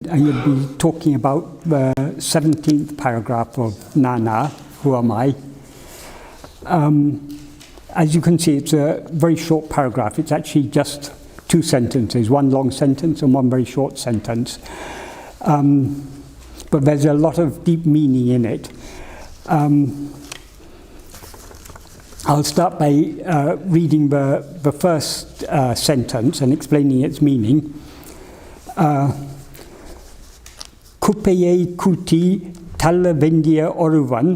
You'll be talking about the 17th paragraph of Nāṉ Ār, who am I? As you can see, it's a very short paragraph. It's actually just two sentences, one long sentence and one very short sentence. But there's a lot of deep meaning in it. I'll start by reading the first sentence and explaining its meaning. Kuppaiyai-k taḻḷa-vēṇḍiya oruvaṉ,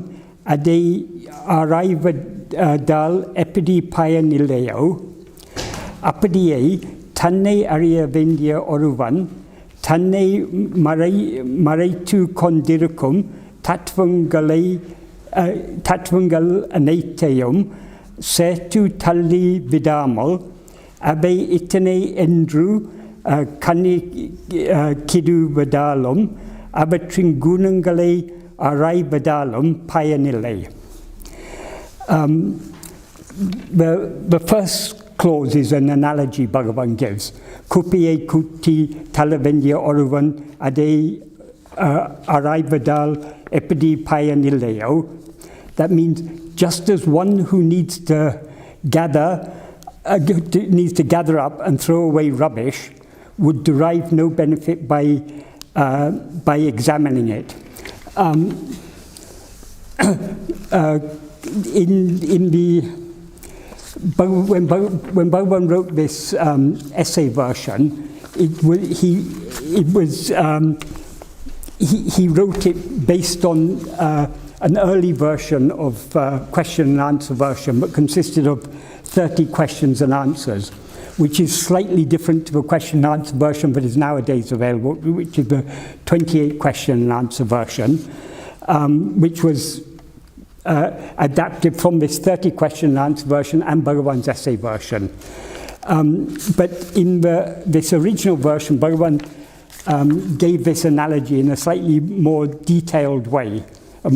adai ārāyvadāl eppaḍi-p payaṉ-illai-y-ō, appaḍi-y-ē taṉṉai-y-aṛiya-vēṇḍiya oruvaṉ, taṉṉai maṛaittu-koṇḍirukkum, tattuvaṅgaḻ aṉaittaiyum, sērttu-t taḻḷi-viḍāmal, avai ittaṉai-y-eṉṭṛṟu, kaṇakkiḍuvadāl-um, avaṭṛiṉ guṇaṅgaḻai, ārāyvadāl-um, payaṉ-illai. The first clause is an analogy Bhagavan gives. Kuppaiyai-k taḻḻa-vēṇḍiya oruvaṉ, adai ārāyvadāl, eppaḍi-p payaṉ-illai-y-ō. That means just as one who needs to gather up and throw away rubbish would derive no benefit by examining it. When Bhagavan wrote this essay version, he wrote it based on an early version of question and answer version, but consisted of 30 questions and answers, which is slightly different to the question and answer version that is nowadays available, which is the 28 question and answer version, which was adapted from this 30 question and answer version and Bhagavan's essay version. But in this original version, Bhagavan gave this analogy in a slightly more detailed way, in a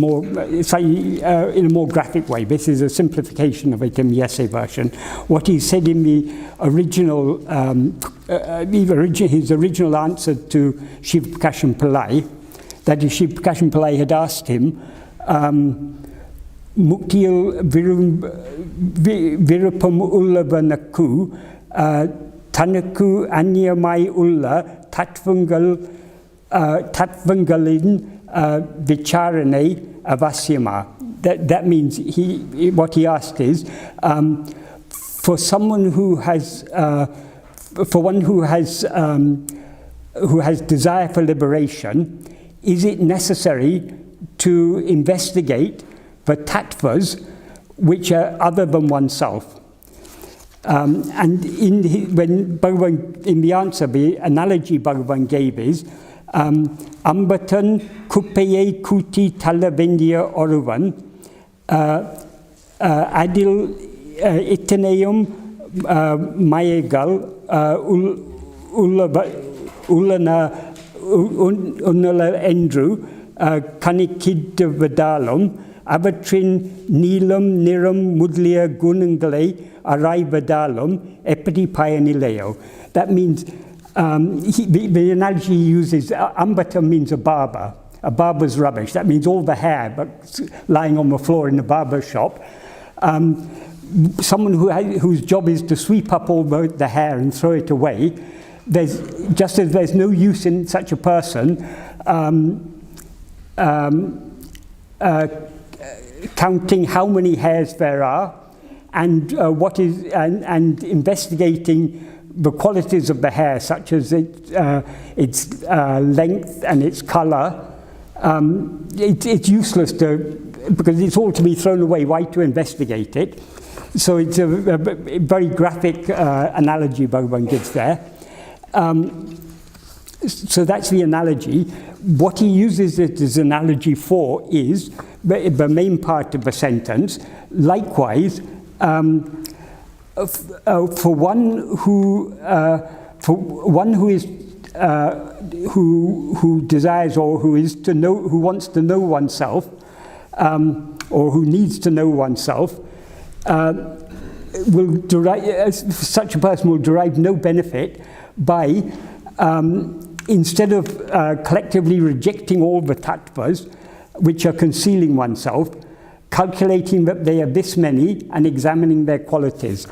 more graphic way. This is a simplification of it in the essay version. What he said in the original, his original answer to Shiva Prakashan Pillai, that is, Shiva Prakashan Pillai had asked him, Muktil virupam ullavanakku, tanakku anyamai-ulla, tattuvaṅgaḻin vicāranai avasyama. That means what he asked is, for someone who has, who has desire for liberation, is it necessary to investigate the tattvas which are other than oneself? And when Bhagavan, in the answer, the analogy Bhagavan gave is, Ambatan kuppaiyai-k taḻḻa-vēṇḍiya oruvaṉ, adil ittaṉai-yum maṟaittu eṇṇṛu, kaṇakkiḍuvadāl-um, avaṭṛiṉ nīlam niram mudliya guṇaṅgaḻai, ārāyvadāl-um, eppaḍi-p payaṉ-illai-y-ō. That means, the analogy he uses, ambata means a barber. A barber's rubbish. That means all the hair lying on the floor in the barber shop. Someone whose job is to sweep up all the hair and throw it away. Just as there's no use in such a person counting how many hairs there are and and investigating the qualities of the hair, such as its length and its color. It's useless because it's all to be thrown away. Why to investigate it? So it's a very graphic analogy Bhagavan gives there. So that's the analogy. What he uses it as an analogy for is the main part of the sentence. Likewise, for one who is who desires or who wants to know oneself, or who needs to know oneself, such a person will derive no benefit by instead of collectively rejecting all the tattvas, which are concealing oneself, calculating that they are this many and examining their qualities.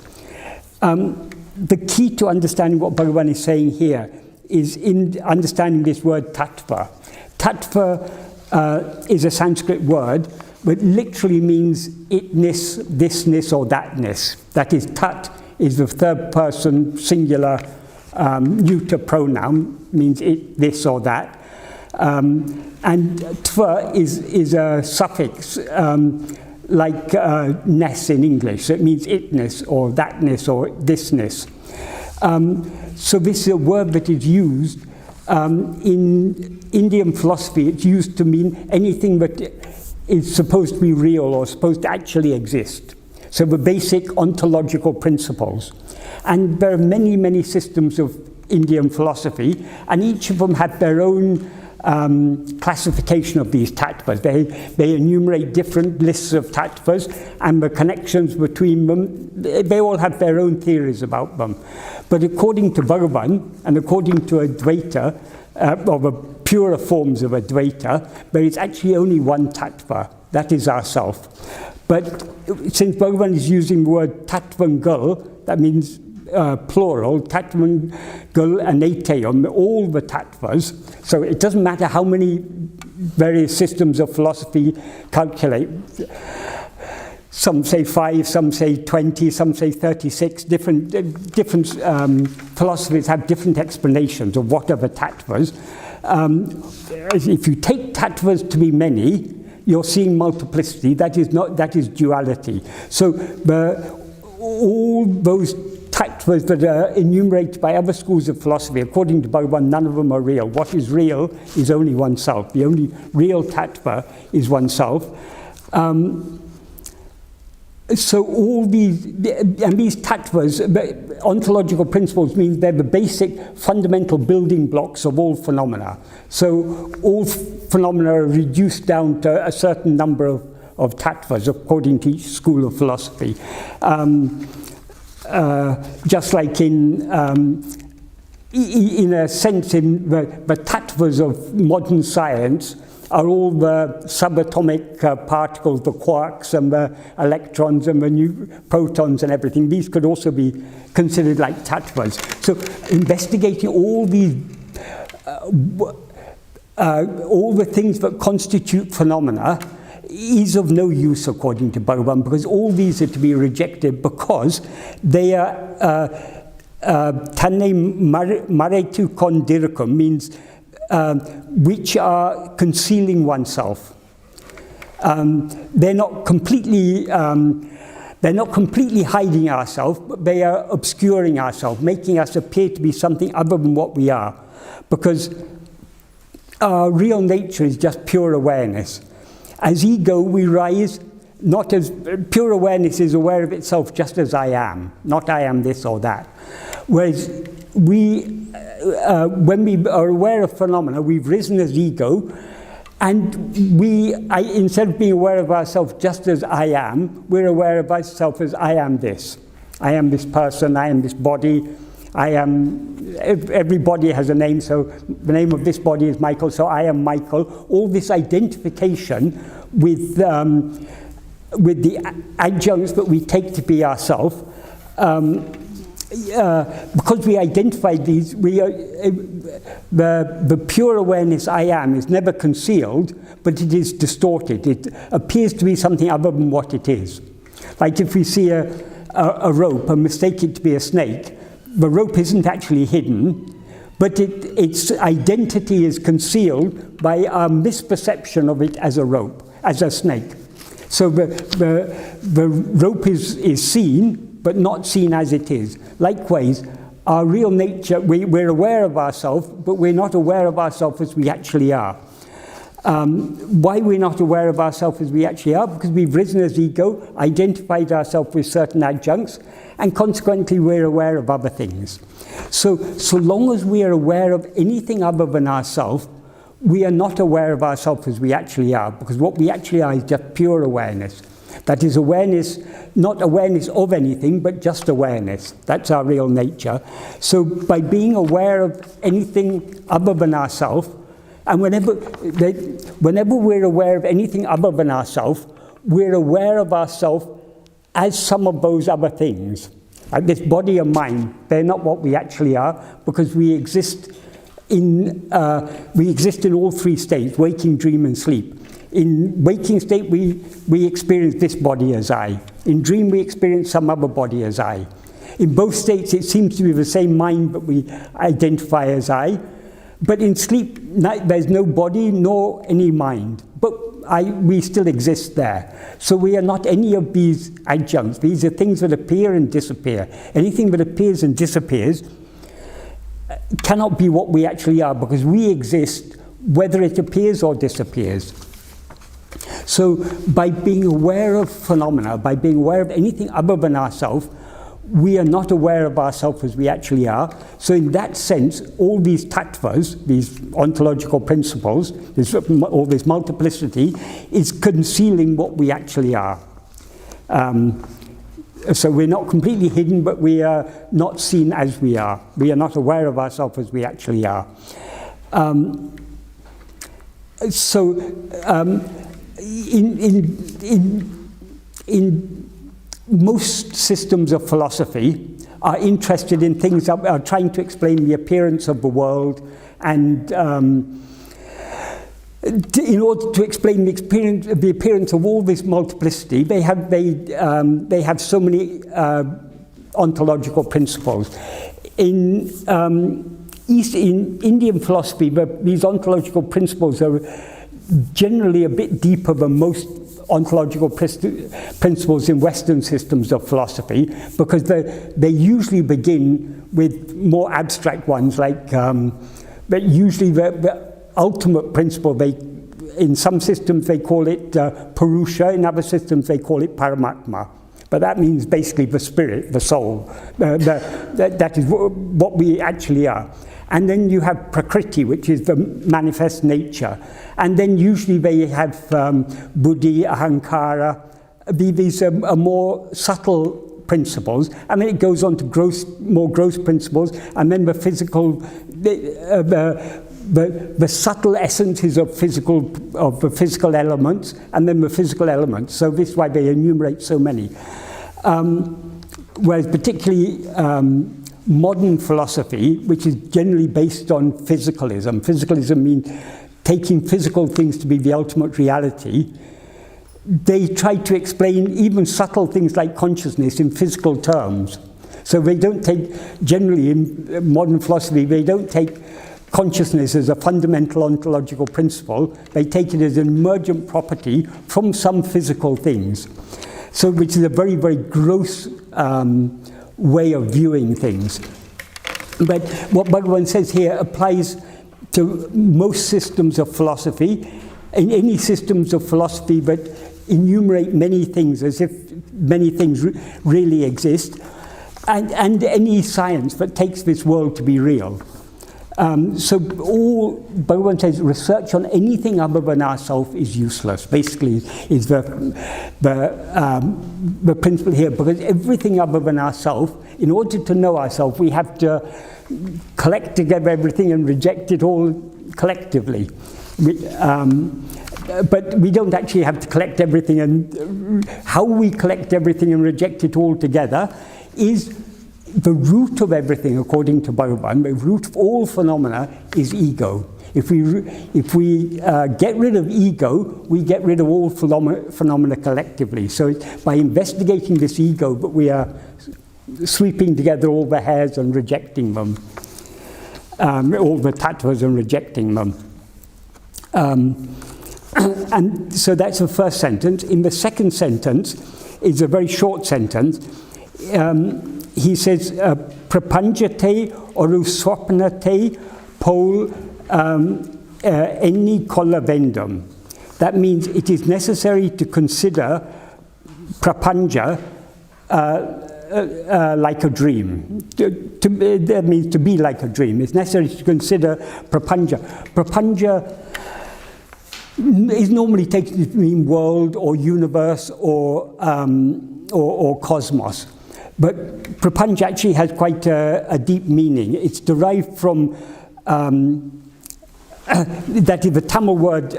The key to understanding what Bhagavan is saying here is in understanding this word tattva. Tattva is a Sanskrit word, but literally means itness, thisness, or thatness. That is, tat is the third person singular neuter pronoun, means it, this, or that. And tva is a suffix, like ness in English. So it means itness, or thatness, or thisness. So this is a word that is used in Indian philosophy. It's used to mean anything that is supposed to be real or supposed to actually exist. So the basic ontological principles. And there are many, many systems of Indian philosophy, and each of them have their own classification of these tattvas. They enumerate different lists of tattvas and the connections between them. They all have their own theories about them. But according to Bhagavan and according to Advaita, or the purer forms of Advaita, there is actually only one tattva. That is ourself. But since Bhagavan is using the word tattuvaṅgaḻ, that means plural, tattuvaṅgaḻ aṉaittaiyum, all the tattvas. So it doesn't matter how many various systems of philosophy calculate. Some say 5, some say 20, some say 36. Different philosophies have different explanations of what are the tattvas. If you take tattvas to be many, you're seeing multiplicity. That is duality. So all those tattvas that are enumerated by other schools of philosophy, according to Bhagavan, none of them are real. What is real is only oneself. The only real tattva is oneself. So all these tattvas, ontological principles, mean they're the basic fundamental building blocks of all phenomena. So all phenomena are reduced down to a certain number of tattvas, according to each school of philosophy. Just like in a sense, in the tattvas of modern science are all the subatomic particles, the quarks and the electrons and the protons and everything. These could also be considered like tattvas. So investigating all these, all the things that constitute phenomena is of no use according to Bhagavan, because all these are to be rejected because they are taṉṇai maṛaittu-koṇḍirukkum, means which are concealing oneself. They're not completely hiding ourselves, but they are obscuring ourselves, making us appear to be something other than what we are. Because our real nature is just pure awareness. As ego, we rise not as pure awareness is aware of itself just as I am, not I am this or that. Whereas when we are aware of phenomena, we've risen as ego, and instead of being aware of ourselves just as I am, we're aware of ourselves as I am this. I am this person, I am this body, every body has a name, so the name of this body is Michael, so I am Michael. All this identification with the adjuncts that we take to be ourself, because we identify these, the pure awareness I am is never concealed, but it is distorted. It appears to be something other than what it is. Like if we see a rope and mistake it to be a snake, the rope isn't actually hidden, but its identity is concealed by our misperception of it as a rope, as a snake. So the rope is seen, but not seen as it is. Likewise, our real nature, we're aware of ourselves, but we're not aware of ourselves as we actually are. Why we're not aware of ourselves as we actually are? Because we've risen as ego, identified ourselves with certain adjuncts, and consequently we're aware of other things. So long as we are aware of anything other than ourselves, we are not aware of ourselves as we actually are, because what we actually are is just pure awareness. That is awareness, not awareness of anything, but just awareness. That's our real nature. So by being aware of anything other than ourselves, and whenever we're aware of anything other than ourselves, we're aware of ourselves as some of those other things. Like this body and mind, they're not what we actually are, because we exist in all three states: waking, dream, and sleep. In waking state, we experience this body as I. In dream, we experience some other body as I. In both states, it seems to be the same mind, but we identify as I. But in sleep, there's no body nor any mind, but we still exist there. So we are not any of these adjuncts. These are things that appear and disappear. Anything that appears and disappears cannot be what we actually are, because we exist whether it appears or disappears. So by being aware of phenomena, by being aware of anything other than ourselves, we are not aware of ourselves as we actually are. So in that sense, all these tattvas, these ontological principles, all this multiplicity, is concealing what we actually are. So we're not completely hidden, but we are not seen as we are. We are not aware of ourselves as we actually are. In most systems of philosophy are interested in things that are trying to explain the appearance of the world, and in order to explain the appearance of all this multiplicity, they have so many ontological principles. In Indian philosophy, these ontological principles are generally a bit deeper than most ontological principles in Western systems of philosophy, because they usually begin with more abstract ones, like but usually the ultimate principle. In some systems they call it Purusha, in other systems they call it Paramatma. But that means basically the spirit, the soul. That is what we actually are. And then you have Prakriti, which is the manifest nature. And then usually they have Buddhi, Ahankara. These are more subtle principles. And then it goes on to more gross principles. And then the physical, the subtle essences of the physical elements, and then the physical elements. So this is why they enumerate so many. Whereas particularly modern philosophy, which is generally based on physicalism. Physicalism means taking physical things to be the ultimate reality. They try to explain even subtle things like consciousness in physical terms. So they don't take, generally in modern philosophy, they don't take consciousness as a fundamental ontological principle. They take it as an emergent property from some physical things. So which is a very, very gross way of viewing things. But what Bhagavan says here applies to most systems of philosophy. In any systems of philosophy that enumerate many things as if many things really exist, and any science that takes this world to be real. So all Bhagavan says, research on anything other than ourselves is useless. Basically, is the principle here, because everything other than ourselves, in order to know ourselves, we have to collect together everything and reject it all collectively. But we don't actually have to collect everything, and how we collect everything and reject it all together is the root of everything, according to Bhagavan. The root of all phenomena is ego. If we get rid of ego, we get rid of all phenomena collectively. So it's by investigating this ego that we are sweeping together all the hairs and rejecting them, all the tattvas and rejecting them. And so that's the first sentence. In the second sentence, it's a very short sentence. He says, payaṉ-illai-y-ō soppaṉattai-p-pōl eṇņi-k-koḻļa. That means it is necessary to consider prapañca like a dream. That means to be like a dream. It's necessary to consider prapañca. Prapañca is normally taken to mean world or universe or cosmos. But prapañca actually has quite a deep meaning. It's derived from, that is the Tamil word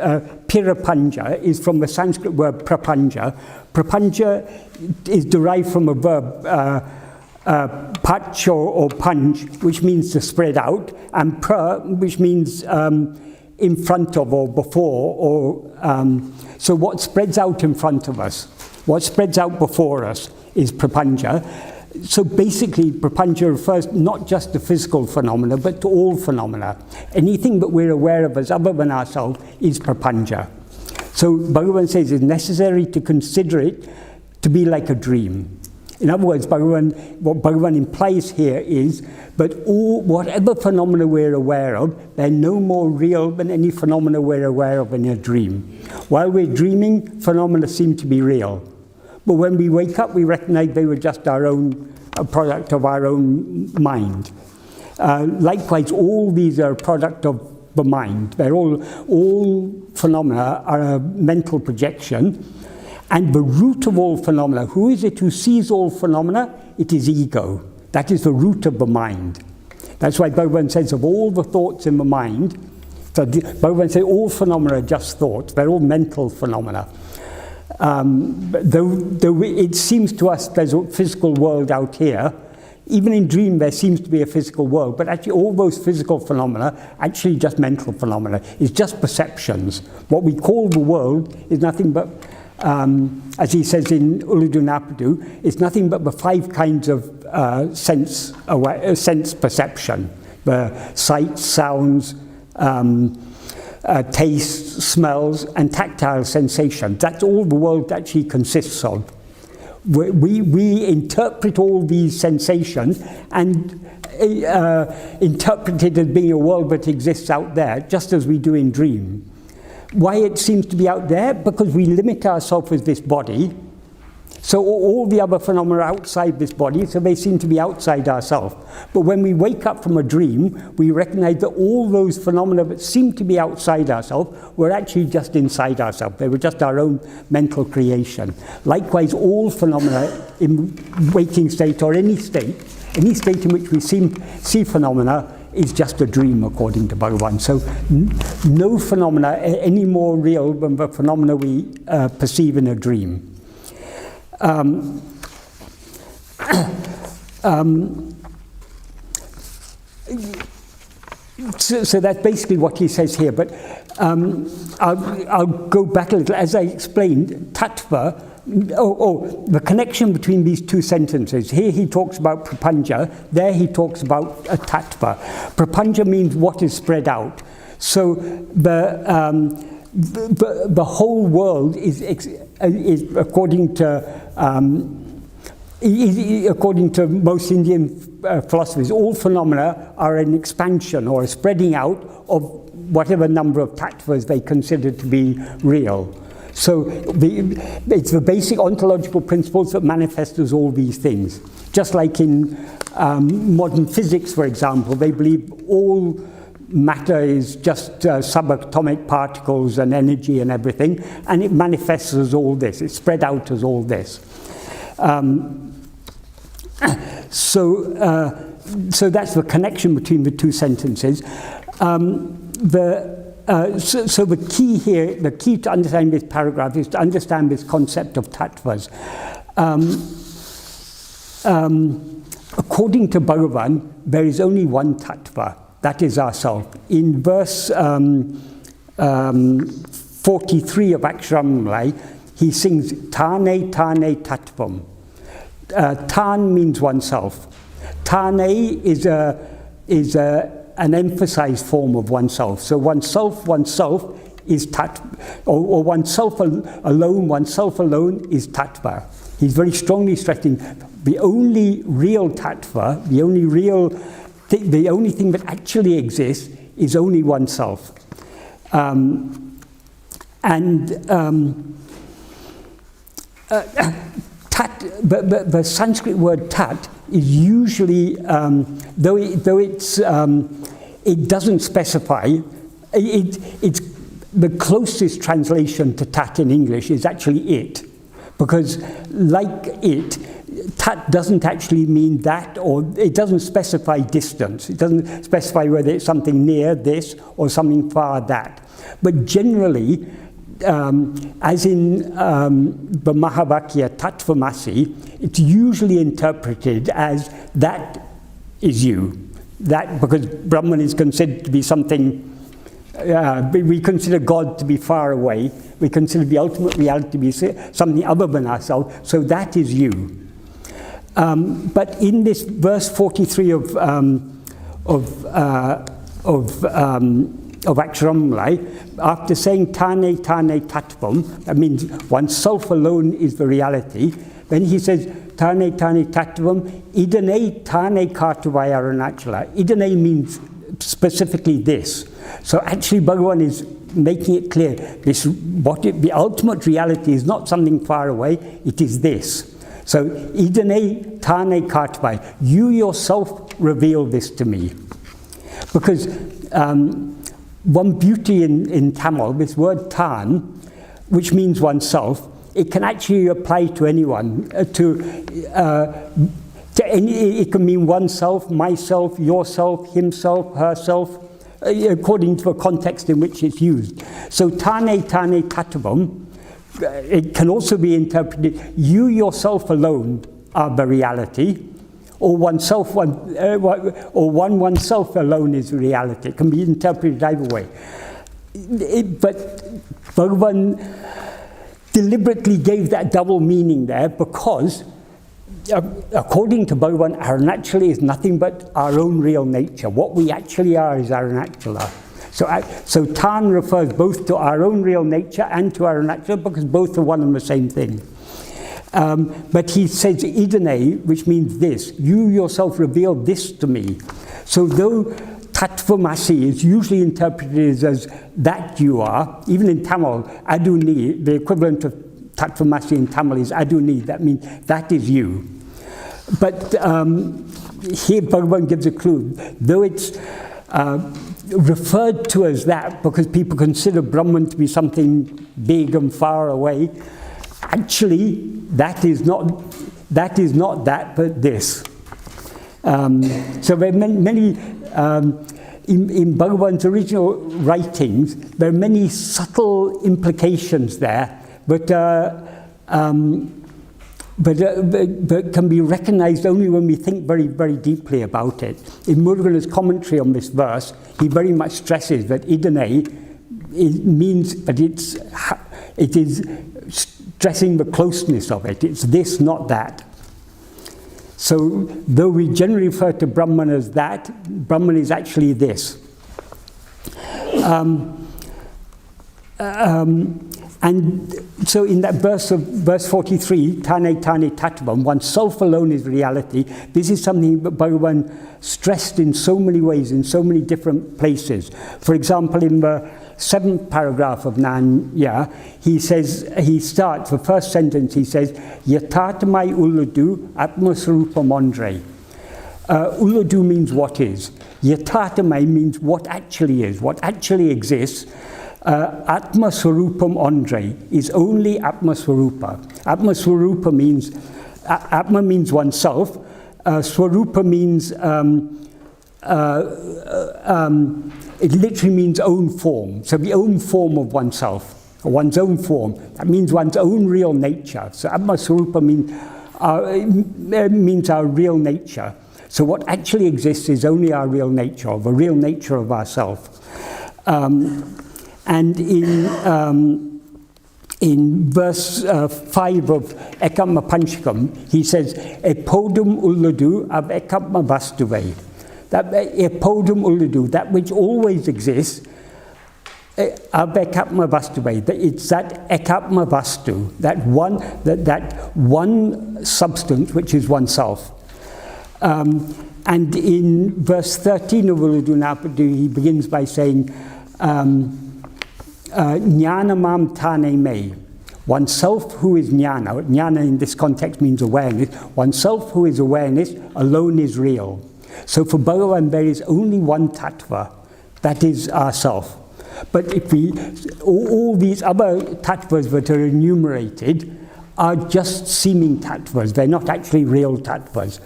pirapañca is from the Sanskrit word prapañca. Prapañca is derived from a verb, pach or punch, which means to spread out, and pra, which means in front of or before, or so what spreads out in front of us, what spreads out before us is prapañca. So basically, prapañca refers not just to physical phenomena, but to all phenomena. Anything that we're aware of as other than ourselves is prapañca. So Bhagavan says it's necessary to consider it to be like a dream. In other words, what Bhagavan implies here is that whatever phenomena we're aware of, they're no more real than any phenomena we're aware of in a dream. While we're dreaming, phenomena seem to be real. But when we wake up, we recognize they were just a product of our own mind. Likewise, all these are a product of the mind. They're all phenomena are a mental projection. And the root of all phenomena, who is it who sees all phenomena? It is ego. That is the root of the mind. That's why Bhagavan says of all the thoughts in the mind, so Bhagavan says all phenomena are just thoughts. They're all mental phenomena. Though it seems to us there's a physical world out here, even in dream there seems to be a physical world, but actually all those physical phenomena actually just mental phenomena. It's just perceptions. What we call the world is nothing but, as he says in Uludu Napadu, it's nothing but the 5 kinds of sense perception: the sight, sounds, taste, smells, and tactile sensations. That's all the world actually consists of. We interpret all these sensations and interpret it as being a world that exists out there, just as we do in dream. Why it seems to be out there? Because we limit ourselves with this body. So all the other phenomena are outside this body, so they seem to be outside ourselves. But when we wake up from a dream, we recognize that all those phenomena that seem to be outside ourselves were actually just inside ourselves. They were just our own mental creation. Likewise, all phenomena in waking state or any state in which we see phenomena is just a dream, according to Bhagavan. So no phenomena are any more real than the phenomena we perceive in a dream. So that's basically what he says here, but I'll go back a little. As I explained, tattva, the connection between these 2 sentences. Here he talks about prapañca, there he talks about a tattva. Prapañca means what is spread out. So the whole world is according to most Indian philosophies, all phenomena are an expansion or a spreading out of whatever number of tattvas they consider to be real. So it's the basic ontological principles that manifest as all these things. Just like in modern physics, for example, they believe all matter is just subatomic particles and energy and everything, and it manifests as all this. It's spread out as all this. So that's the connection between the 2 sentences. So the key here, the key to understanding this paragraph is to understand this concept of tattvas. According to Bhagavan, there is only one tattva, that is ourself. In verse 43 of Aksharamai, he sings Tāṇai Tāṇai tattvam. Tān means oneself. Taṇai is an emphasized form of oneself. So oneself is tat, or oneself alone is tattva. He's very strongly stressing the only real tattva, the only thing that actually exists is only oneself. The Sanskrit word tat is usually, it doesn't specify, it's the closest translation to tat in English is actually it, because like it, tat doesn't actually mean that, or it doesn't specify distance. It doesn't specify whether it's something near this or something far that. But generally, as in the Mahavakya tattvamasi, it's usually interpreted as that is you. That, because Brahman is considered to be something, we consider God to be far away, we consider the ultimate reality to be something other than ourselves, so that is you. But in this verse 43 of Aksharammalai, after saying taṇṇai tattvam, that means oneself alone is the reality, then he says taṇṇai tattvam, ittaṉai kāṭuvadāl-um. Ittaṉai means specifically this. So actually Bhagavan is making it clear, the ultimate reality is not something far away, it is this. So, ittaṉai kāṭuvadāl, you yourself reveal this to me. Because one beauty in Tamil, this word taṇ, which means oneself, it can actually apply to anyone. It can mean oneself, myself, yourself, himself, herself, according to the context in which it's used. So, taṇṇai tattvam, it can also be interpreted, you yourself alone are the reality, or oneself alone is reality. It can be interpreted either way. But Bhagavan deliberately gave that double meaning there because, according to Bhagavan, aṛaṇachala is nothing but our own real nature. What we actually are is aṛaṇachala. So taṇ refers both to our own real nature and to aṛaṇachala because both are one and the same thing. But he says ittaṉai, which means this. You yourself reveal this to me. So though tattvamasi is usually interpreted as that you are, even in Tamil, aduni, the equivalent of tattvamasi in Tamil is aduni, that means that is you. But here Bhagavan gives a clue. Though it's referred to as that because people consider Brahman to be something big and far away, actually that is not that, but this. So there are many in Bhagavan's original writings, there are many subtle implications there, but can be recognized only when we think very, very deeply about it. In Murugan's commentary on this verse, he very much stresses that ittaṉai means that it is stressing the closeness of it. It's this, not that. So, though we generally refer to Brahman as that, Brahman is actually this. And so in that verse 43, taṇṇai tattvam, oneself alone is reality. This is something that Bhagavan stressed in so many ways, in so many different places. For example, in the 7th paragraph of Nāṇ Ār, he starts, the first sentence, he says, yatātamai ulladu atmasarupam andre. Ulladu means what is. Yatātamai means what actually is, what actually exists. Atmaswarupam andre is only Atmaswarupa. Atmaswarupa means, Atma means oneself, Swarupa means, it literally means own form. So the own form of oneself, or one's own form, that means one's own real nature. So Atmaswarupa means our real nature. So what actually exists is only our real nature, or the real nature of ourself. And in verse 5 of Ekatma Panchakam, he says, eppaḍi-p ulladu av ekatma vastuve. That eppaḍi-p ulladu, that which always exists, av ekatma vastuve. It's that ekatma vastu, that one substance which is oneself. And in verse 13 of Ulladu Napadu, he begins by saying, Jnanamam taṇṇai me, oneself who is jnana. Jnana in this context means awareness. Oneself who is awareness alone is real. So for Bhagavan there is only one tattva, that is ourself. But if we, all these other tattvas that are enumerated are just seeming tattvas. They're not actually real tattvas.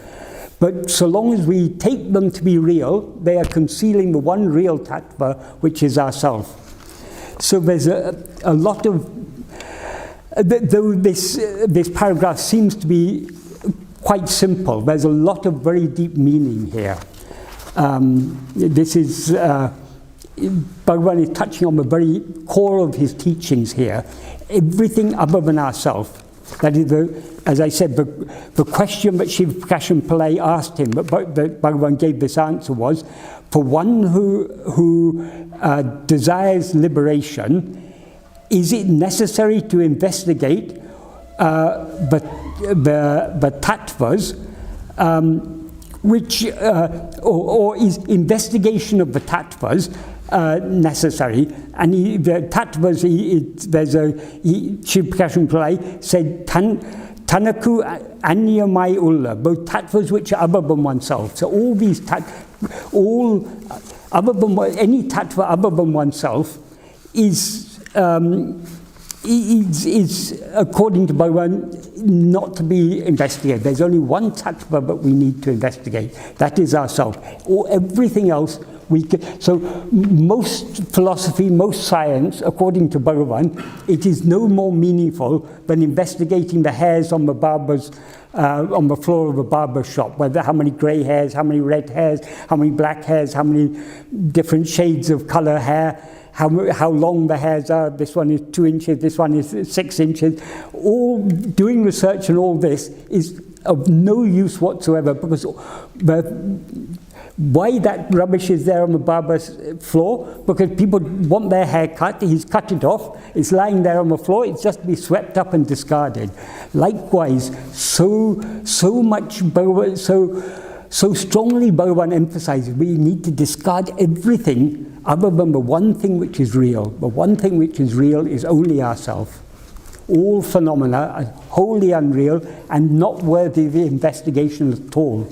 But so long as we take them to be real, they are concealing the one real tattva, which is ourself. So there's a lot of, though this paragraph seems to be quite simple, there's a lot of very deep meaning here. This is, Bhagavan is touching on the very core of his teachings here. Everything other than ourself. That is, as I said, the question that Shiva Prakashan Pillai asked him, but Bhagavan gave this answer was, for one who desires liberation, is it necessary to investigate the tattvas, or is investigation of the tattvas necessary? And the tattvas, Shiva Prakashan Pillai said, Tanaku Anyamai-ulla, both tattvas which are other than oneself. So all these any tattva other than oneself is according to Bhagavan, not to be investigated. There's only one tattva that we need to investigate. That is ourself. Everything else, so most philosophy, most science, according to Bhagavan, it is no more meaningful than investigating the hairs on the barber's, on the floor of a barber's shop, whether how many grey hairs, how many red hairs, how many black hairs, how many different shades of colour hair, how long the hairs are. This one is 2 inches, this one is 6 inches. All doing research and all this is of no use whatsoever, because why that rubbish is there on the barber's floor? Because people want their hair cut, he's cut it off, it's lying there on the floor, it's just to be swept up and discarded. Likewise, so strongly Bhagavan emphasizes we need to discard everything other than the one thing which is real. The one thing which is real is only ourself. All phenomena are wholly unreal and not worthy of investigation at all.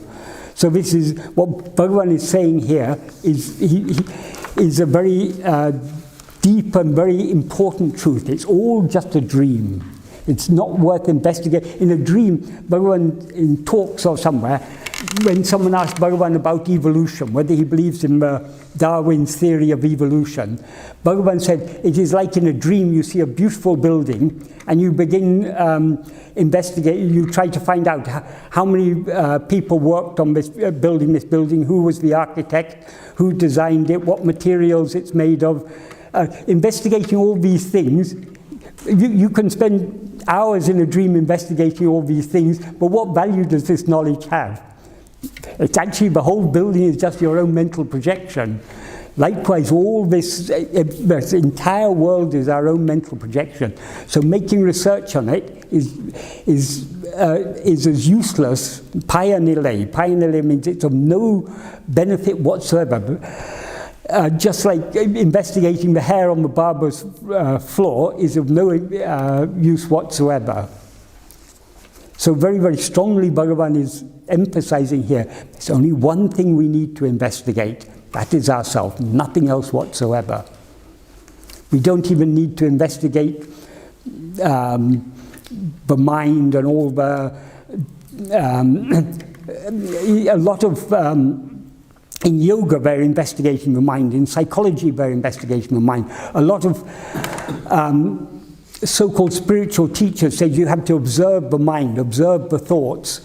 So this is what Bhagavan is saying here, is a very deep and very important truth. It's all just a dream. It's not worth investigating. In a dream, Bhagavan, in talks or somewhere, when someone asked Bhagavan about evolution, whether he believes in Darwin's theory of evolution, Bhagavan said, it is like in a dream you see a beautiful building and you begin investigating, you try to find out how many people worked on this building, who was the architect, who designed it, what materials it's made of. Investigating all these things, you can spend hours in a dream investigating all these things, but what value does this knowledge have? It's actually, the whole building is just your own mental projection. Likewise, all this entire world is our own mental projection. So making research on it is as useless. Payaṉ-illai. Payaṉ-illai means it's of no benefit whatsoever. Just like investigating the hair on the barber's floor is of no use whatsoever. So very, very strongly Bhagavan is emphasizing here, there's only one thing we need to investigate. That is ourself, nothing else whatsoever. We don't even need to investigate the mind and all the... a lot of... in yoga, they're investigating the mind. In psychology, they're investigating the mind. A lot of so-called spiritual teachers say you have to observe the mind, observe the thoughts.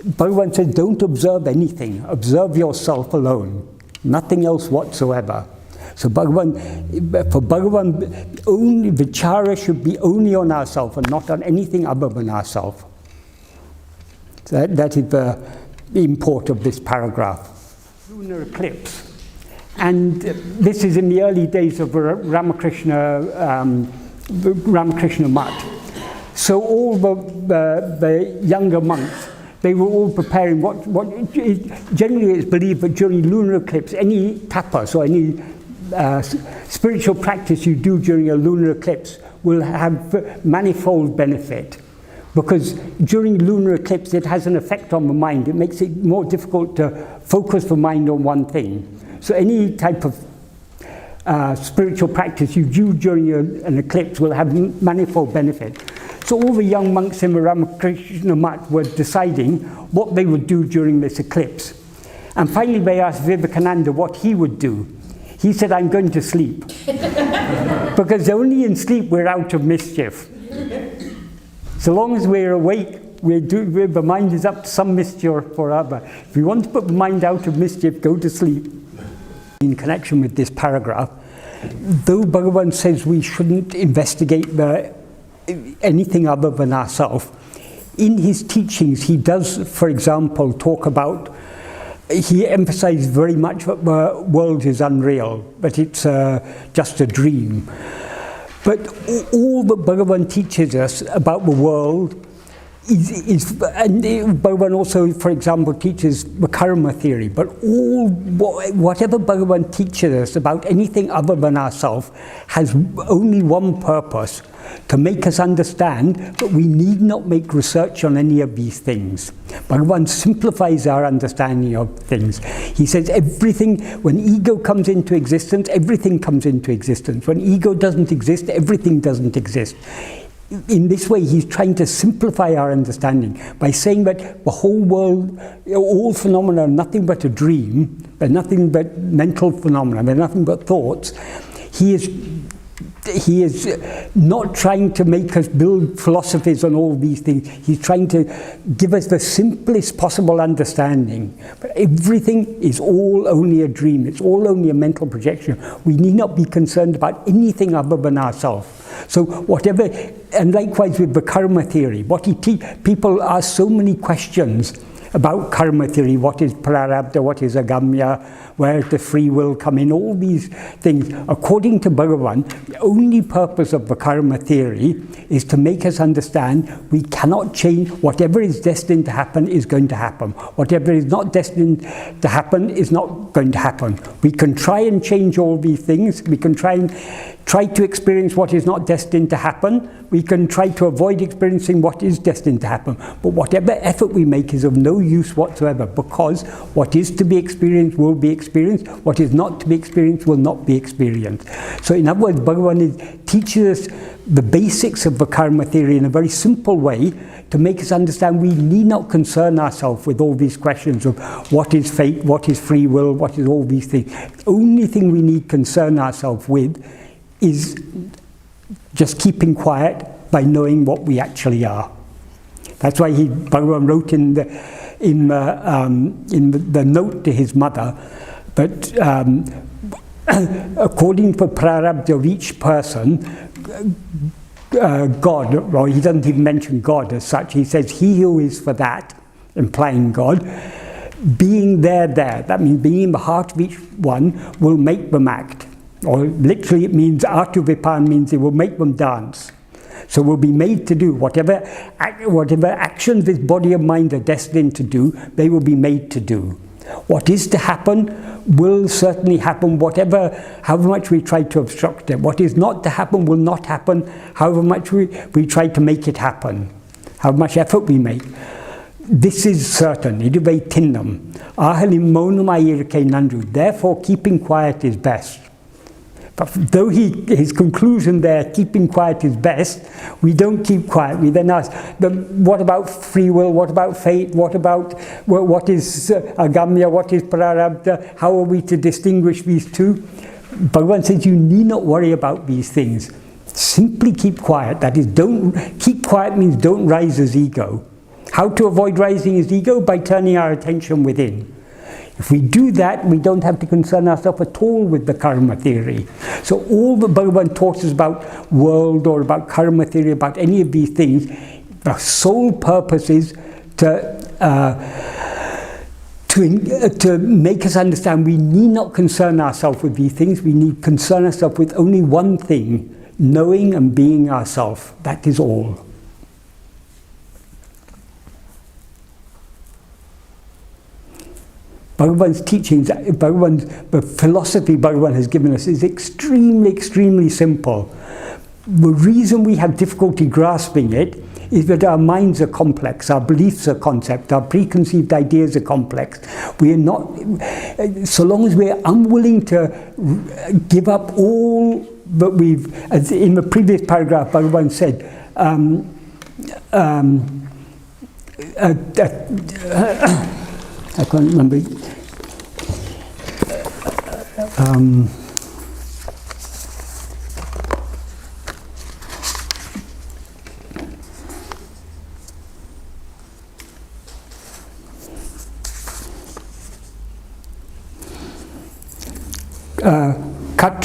Bhagavan said, don't observe anything. Observe yourself alone. Nothing else whatsoever. So for Bhagavan, only vichara should be only on ourselves and not on anything other than ourselves. So that is the import of this paragraph. Lunar eclipse. And this is in the early days of Ramakrishna Math. So all the younger monks, they were all preparing generally it's believed that during lunar eclipse, any tapas or any spiritual practice you do during a lunar eclipse will have manifold benefit. Because during lunar eclipse, it has an effect on the mind. It makes it more difficult to focus the mind on one thing. So any type of spiritual practice you do during an eclipse will have manifold benefit. So all the young monks in the Ramakrishna Mutt were deciding what they would do during this eclipse. And finally they asked Vivekananda what he would do. He said, I'm going to sleep. Because only in sleep we're out of mischief. So long as we're awake, the mind is up to some mischief or other. If you want to put the mind out of mischief, go to sleep. In connection with this paragraph, though Bhagavan says we shouldn't investigate anything other than ourselves, in his teachings he does, for example, talk about, he emphasizes very much that the world is unreal, but it's just a dream. But all that Bhagavan teaches us about the world and Bhagavan also, for example, teaches the karma theory, but whatever Bhagavan teaches us about anything other than ourselves has only one purpose: to make us understand that we need not make research on any of these things. Bhagavan simplifies our understanding of things. He says everything, when ego comes into existence, everything comes into existence. When ego doesn't exist, everything doesn't exist. In this way, he's trying to simplify our understanding by saying that the whole world, all phenomena are nothing but a dream, they're nothing but mental phenomena, they're nothing but thoughts. He is not trying to make us build philosophies on all these things. He's trying to give us the simplest possible understanding. But everything is all only a dream. It's all only a mental projection. We need not be concerned about anything other than ourselves. So whatever, and likewise with the karma theory, people ask so many questions about karma theory. What is prarabdha, what is agamya, where does the free will come in, all these things. According to Bhagavan, the only purpose of the karma theory is to make us understand we cannot change. Whatever is destined to happen is going to happen. Whatever is not destined to happen is not going to happen. We can try and change all these things. We can try to experience what is not destined to happen. We can try to avoid experiencing what is destined to happen. But whatever effort we make is of no use whatsoever, because what is to be experienced will be experienced. What is not to be experienced will not be experienced. So in other words, Bhagavan teaches us the basics of the karma theory in a very simple way to make us understand we need not concern ourselves with all these questions of what is fate, what is free will, what is all these things. The only thing we need concern ourselves with is just keeping quiet by knowing what we actually are. That's why Bhagavan wrote in the note to his mother, but according to the prarabdha of each person, God, well, he doesn't even mention God as such, he says he who is for that, implying God, being there, that means being in the heart of each one, will make them act. Or literally it means ātuvipān means it will make them dance. So we'll be made to do whatever actions this body and mind are destined to do, they will be made to do. What is to happen will certainly happen, however much we try to obstruct it. What is not to happen will not happen, however much we try to make it happen, however much effort we make. This is certain, iduvai tinnam, ahalim monum ayirke nandru. Therefore keeping quiet is best. But though his conclusion there, keeping quiet is best, we don't keep quiet. We then ask, what about free will? What about fate? What is agamya? What is prarabdha? How are we to distinguish these two? Bhagavan says you need not worry about these things. Simply keep quiet. That is, keep quiet means don't rise as ego. How to avoid rising as ego? By turning our attention within. If we do that, we don't have to concern ourselves at all with the karma theory. So all that Bhagavan talks us about world or about karma theory, about any of these things, the sole purpose is to make us understand we need not concern ourselves with these things. We need concern ourselves with only one thing, knowing and being ourselves. That is all. Bhagavan's teachings, the philosophy Bhagavan has given us is extremely, extremely simple. The reason we have difficulty grasping it is that our minds are complex, our beliefs are concept, our preconceived ideas are complex. We are not, so long as we're unwilling to give up all that we've, as in the previous paragraph, Bhagavan said, I can't remember.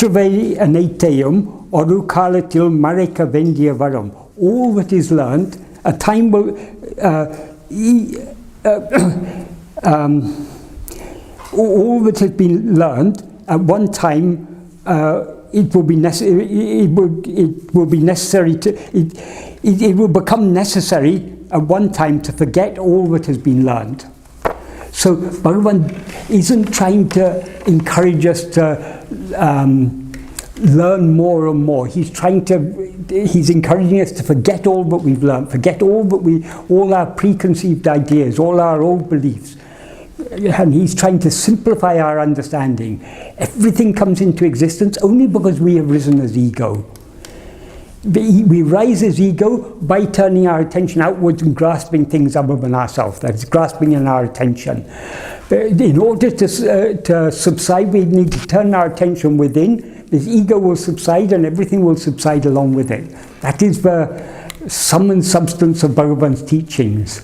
Aṉaittaiyum, oruvaṉ maṛaittu-koṇḍirukkum varum. All that is learned, a time will, all that has been learned at one time, it will be necessary to, it will become necessary at one time to forget all that has been learned. So Bhagavan isn't trying to encourage us to learn more and more. He's encouraging us to forget all that we've learned, forget all our preconceived ideas, all our old beliefs. And he's trying to simplify our understanding. Everything comes into existence only because we have risen as ego. We rise as ego by turning our attention outwards and grasping things other than ourselves. That's grasping in our attention. But in order to subside, we need to turn our attention within. This ego will subside and everything will subside along with it. That is the sum and substance of Bhagavan's teachings.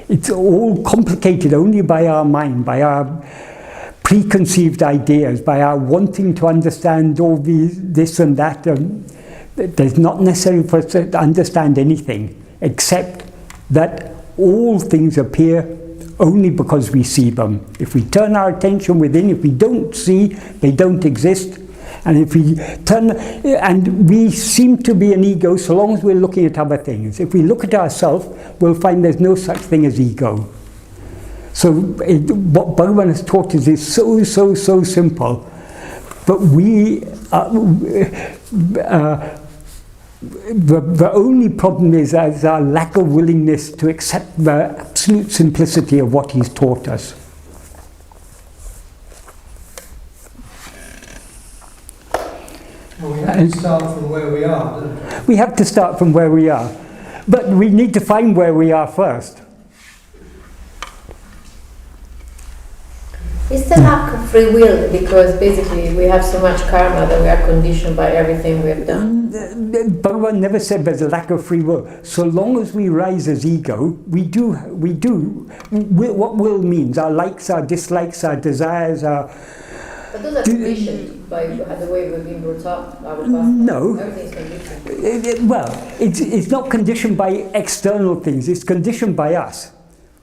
It's all complicated only by our mind, by our preconceived ideas, by our wanting to understand all this and that. There's not necessary for us to understand anything except that all things appear only because we see them. If we turn our attention within, if we don't see, they don't exist. And if we turn, and we seem to be an ego so long as we're looking at other things. If we look at ourselves, we'll find there's no such thing as ego. So what Bhagavan has taught us is so simple. But the only problem is our lack of willingness to accept the absolute simplicity of what he's taught us. Well, we have to start from where we are, don't we? We have to start from where we are. But we need to find where we are first. It's the lack of free will, because basically we have so much karma that we are conditioned by everything we have done. Bhagavan never said there's a lack of free will. So long as we rise as ego, we do what will means, our likes, our dislikes, our desires, our... But those are conditioned by the way we've been brought up. No. Everything's conditioned. Well, it's not conditioned by external things, it's conditioned by us.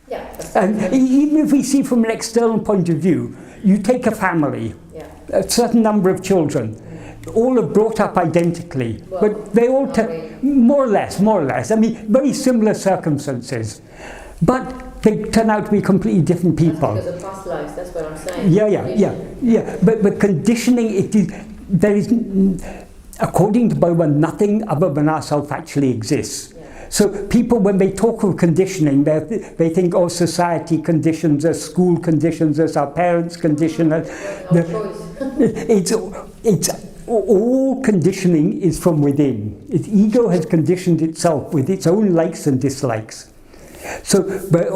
Yeah. And even if we see from an external point of view, you take a family, a certain number of children, all are brought up identically, well, but they all, more or less, I mean, very similar circumstances, but they turn out to be completely different people. That's because of past lives, that's what I'm saying. Yeah. But conditioning, there is, according to Bhagavan, nothing other than ourself actually exists. So people, when they talk of conditioning, they think, oh, society conditions us, school conditions us, our parents condition us. It's all conditioning is from within. Its ego has conditioned itself with its own likes and dislikes. So but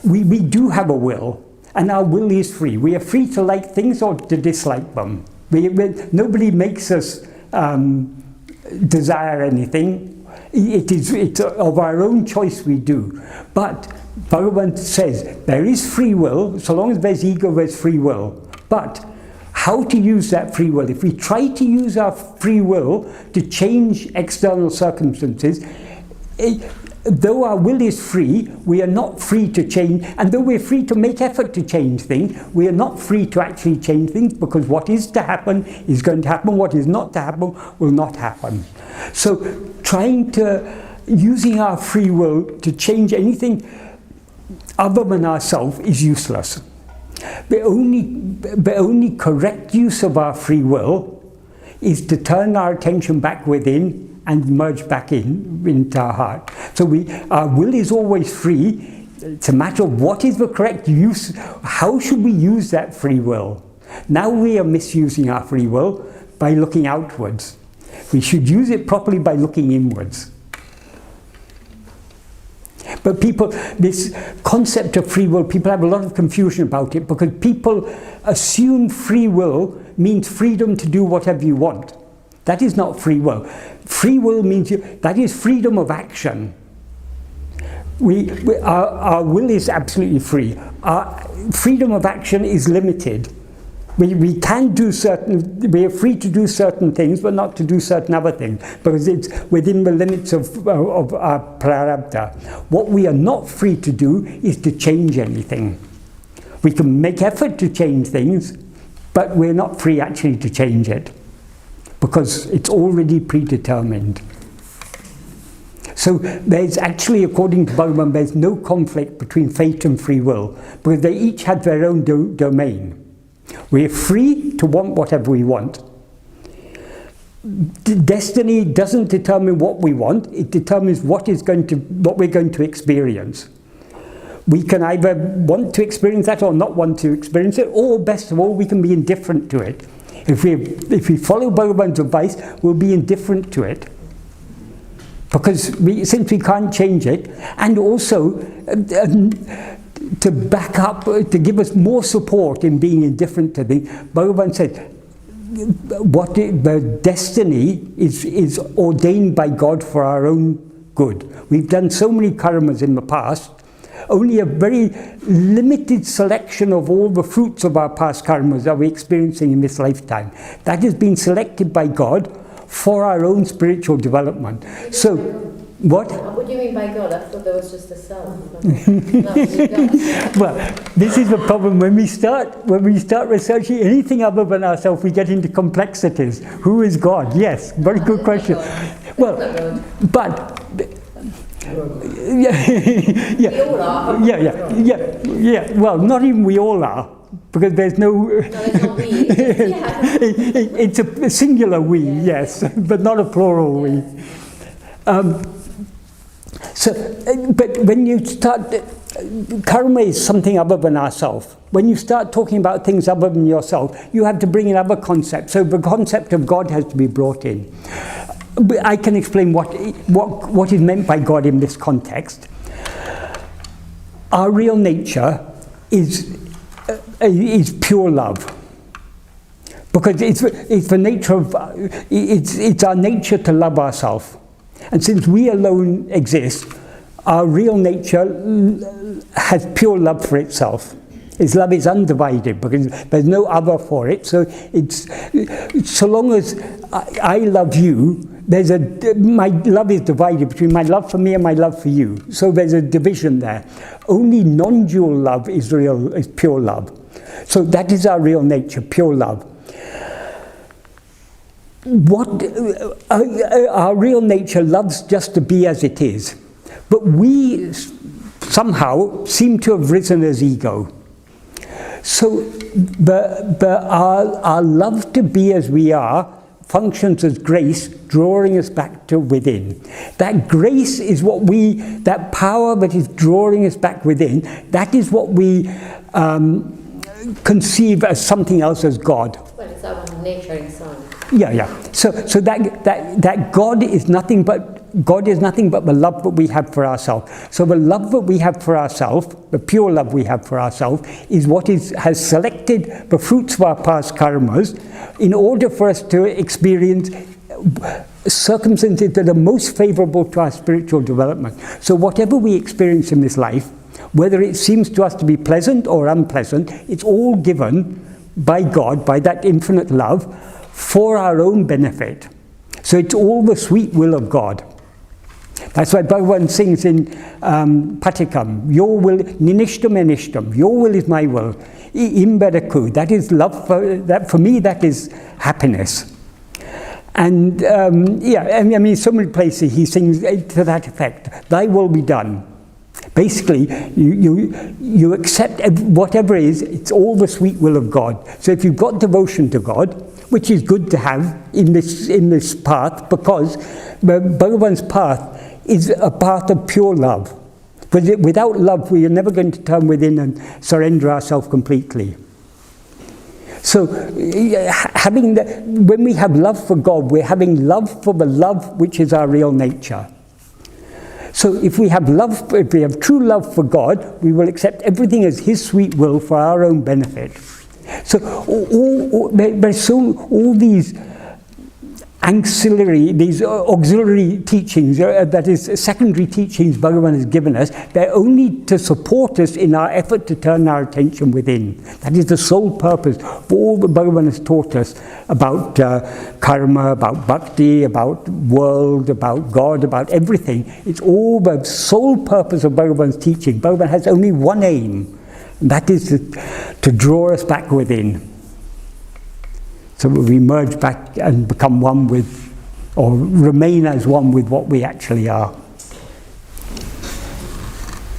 we do have a will, and our will is free. We are free to like things or to dislike them. Nobody makes us desire anything. It's of our own choice we do. But Bhagavan says there is free will. So long as there's ego, there's free will. But how to use that free will? If we try to use our free will to change external circumstances, though our will is free, we are not free to change. And though we're free to make effort to change things, we are not free to actually change things, because what is to happen is going to happen. What is not to happen will not happen. So using our free will to change anything other than ourselves is useless. The only correct use of our free will is to turn our attention back within and merge back into our heart. So our will is always free. It's a matter of what is the correct use, how should we use that free will? Now we are misusing our free will by looking outwards. We should use it properly by looking inwards. But people, this concept of free will, people have a lot of confusion about it because people assume free will means freedom to do whatever you want. That is not free will. Free will means that is freedom of action. Our will is absolutely free. Our freedom of action is limited. We can do we are free to do certain things, but not to do certain other things, because it's within the limits of our prarabdha. What we are not free to do is to change anything. We can make effort to change things, but we're not free actually to change it, because it's already predetermined. So there's actually, according to Bhagavan, there's no conflict between fate and free will, because they each have their own domain. We're free to want whatever we want. Destiny doesn't determine what we want, it determines what we're going to experience. We can either want to experience that or not want to experience it, or best of all, we can be indifferent to it. If we follow Bhagavan's advice, we'll be indifferent to it. Because since we can't change it, and also to back up, to give us more support in being indifferent to things, Bhagavan said, the destiny is ordained by God for our own good. We've done so many karmas in the past, only a very limited selection of all the fruits of our past karmas are we experiencing in this lifetime. That has been selected by God for our own spiritual development. So, what? What do you mean by God? I thought there was just a self. Well, this is the problem. When we start researching anything other than ourselves, we get into complexities. Who is God? Yes, very good question. Well, but yeah. Well, not even we all are, because there's no. There's no we. It's a singular we, yes, but not a plural we. But when you start, karma is something other than ourself. When you start talking about things other than yourself, you have to bring in other concepts. So the concept of God has to be brought in. I can explain what is meant by God in this context. Our real nature is pure love, because it's the nature of it's our nature to love ourselves. And since we alone exist, our real nature has pure love for itself. Its love is undivided, because there's no other for it. So so long as I love you, my love is divided between my love for me and my love for you. So there's a division there. Only non-dual love is pure love. So that is our real nature, pure love. Our real nature loves just to be as it is, but we somehow seem to have risen as ego. So our love to be as we are functions as grace, drawing us back to within. That grace is that power that is drawing us back within, that is what we conceive as something else as God. Well, it's our nature inside. Yeah. So that God is nothing but the love that we have for ourselves. So the love that we have for ourselves, the pure love we have for ourselves, is what has selected the fruits of our past karmas in order for us to experience circumstances that are most favorable to our spiritual development. So whatever we experience in this life, whether it seems to us to be pleasant or unpleasant, it's all given by God, by that infinite love, for our own benefit. So it's all the sweet will of God. That's why Bhagavan sings in Patikam, your will, ninishtam enishtam, your will is my will, imbedaku, that is love, for me that is happiness. And I mean, so many places he sings to that effect, thy will be done. Basically, you accept whatever is, it's all the sweet will of God. So if you've got devotion to God, which is good to have in this path, because Bhagavan's path is a path of pure love. Without love, we are never going to turn within and surrender ourselves completely. So, when we have love for God, we're having love for the love which is our real nature. So if we have true love for God, we will accept everything as His sweet will for our own benefit. So there's all these auxiliary teachings, that is, secondary teachings Bhagavan has given us. They're only to support us in our effort to turn our attention within. That is the sole purpose for all that Bhagavan has taught us about karma, about bhakti, about world, about God, about everything. It's all the sole purpose of Bhagavan's teaching. Bhagavan has only one aim, and that is to draw us back within. So we merge back and become one with, or remain as one with what we actually are.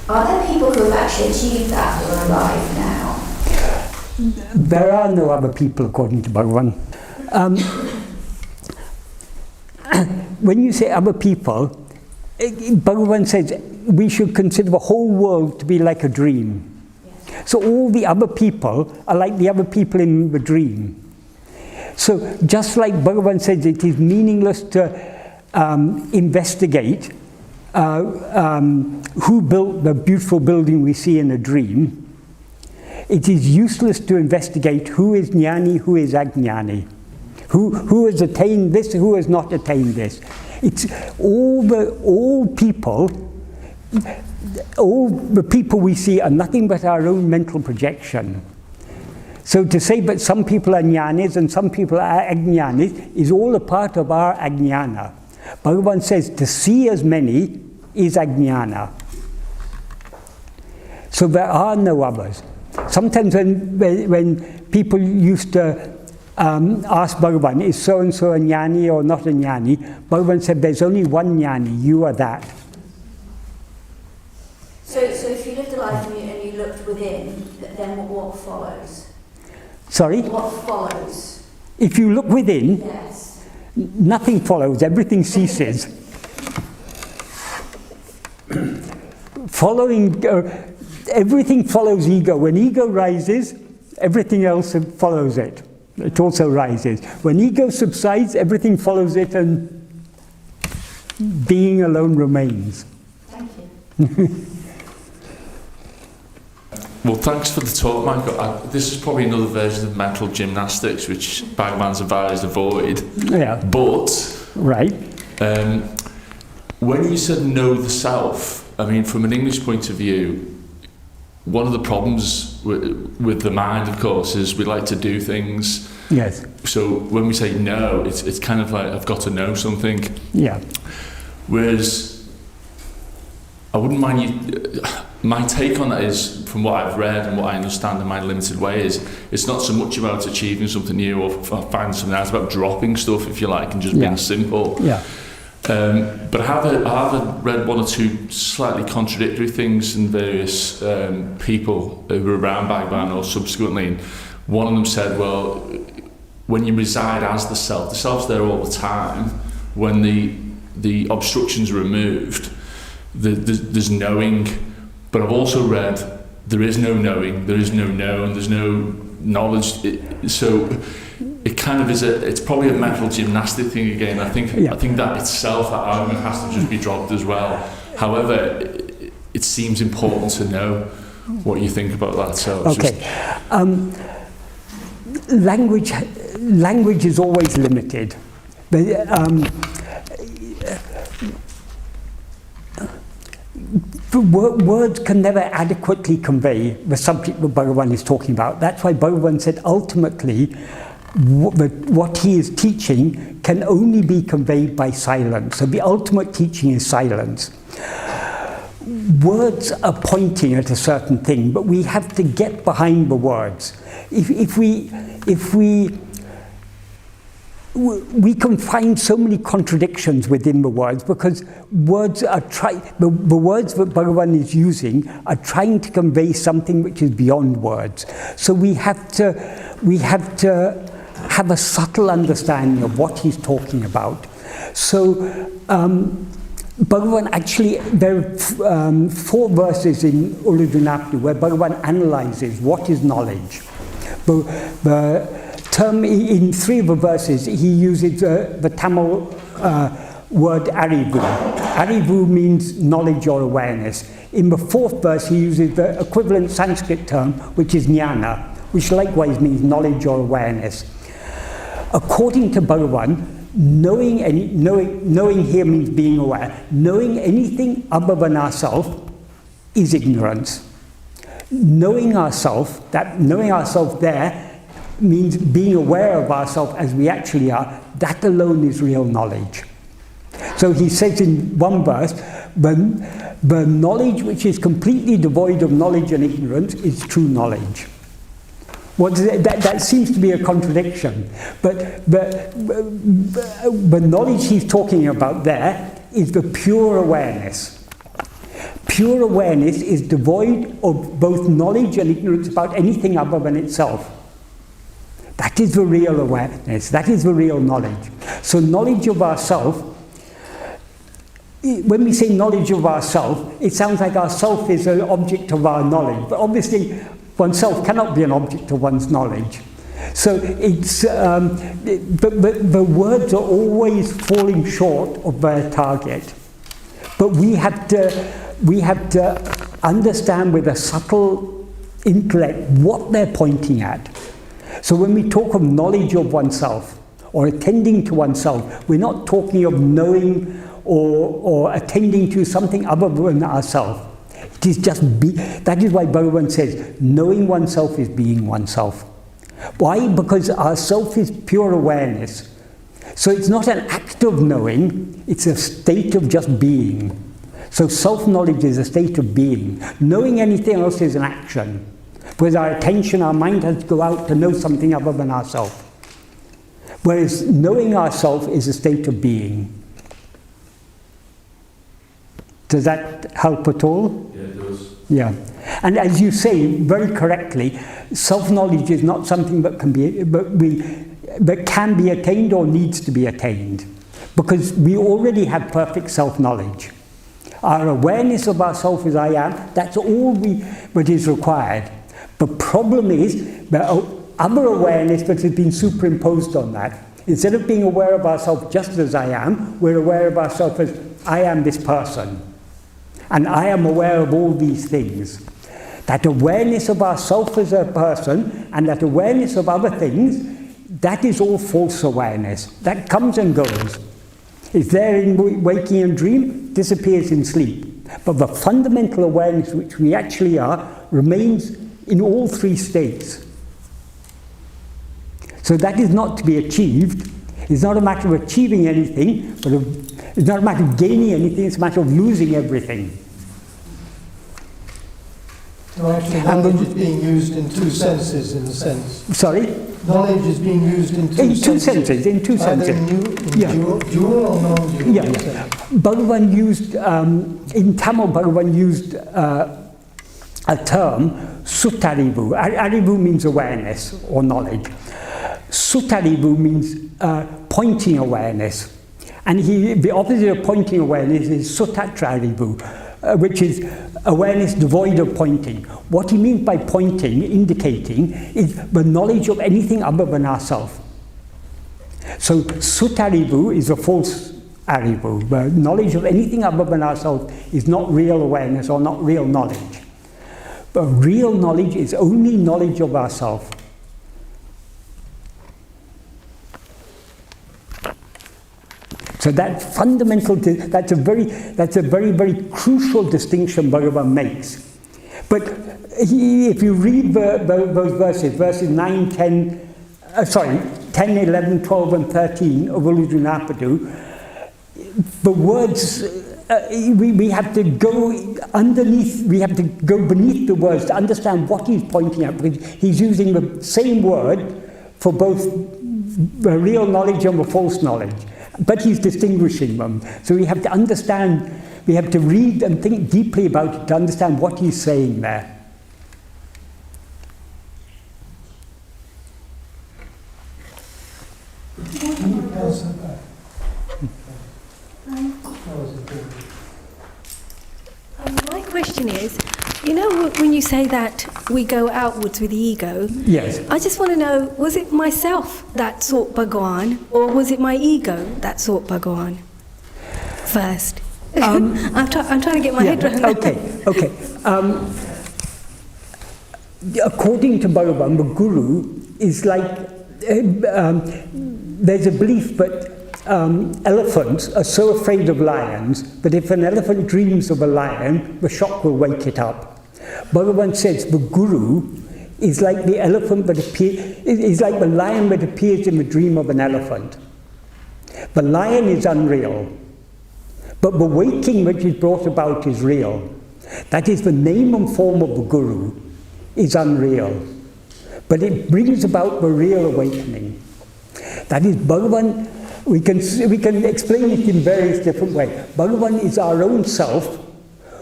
Are there people who have actually achieved that who are alive now? There are no other people according to Bhagavan. When you say other people, Bhagavan says we should consider the whole world to be like a dream. Yes. So all the other people are like the other people in the dream. So just like Bhagavan says it is meaningless to investigate who built the beautiful building we see in a dream, it is useless to investigate who is jnani, who is ajnani, who has attained this, who has not attained this. It's all the people we see are nothing but our own mental projection. So to say that some people are jnanis and some people are ajnanis is all a part of our ajnana. Bhagavan says to see as many is ajnana. So there are no others. Sometimes when people used to ask Bhagavan, is so-and-so a jnani or not a jnani, Bhagavan said there's only one jnani, you are that. So if you lived a life and you looked within, then what follows? Sorry? What follows? If you look within, yes, nothing follows, everything ceases. Everything follows ego. When ego rises, everything else follows it. It also rises. When ego subsides, everything follows it, and being alone remains. Thank you. Well, thanks for the talk, Michael. This is probably another version of mental gymnastics, which Bhagavan's advised avoid. Yeah. But right. When you said know the self, I mean, from an English point of view, one of the problems with the mind, of course, is we like to do things. Yes. So when we say no, it's kind of like I've got to know something. Yeah. Whereas I wouldn't mind you. My take on that is, from what I've read and what I understand in my limited way, is it's not so much about achieving something new or finding something else, it's about dropping stuff, if you like, and just being simple. Yeah. But I have read one or two slightly contradictory things in various people who were around Bhagavan or subsequently. And one of them said, well, when you reside as the self's there all the time. When the obstructions are removed, there's knowing. But I've also read there is no knowing, there is no known, there's no knowledge. So it kind of is it's probably a mental gymnastic thing again. I think that itself, that argument has to just be dropped as well. However, it seems important to know what you think about that. So okay. Language is always limited. Words can never adequately convey the subject that Bhagavan is talking about. That's why Bhagavan said ultimately what he is teaching can only be conveyed by silence. So the ultimate teaching is silence. Words are pointing at a certain thing, but we have to get behind the words. If we can find so many contradictions within the words, because words are the words that Bhagavan is using are trying to convey something which is beyond words. So we have to have a subtle understanding of what he's talking about. So Bhagavan actually, there are 4 verses in Ulladu where Bhagavan analyzes what is knowledge. The term, in 3 of the verses, he uses the Tamil word arivu. Arivu means knowledge or awareness. In the 4th verse, he uses the equivalent Sanskrit term, which is jnana, which likewise means knowledge or awareness. According to Bhagavan, knowing here means being aware. Knowing anything other than ourselves is ignorance. Knowing ourselves there means being aware of ourselves as we actually are. That alone is real knowledge. So he says in one verse, the knowledge which is completely devoid of knowledge and ignorance is true knowledge. That seems to be a contradiction, but the knowledge he's talking about there is the pure awareness. Pure awareness is devoid of both knowledge and ignorance about anything other than itself. That is the real awareness, that is the real knowledge. So knowledge of ourself, when we say knowledge of ourself, it sounds like ourself is an object of our knowledge, but obviously oneself cannot be an object of one's knowledge. So it's, but the words are always falling short of their target. But we have to understand with a subtle intellect what they're pointing at. So when we talk of knowledge of oneself or attending to oneself, we're not talking of knowing or attending to something other than ourselves. It is just that is why Bhagavan says, knowing oneself is being oneself. Why? Because our self is pure awareness. So it's not an act of knowing, it's a state of just being. So self-knowledge is a state of being. Knowing anything else is an action. Because our attention, our mind has to go out to know something other than ourselves. Whereas knowing ourself is a state of being. Does that help at all? Yeah, it does. Yeah. And as you say very correctly, self-knowledge is not something that can be attained or needs to be attained. Because we already have perfect self-knowledge. Our awareness of ourself as I am, that's all that is required. The problem is the other awareness that has been superimposed on that. Instead of being aware of ourselves just as I am, we're aware of ourselves as I am this person. And I am aware of all these things. That awareness of ourself as a person and that awareness of other things, that is all false awareness. That comes and goes. It's there in waking and dream, disappears in sleep. But the fundamental awareness which we actually are remains in all 3 states. So that is not to be achieved. It's not a matter of achieving anything, but it's not a matter of gaining anything, it's a matter of losing everything. So actually knowledge is being used in 2 senses, in a sense. Sorry? Knowledge is being used in 2 senses. In two senses. Dual or non-dual? Yeah. Bhagavan used, in Tamil, Bhagavan used a term, sutarivu. Arivu means awareness or knowledge. Sutarivu means pointing awareness. And the opposite of pointing awareness is sutatrarivu, which is awareness devoid of pointing. What he means by pointing, indicating, is the knowledge of anything other than ourselves. So sutarivu is a false arivu. The knowledge of anything other than ourselves is not real awareness or not real knowledge. But real knowledge is only knowledge of ourselves. So that fundamental, that's a very, very crucial distinction Bhagavan makes. But if you read those verses 9, 10, 10, 11, 12 and 13 of Ulladu, the words, we have to go underneath, we have to go beneath the words to understand what he's pointing at, because he's using the same word for both the real knowledge and the false knowledge. But he's distinguishing them. So we have to understand, we have to read and think deeply about it to understand what he's saying there. My question is, you know, when you say that we go outwards with the ego, Yes. I just want to know, was it myself that sought Bhagawan, or was it my ego that sought Bhagawan first? I'm trying to get my head around that. Okay. According to Bhagavan, the guru is like, there's a belief that elephants are so afraid of lions that if an elephant dreams of a lion, the shock will wake it up. Bhagavan says the guru is like the elephant that is like the lion that appears in the dream of an elephant. The lion is unreal, but the waking which is brought about is real. That is, the name and form of the guru is unreal, but it brings about the real awakening. That is, Bhagavan, we can explain it in various different ways. Bhagavan is our own self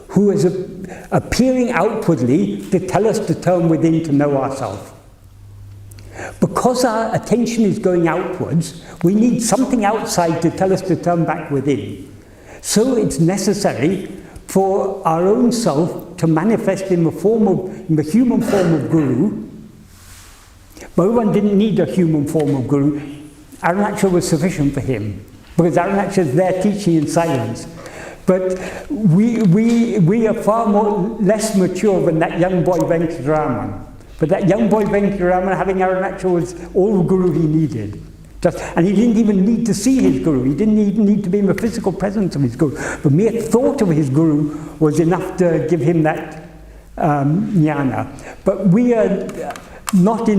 who is appearing outwardly to tell us to turn within to know ourselves. Because our attention is going outwards, we need something outside to tell us to turn back within. So it's necessary for our own self to manifest in the human form of Guru. Bhagavan didn't need a human form of Guru. Ārāyvadāl was sufficient for him, because Ārāyvadāl is there teaching in silence. But we are far less mature than that young boy Venkataraman. But that young boy Venkataraman, having Ārāyvadāl, was all the Guru he needed. And he didn't even need to see his Guru. He didn't even need to be in the physical presence of his Guru. The mere thought of his Guru was enough to give him that jnana. But we are not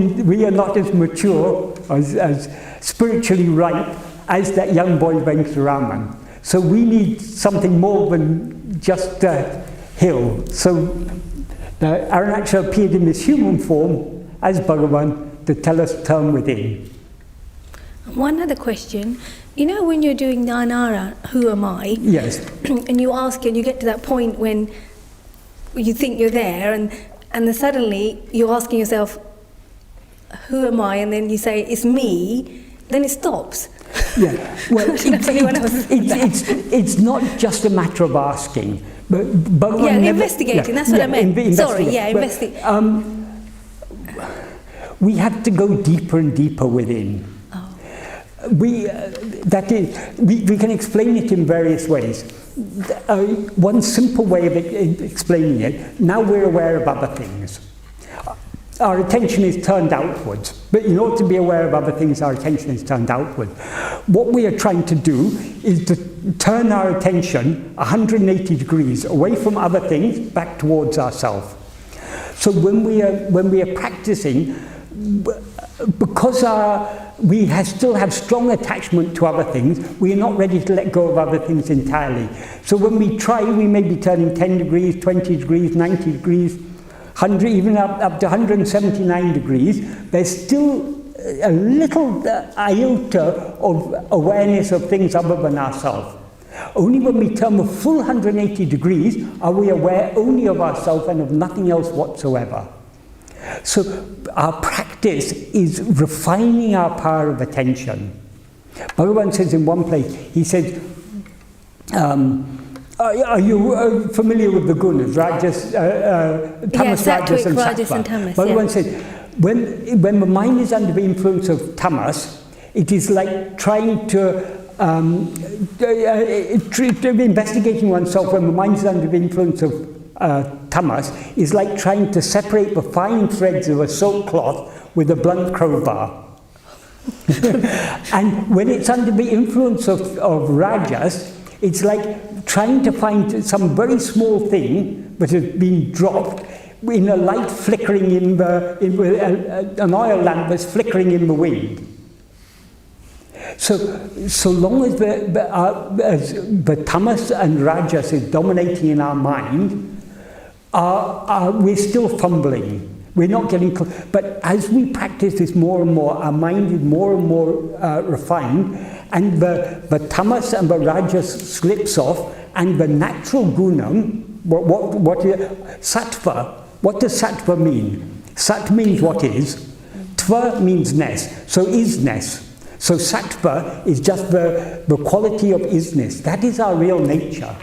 as mature, as spiritually ripe as that young boy Venkataraman. So we need something more than just a hill. So Ārāyvadāl appeared in this human form as Bhagavan to tell us turn within. One other question. You know, when you're doing Nāṉ Ār, who am I? Yes. And you ask, and you get to that point when you think you're there, and then suddenly you're asking yourself, who am I? And then you say, it's me. Then it stops. Yeah. Well, it's not just a matter of asking. But Bhagavan investigating. That's what I meant. Investigate. We have to go deeper and deeper within. We can explain it in various ways. One simple way of explaining it, now we're aware of other things. Our attention is turned outwards, but in order to be aware of other things, our attention is turned outward. What we are trying to do is to turn our attention 180 degrees away from other things back towards ourselves. So when we are practicing, because we still have strong attachment to other things, we are not ready to let go of other things entirely. So when we try, we may be turning 10 degrees, 20 degrees, 90 degrees, 100, even up to 179 degrees. There's still a little iota of awareness of things other than ourselves. Only when we turn the full 180 degrees are we aware only of ourselves and of nothing else whatsoever. So our practice is refining our power of attention. Bhagavan says in one place, he says, are you familiar with the gunas, rajas, tamas, rajas and sattva? Bhagavan says, when the mind is under the influence of tamas, it is like trying to investigating oneself when the mind is under the influence of tamas is like trying to separate the fine threads of a silk cloth with a blunt crowbar. And when it's under the influence of rajas, it's like trying to find some very small thing that has been dropped in a light flickering in an oil lamp that's flickering in the wind. So long as the tamas and rajas is dominating in our mind, we're still fumbling. We're not getting close. But as we practice this more and more, our mind is more and more refined, and the tamas and the rajas slips off, and the natural gunam, sattva, what does sattva mean? Sat means what is, tva means ness, so isness. So sattva is just the quality of isness. That is our real nature.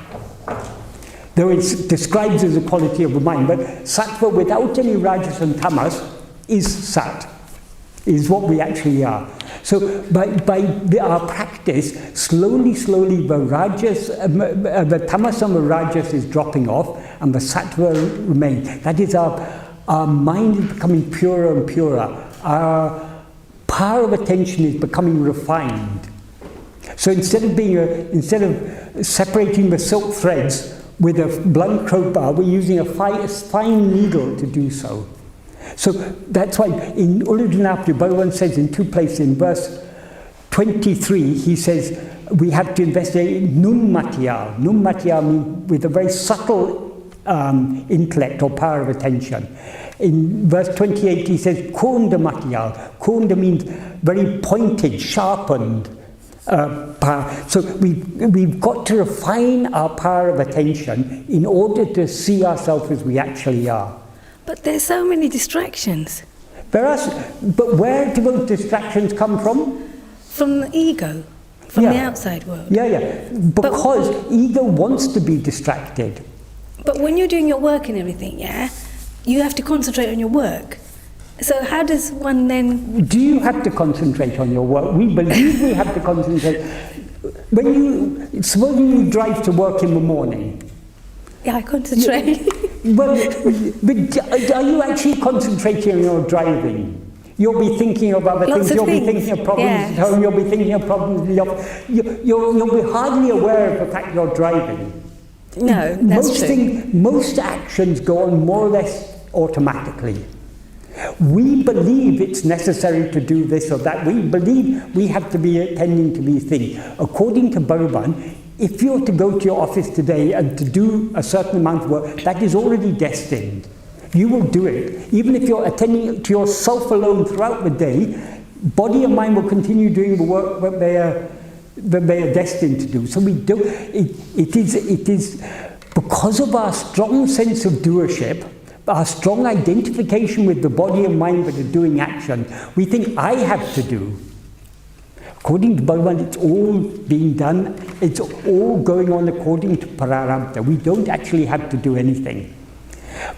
Though it's described as a quality of the mind, but sattva without any rajas and tamas is sat, is what we actually are. So by our practice, slowly the rajas, the tamas and the rajas is dropping off, and the sattva remains. That is our mind is becoming purer and purer. Our power of attention is becoming refined. So instead of separating the silk threads with a blunt crowbar, we're using a fine needle to do so. So that's why in Ulludunapti, Bhagavan says in two places, in verse 23, he says we have to investigate Nūn-matiyāl. Nūn-matiyāl means with a very subtle intellect or power of attention. In verse 28, he says Kōnda-matiyāl. Kōnda means very pointed, sharpened power. So we've got to refine our power of attention in order to see ourselves as we actually are. But there's so many distractions. But where do those distractions come from? From the ego, from the outside world. Because ego wants to be distracted. But when you're doing your work and everything, you have to concentrate on your work. So how does one then... Do you have to concentrate on your work? We believe we have to concentrate. Suppose you drive to work in the morning. Yeah, I concentrate. But are you actually concentrating on your driving? You'll be thinking of other things. You'll be thinking of problems at home. You'll be thinking of problems in the office. You'll be hardly aware of the fact you're driving. No, that's true. Most actions go on more or less automatically. We believe it's necessary to do this or that. We believe we have to be attending to these things. According to Bhagavan, if you're to go to your office today and to do a certain amount of work, that is already destined. You will do it. Even if you're attending to yourself alone throughout the day, body and mind will continue doing the work that they are destined to do. So we do. It is because of our strong sense of doership, our strong identification with the body and mind that are doing action, we think I have to do. According to Bhagavan, it's all being done, it's all going on according to prarabdha. We don't actually have to do anything.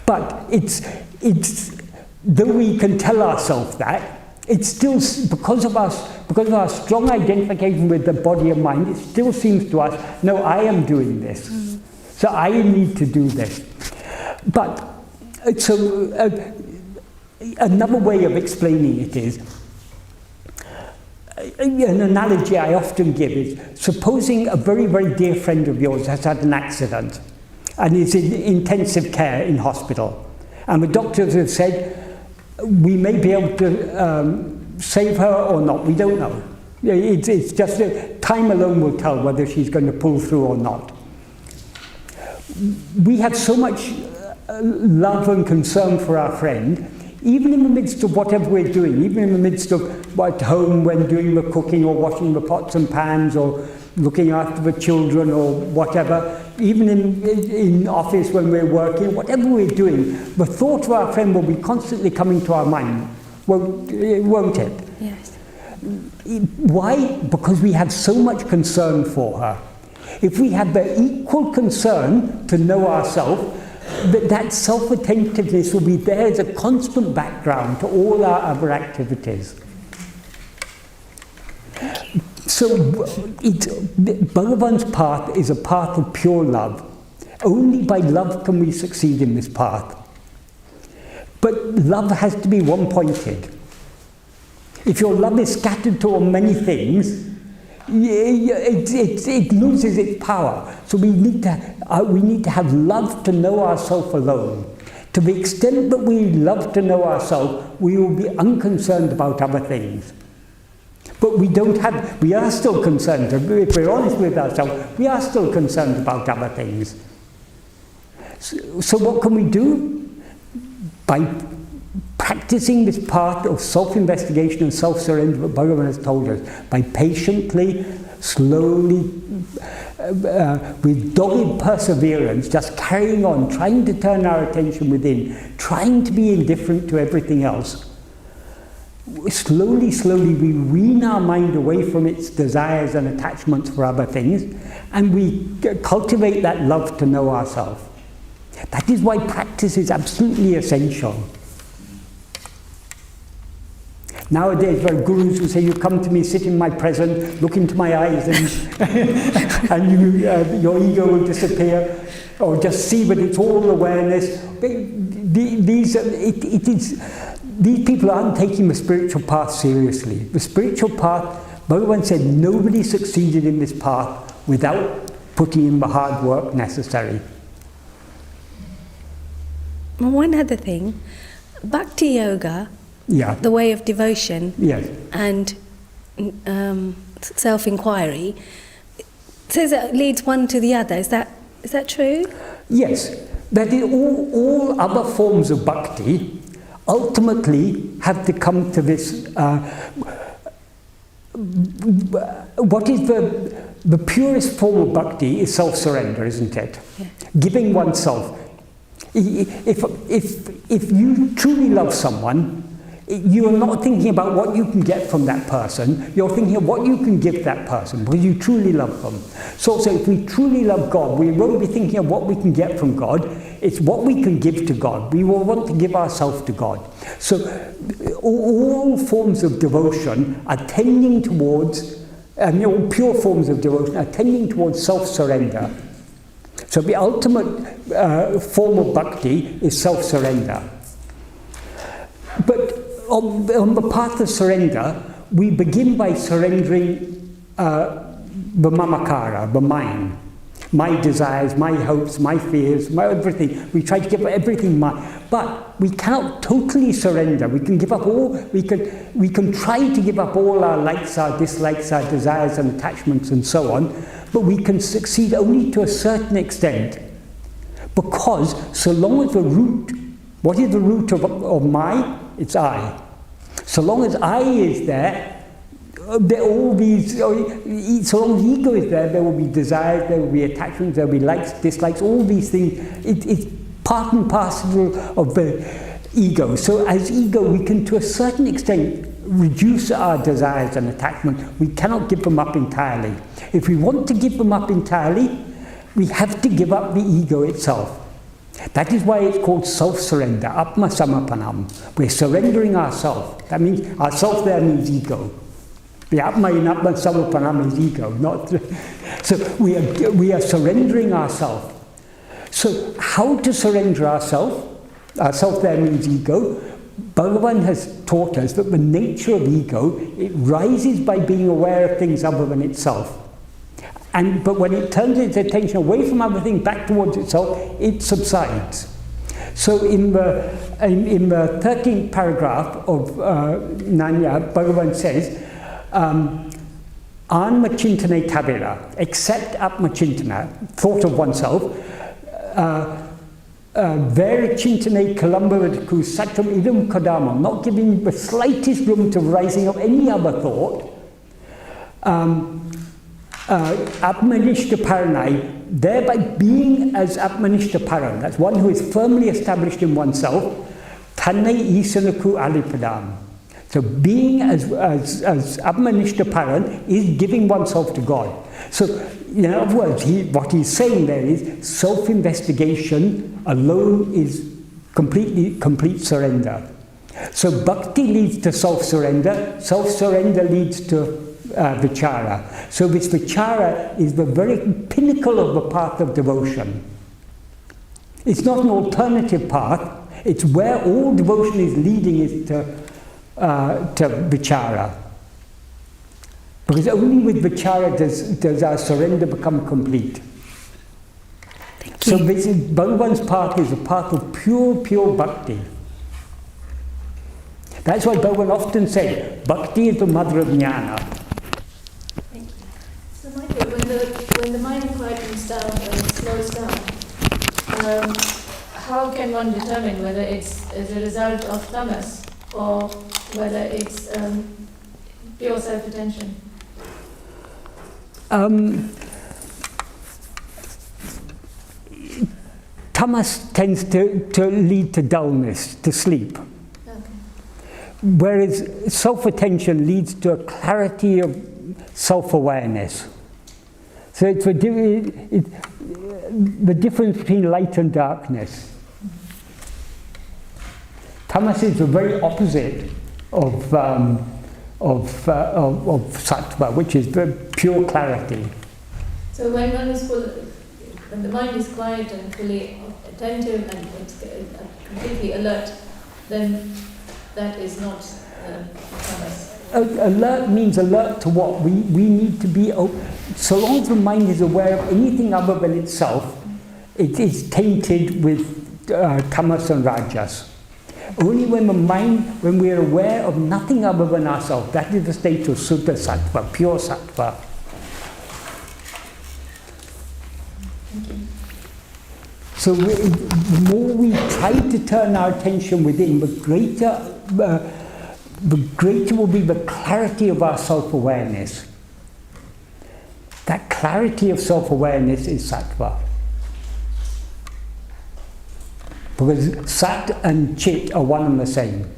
But it's though we can tell ourselves that, it's still, because of our strong identification with the body and mind, it still seems to us, no, I am doing this. So I need to do this. But, so another way of explaining it is, an analogy I often give is, supposing a very, very dear friend of yours has had an accident and is in intensive care in hospital. And the doctors have said, we may be able to save her or not, we don't know. It's just that time alone will tell whether she's going to pull through or not. We have so much love and concern for our friend, even in the midst of whatever we're doing, even in the midst of at home when doing the cooking or washing the pots and pans or looking after the children or whatever, even in office when we're working, whatever we're doing, the thought of our friend will be constantly coming to our mind, won't it? Yes. Why? Because we have so much concern for her. If we have the equal concern to know ourselves, that self-attentiveness will be there as a constant background to all our other activities. So Bhagavan's path is a path of pure love. Only by love can we succeed in this path. But love has to be one-pointed. If your love is scattered toward many things, it loses its power. So we need to have love to know ourselves alone. To the extent that we love to know ourselves, we will be unconcerned about other things. But we are still concerned, if we're honest with ourselves, we are still concerned about other things. So what can we do? By practicing this path of self-investigation and self-surrender that Bhagavan has told us, by patiently, slowly, with dogged perseverance, just carrying on, trying to turn our attention within, trying to be indifferent to everything else, slowly, slowly we wean our mind away from its desires and attachments for other things, and we cultivate that love to know ourselves. That is why practice is absolutely essential. Nowadays there are gurus who say, you come to me, sit in my presence, look into my eyes, and, and your ego will disappear, or just see that it's all awareness. These people aren't taking the spiritual path seriously. The spiritual path, Bhagavan said, nobody succeeded in this path without putting in the hard work necessary. One other thing, Bhakti Yoga, Yeah. the way of devotion, Yes. and self-inquiry, says that leads one to the other. Is that true? Yes. That is, all other forms of bhakti ultimately have to come to this. What is the purest form of bhakti is self-surrender, isn't it? Yeah. Giving oneself. If you truly love someone, you are not thinking about what you can get from that person, you're thinking of what you can give that person, because you truly love them. So if we truly love God, we won't be thinking of what we can get from God, it's what we can give to God. We will want to give ourselves to God. So all forms of devotion are tending towards, all pure forms of devotion are tending towards self-surrender. So the ultimate form of bhakti is self-surrender. But on the path of surrender, we begin by surrendering the mamakara, the mind. My desires, my hopes, my fears, my everything. We try to give everything mine. But we cannot totally surrender. We can give up all, we can try to give up all our likes, our dislikes, our desires and attachments and so on, but we can succeed only to a certain extent. Because so long as the root, what is the root of my? It's I. So long as I is there, all these, so long as ego is there, there will be desires, there will be attachments, there will be likes, dislikes, all these things. It's part and parcel of the ego. So as ego, we can to a certain extent reduce our desires and attachments. We cannot give them up entirely. If we want to give them up entirely, we have to give up the ego itself. That is why it's called self-surrender, atma samapanam. We're surrendering ourselves. That means ourself there means ego. The atma in atma samapanam is ego, not. So we are surrendering ourselves. So how to surrender ourselves? Ourself there means ego. Bhagavan has taught us that the nature of ego, it rises by being aware of things other than itself. But when it turns its attention away from other things back towards itself, it subsides. So in the 13th paragraph of Nāṉ Ār, Bhagavan says, Ānmachintane tavira, except atmachintana, thought of oneself, Verachintane kalambavadku satam idam kadama, not giving the slightest room to rising of any other thought. Atmanishta paranai, thereby being as atmanishta paran, that's one who is firmly established in oneself, taṉṇai-i alipadam. So being as atmanishta paran is giving oneself to God. So in other words, what he's saying there is self-investigation alone is complete surrender. So bhakti leads to self-surrender, self-surrender leads to vichara. So this vichara is the very pinnacle of the path of devotion. It's not an alternative path, it's where all devotion is leading is to vichara. Because only with vichara does our surrender become complete. Thank you. So this is, Bhagavan's path is a path of pure bhakti. That's why Bhagavan often said, bhakti is the mother of jnana. So Michael, when the mind quietens down and slows down, how can one determine whether it's as a result of tamas or whether it's pure self-attention? Tamas tends to lead to dullness, to sleep. Okay. Whereas self-attention leads to a clarity of self-awareness. So it's the difference between light and darkness. Tamas is the very opposite of sattva, which is the pure clarity. So when one is when the mind is quiet and fully attentive and it's completely alert, then that is not tamas. Alert means alert to what? We need to be, so long as the mind is aware of anything other than itself, it is tainted with tamas and rajas. Only when we are aware of nothing other than ourselves, that is the state of Suddha Sattva, pure Sattva. So the more we try to turn our attention within, the greater will be the clarity of our self-awareness. That clarity of self-awareness is Sattva. Because Sat and Chit are one and the same.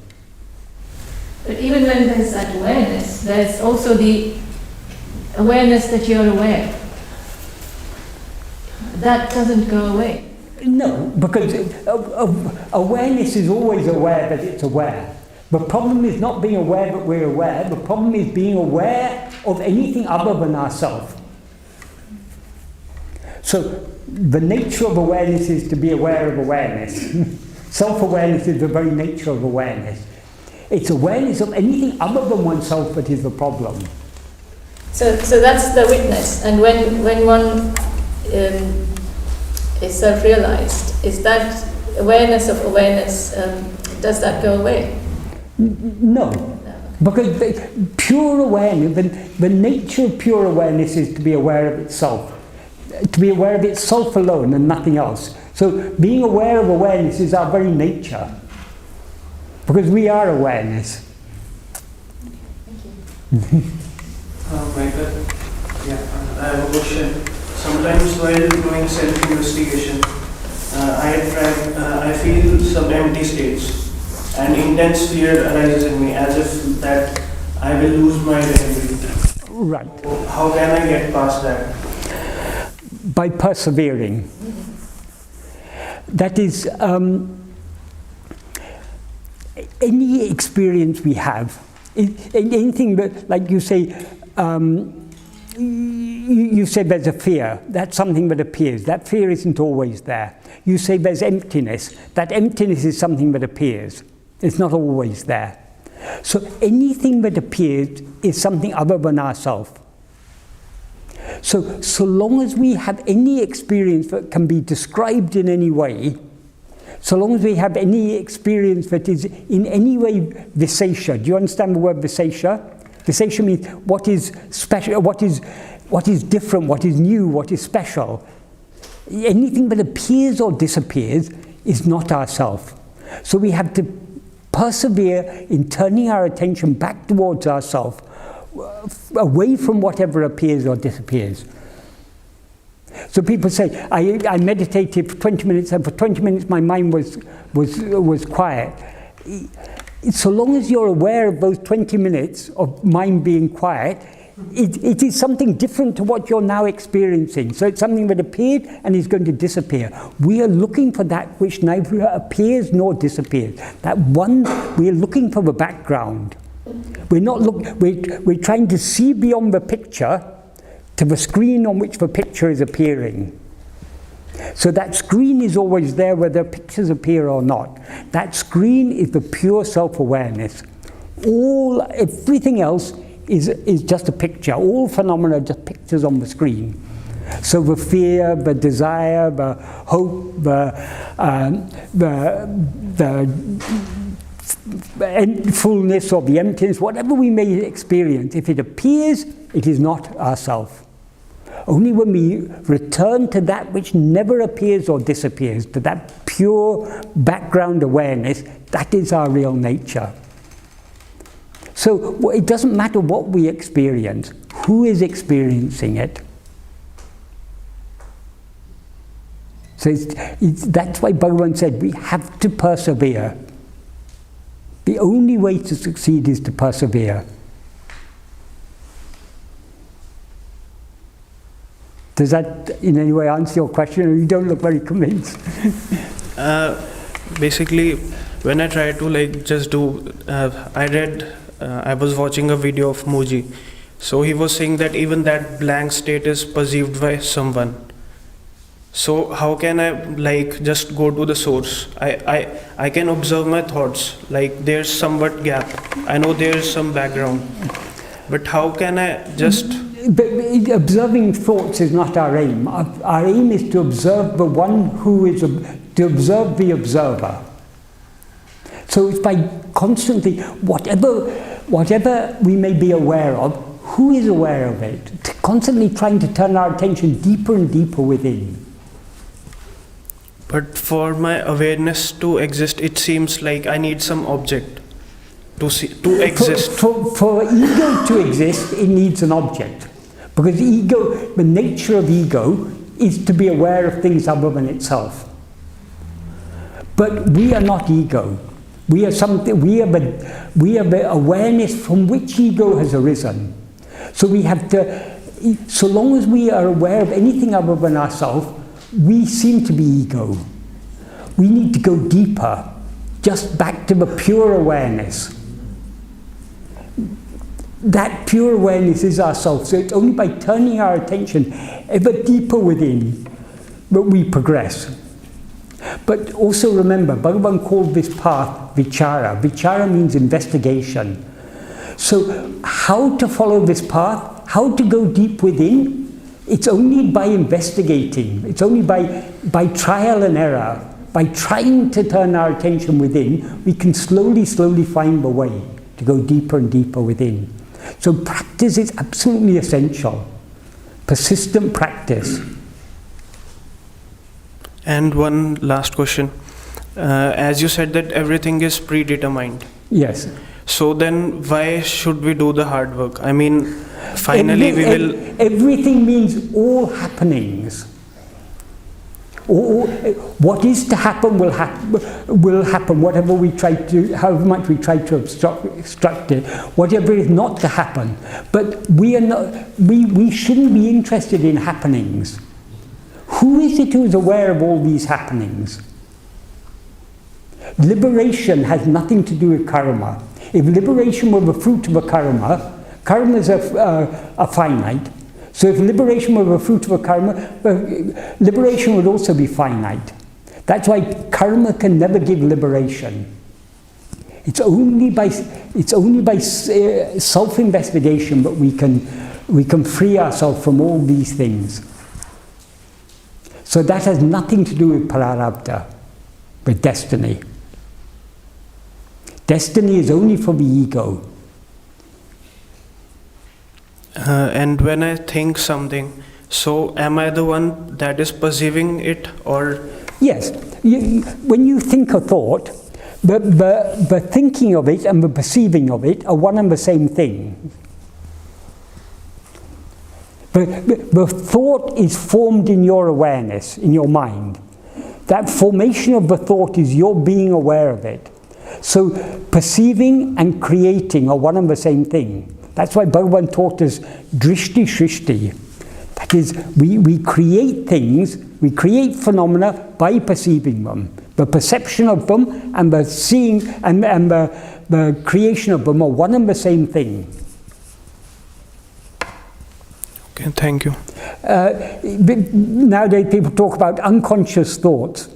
But even when there's that awareness, there's also the awareness that you're aware. That doesn't go away. No, because awareness is always aware that it's aware. The problem is not being aware that we're aware. The problem is being aware of anything other than ourselves. So the nature of awareness is to be aware of awareness. Self-awareness is the very nature of awareness. It's awareness of anything other than oneself that is the problem. So that's the witness. And when one is self-realized, is that awareness of awareness, does that go away? No. Because pure awareness, the nature of pure awareness is to be aware of itself. To be aware of itself alone and nothing else. So being aware of awareness is our very nature. Because we are awareness. Thank you. Michael, I have a question. Sometimes while doing self-investigation, I feel some empty states and intense fear arises in me as if that I will lose my identity. Right. How can I get past that? By persevering. That is, any experience we have, anything that, like you say, you say there's a fear, that's something that appears. That fear isn't always there. You say there's emptiness, that emptiness is something that appears. It's not always there. So anything that appears is something other than ourselves. So long as we have any experience that can be described in any way, so long as we have any experience that is in any way visesha. Do you understand the word visesha? Visesha means what is special, what is different, what is new, what is special. Anything that appears or disappears is not ourself. So we have to persevere in turning our attention back towards ourself, away from whatever appears or disappears. So people say, I meditated for 20 minutes, and for 20 minutes my mind was quiet. So long as you're aware of those 20 minutes of mind being quiet, it is something different to what you're now experiencing. So it's something that appeared and is going to disappear. We are looking for that which neither appears nor disappears. That one, we are looking for the background. We're trying to see beyond the picture to the screen on which the picture is appearing. So that screen is always there whether pictures appear or not. That screen is the pure self-awareness. Everything else is just a picture. All phenomena are just pictures on the screen. So the fear, the desire, the hope, the fullness or the emptiness, whatever we may experience, if it appears, it is not ourself. Only when we return to that which never appears or disappears, to that pure background awareness, that is our real nature. So it doesn't matter what we experience, who is experiencing it. So that's why Bhagavan said we have to persevere. The only way to succeed is to persevere. Does that in any way answer your question, or you don't look very convinced? Basically, when I try to like just do, I was watching a video of Muji. So he was saying that even that blank state is perceived by someone. So how can I like just go to the source? I can observe my thoughts, like there's somewhat gap. I know there's some background, but how can I just... But observing thoughts is not our aim. Our aim is to observe the one who is, to observe the observer. So it's by constantly, whatever we may be aware of, who is aware of it? Constantly trying to turn our attention deeper and deeper within. But for my awareness to exist, it seems like I need some object to exist. For ego to exist, it needs an object. Because ego, the nature of ego is to be aware of things other than itself. But we are not ego. We are something. We are the awareness from which ego has arisen. So we have to. So long as we are aware of anything other than ourselves, we seem to be ego. We need to go deeper, just back to the pure awareness. That pure awareness is ourself. So it's only by turning our attention ever deeper within that we progress. But also remember, Bhagavan called this path vichara. Vichara means investigation. So how to follow this path, how to go deep within, it's only by investigating. It's only by trial and error. By trying to turn our attention within, we can slowly, slowly find the way to go deeper and deeper within. So practice is absolutely essential. Persistent practice. And one last question. As you said that everything is predetermined. Yes. So then why should we do the hard work? I mean, finally we will... Everything means all happenings. What is to happen will happen, whatever we try to, however much we try to obstruct it, whatever is not to happen. But we shouldn't be interested in happenings. Who is it who is aware of all these happenings? Liberation has nothing to do with karma. If liberation were the fruit of a karma, karmas are finite. So if liberation were the fruit of a karma, liberation would also be finite. That's why karma can never give liberation. It's only by self-investigation that we can free ourselves from all these things. So that has nothing to do with prarabdha, with destiny. Destiny is only for the ego. And when I think something, so am I the one that is perceiving it, or? Yes. When you think a thought, the thinking of it and the perceiving of it are one and the same thing. The thought is formed in your awareness, in your mind. That formation of the thought is your being aware of it. So perceiving and creating are one and the same thing. That's why Bhagavan taught us drishti shrishti. That is, we create things, we create phenomena by perceiving them. The perception of them and the seeing and the creation of them are one and the same thing. Okay, thank you. Nowadays people talk about unconscious thoughts.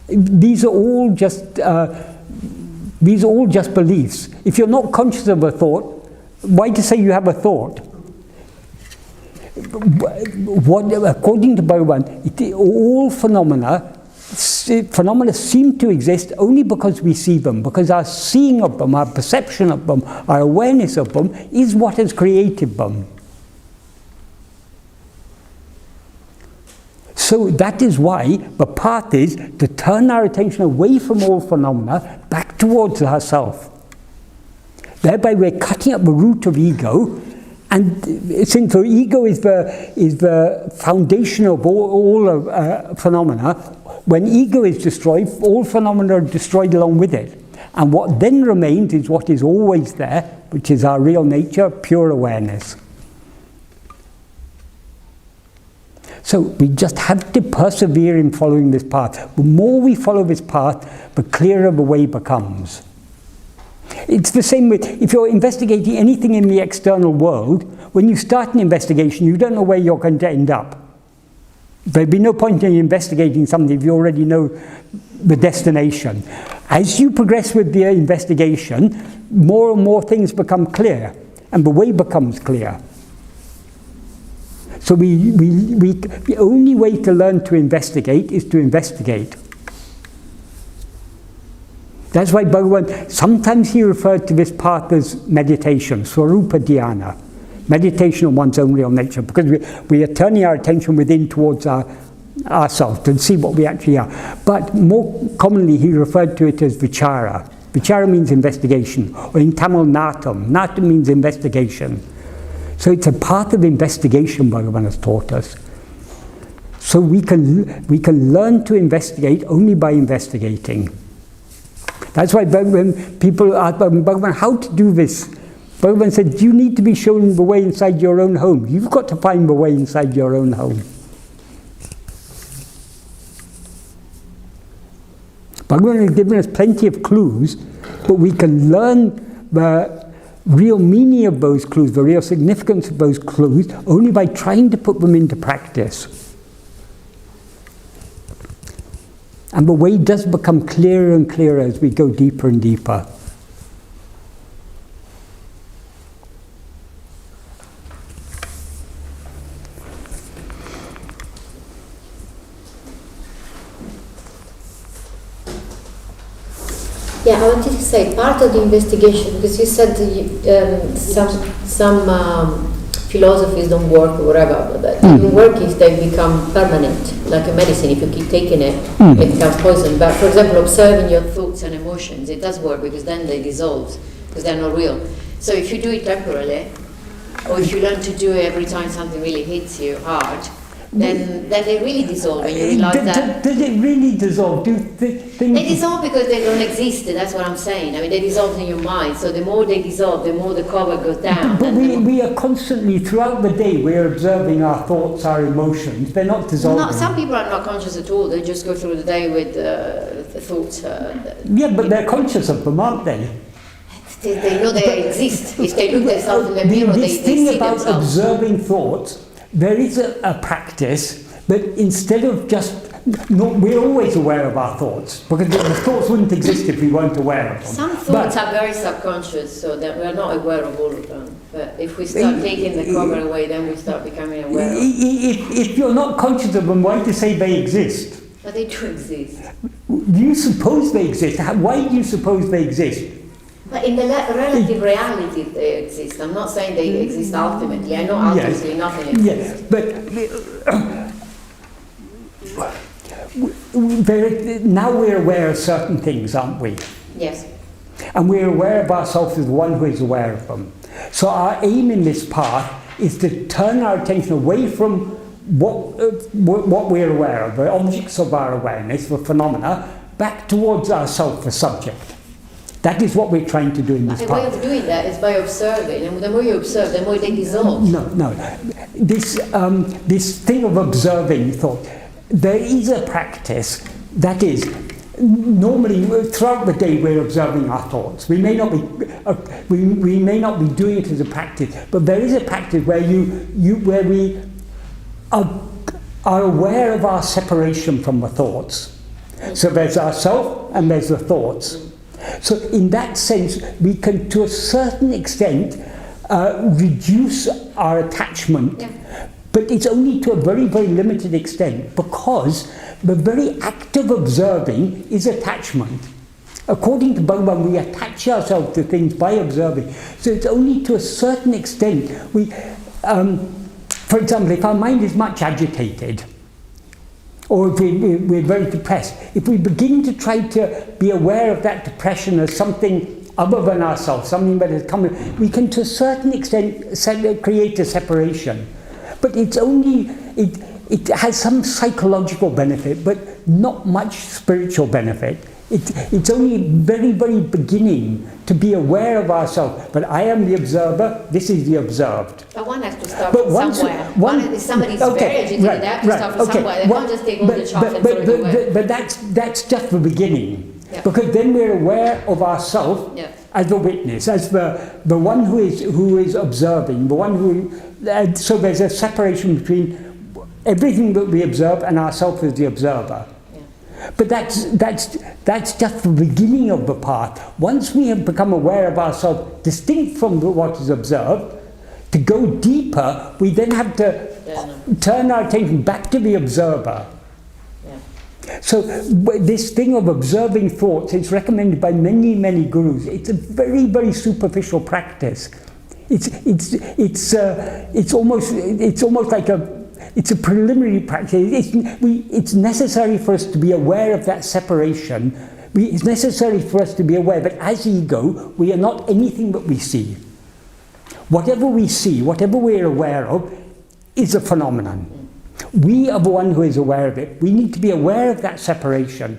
These are all just beliefs. If you're not conscious of a thought, why to say you have a thought? According to Bhagavan, all phenomena seem to exist only because we see them, because our seeing of them, our perception of them, our awareness of them is what has created them. So that is why the path is to turn our attention away from all phenomena back towards ourselves. Thereby we're cutting up the root of ego, and since the ego is the foundation of all phenomena, when ego is destroyed, all phenomena are destroyed along with it. And what then remains is what is always there, which is our real nature, pure awareness. So we just have to persevere in following this path. The more we follow this path, the clearer the way becomes. It's the same with, if you're investigating anything in the external world, when you start an investigation, you don't know where you're going to end up. There'd be no point in investigating something if you already know the destination. As you progress with the investigation, more and more things become clear, and the way becomes clear. So the only way to learn to investigate is to investigate. That's why Bhagavan, sometimes he referred to this path as meditation, swarupa dhyana, meditation on one's own real nature, because we are turning our attention within towards ourselves to see what we actually are. But more commonly he referred to it as vichara. Vichara means investigation, or in Tamil natam. Natam means investigation. So it's a path of investigation Bhagavan has taught us. So we can learn to investigate only by investigating. That's why when people ask Bhagavan how to do this, Bhagavan said, you need to be shown the way inside your own home. You've got to find the way inside your own home. Bhagavan has given us plenty of clues, but we can learn the real meaning of those clues, the real significance of those clues, only by trying to put them into practice. And the way does become clearer and clearer as we go deeper and deeper. Yeah, I wanted to say part of the investigation, because you said some philosophies don't work or whatever, but that they work if they become permanent, like a medicine. If you keep taking it, it becomes poison. But for example, observing your thoughts and emotions, it does work, because then they dissolve, because they're not real. So if you do it temporarily, or if you learn to do it every time something really hits you hard, then they really dissolve, and you realize that. Does it really dissolve? They dissolve because they don't exist, that's what I'm saying. I mean, they dissolve in your mind, so the more they dissolve, the more the cover goes down. But we are constantly, throughout the day, we're observing our thoughts, our emotions. They're not dissolving. No, some people are not conscious at all. They just go through the day with the thoughts. Yeah, but they're conscious of them, aren't they? They know they exist. If they look at themselves in the mirror, they see thing about themselves. Observing thoughts, there is a practice, but instead of just, we're always aware of our thoughts, because the thoughts wouldn't exist if we weren't aware of them. Some thoughts are very subconscious, so that we're not aware of all of them. But if we start taking the cover away, then we start becoming aware of them. If you're not conscious of them, why do you say they exist? But they do exist. Do you suppose they exist? Why do you suppose they exist? But in the relative reality they exist. I'm not saying they exist ultimately. I know ultimately nothing exists. Yes, but now we're aware of certain things, aren't we? Yes. And we're aware of ourselves as the one who is aware of them. So our aim in this path is to turn our attention away from what we're aware of, the objects of our awareness, the phenomena, back towards ourselves, the subject. That is what we're trying to do in this path. The way of doing that is by observing, and the more you observe, the more they dissolve. No. This thing of observing thought, there is a practice that is, normally throughout the day we're observing our thoughts. We may not be doing it as a practice, but there is a practice where where we are aware of our separation from the thoughts. So there's ourself and there's the thoughts. So in that sense, we can, to a certain extent, reduce our attachment, but it's only to a very, very limited extent, because the very act of observing is attachment. According to Bhagavan, we attach ourselves to things by observing. So it's only to a certain extent. For example, if our mind is much agitated, or if we're very depressed, if we begin to try to be aware of that depression as something other than ourselves, something that is coming, we can to a certain extent create a separation. But it's only, it has some psychological benefit, but not much spiritual benefit. It's only very, very beginning to be aware of ourselves. But I am the observer, this is the observed. But one has to start But from once- somewhere. one- If somebody's okay, very educated, right, they have to right, start from okay. somewhere. They can't just take all the chaff and throw it away. But that's just the beginning. Yeah. Because then we're aware of ourselves Yeah. as the witness, as the one who is observing, the one who. So there's a separation between everything that we observe and ourselves as the observer. Yeah. But that's just the beginning of the path. Once we have become aware of ourselves, distinct from what is observed, to go deeper, we then have to turn our attention back to the observer. So this thing of observing thoughts, it's recommended by many, many gurus. It's a very, very superficial practice. It's almost like it's a preliminary practice. It's necessary for us to be aware of that separation. It's necessary for us to be aware that as ego, we are not anything that we see. Whatever we see, whatever we're aware of, is a phenomenon. We are the one who is aware of it. We need to be aware of that separation.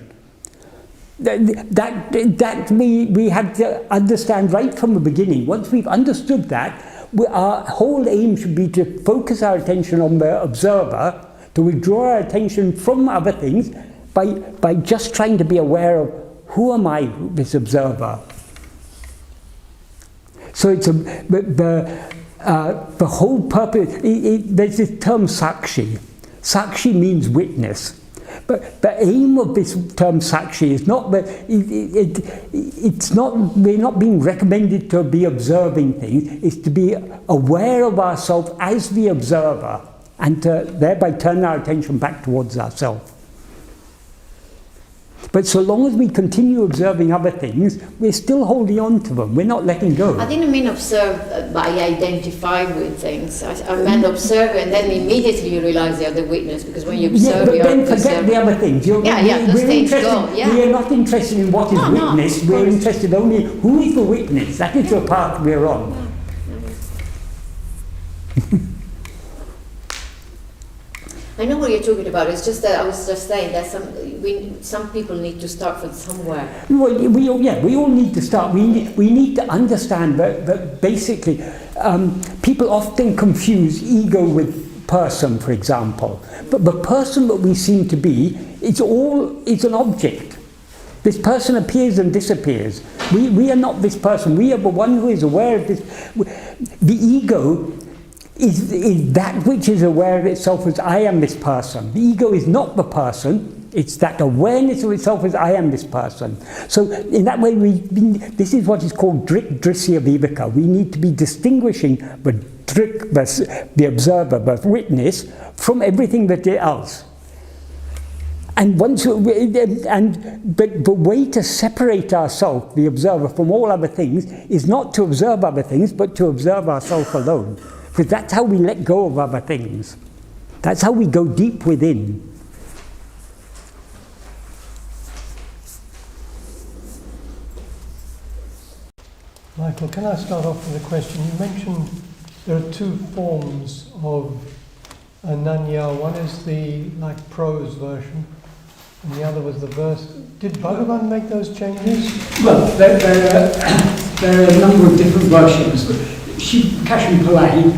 That we have to understand right from the beginning. Once we've understood that, our whole aim should be to focus our attention on the observer, to withdraw our attention from other things by just trying to be aware of who am I, this observer. So it's the whole purpose. There's this term sakshi. Sakshi means witness. But the aim of this term sakshi is not that we're not being recommended to be observing things. It's to be aware of ourselves as the observer and to thereby turn our attention back towards ourselves. But so long as we continue observing other things, we're still holding on to them. We're not letting go. I didn't mean observe by identifying with things. I meant observe and then immediately you realize they are the witness, because when you observe, but you then are forget observing. the other things. Those things go, yeah. We are not interested in what is No, witnessed. We're interested only who is the witness. That is the path we're on. I know what you're talking about. It's just that I was just saying that some people need to start from somewhere. Well, we all need to start. We need to understand that basically people often confuse ego with person, for example. But the person that we seem to be, it's an object. This person appears and disappears. We are not this person. We are the one who is aware of this. The ego is that which is aware of itself as I am this person. The ego is not the person, it's that awareness of itself as I am this person. So in that way, this is what is called drik-drisya viveka. We need to be distinguishing the drik, the observer, the witness, from everything that else. And but the way to separate ourselves, the observer, from all other things, is not to observe other things, but to observe ourselves alone. Because that's how we let go of other things. That's how we go deep within. Michael, can I start off with a question? You mentioned there are two forms of Nāṉ Ār. One is the prose version, and the other was the verse. Did Bhagavan make those changes? Well, there are a number of different versions. Kashan Pillai,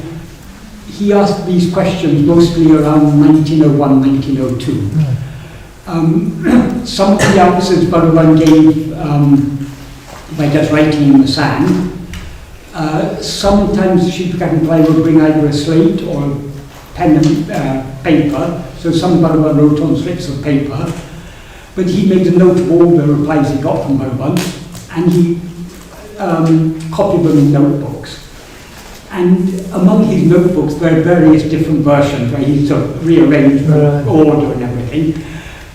he asked these questions mostly around 1901, 1902. Some of the answers Bhagavan gave by just writing in the sand. Sometimes Kashan Pillai would bring either a slate or pen and paper, so some Bhagavan wrote on slips of paper, but he made a note of all the replies he got from Bhagavan, and he copied them in notebooks. And among his notebooks there are various different versions where he sort of rearranged the order and everything.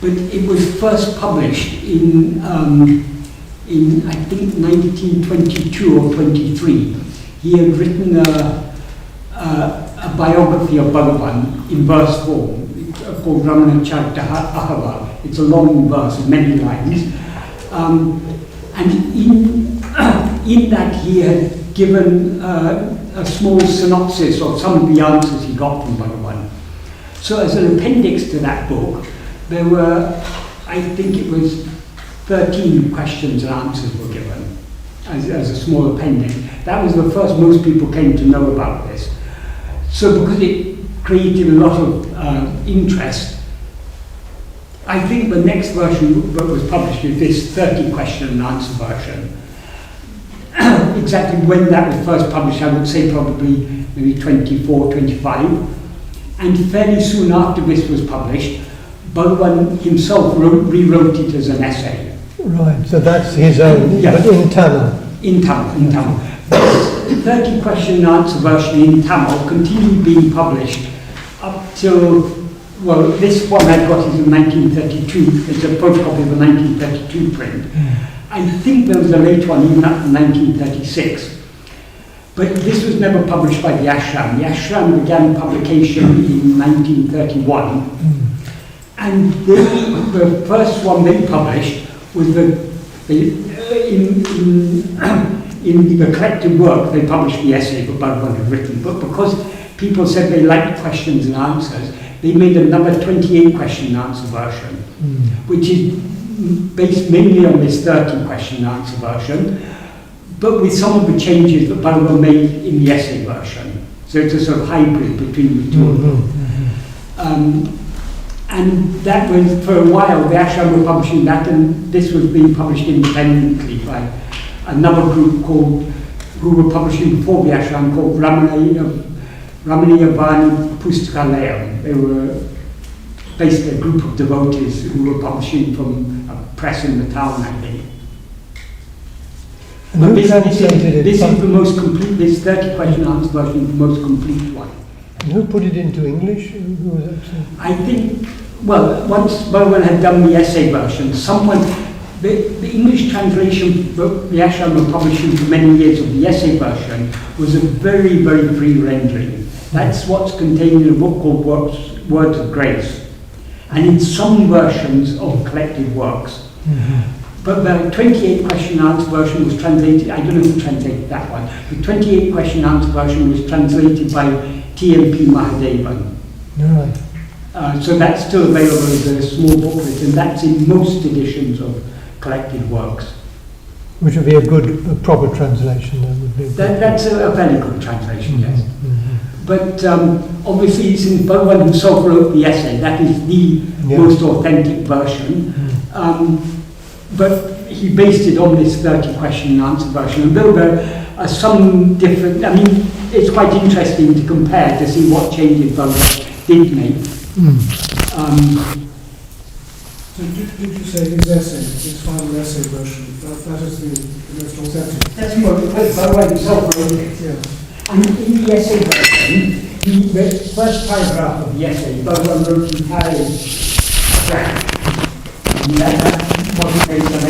But it was first published in I think 1922 or 23. He had written a biography of Bhagavan in verse form called Ramana Maharshi. It's a long verse, many lines. And in that he had given a small synopsis of some of the answers he got from Bhagavan. So as an appendix to that book, there were, I think it was 13 questions and answers were given as a small appendix. That was the first most people came to know about this. So because it created a lot of interest, I think the next version that was published is this 30 question and answer version. Exactly when that was first published, I would say probably maybe 24, 25. And fairly soon after this was published, Bhagavan himself rewrote it as an essay. Right, so that's his own, Yeah. but in Tamil. In Tamil. The 30 question and answer version in Tamil continued being published up till, well, this one I've got is in 1932. It's a photocopy of a 1932 print. I think there was a later one even up to 1936. But this was never published by the ashram. The ashram began publication in 1931. And the first one they published was in the collected work, they published the essay that Bhagavan had written. But because people said they liked questions and answers, they made another 28 question and answer version, which is based mainly on this 30 question and answer version, but with some of the changes that Bhagavan made in the essay version. So it's a sort of hybrid between the two of them. And that was, for a while, the ashram were publishing that, and this was being published independently by another group who were publishing before the ashram, called Ramana Maharshi. They were basically a group of devotees who were publishing from a press in the town, I think. But this is the most complete, this 30 question answer version is the most complete one. And who put it into English? Who was that? I think, well, once Bhagavan had done the essay version, someone, the English translation that the ashram were publishing for many years of the essay version was a very, very free rendering. That's what's contained in a book called Words of Grace. And in some versions of collected works. But the 28 question answer version was translated, I don't know who translated that one, the 28 question answer version was translated by T.M.P. Mahadevan. Right. So that's still available as a small booklet, and that's in most editions of collected works. Which would be a proper translation, that would be. That's a very good translation, yes. But obviously, since Bhagavan himself wrote the essay, that is the most authentic version. But he based it on this 30 question and answer version. And though there are some different, I mean, it's quite interesting to compare to see what changes Bhagavan did make. So did you say his essay, his final essay version, that is the most authentic? That's what Bhagavan himself wrote it. Yeah. And in the essay version, the first paragraph of the essay, Bhagavan wrote entirely blank. And that wasn't based on anything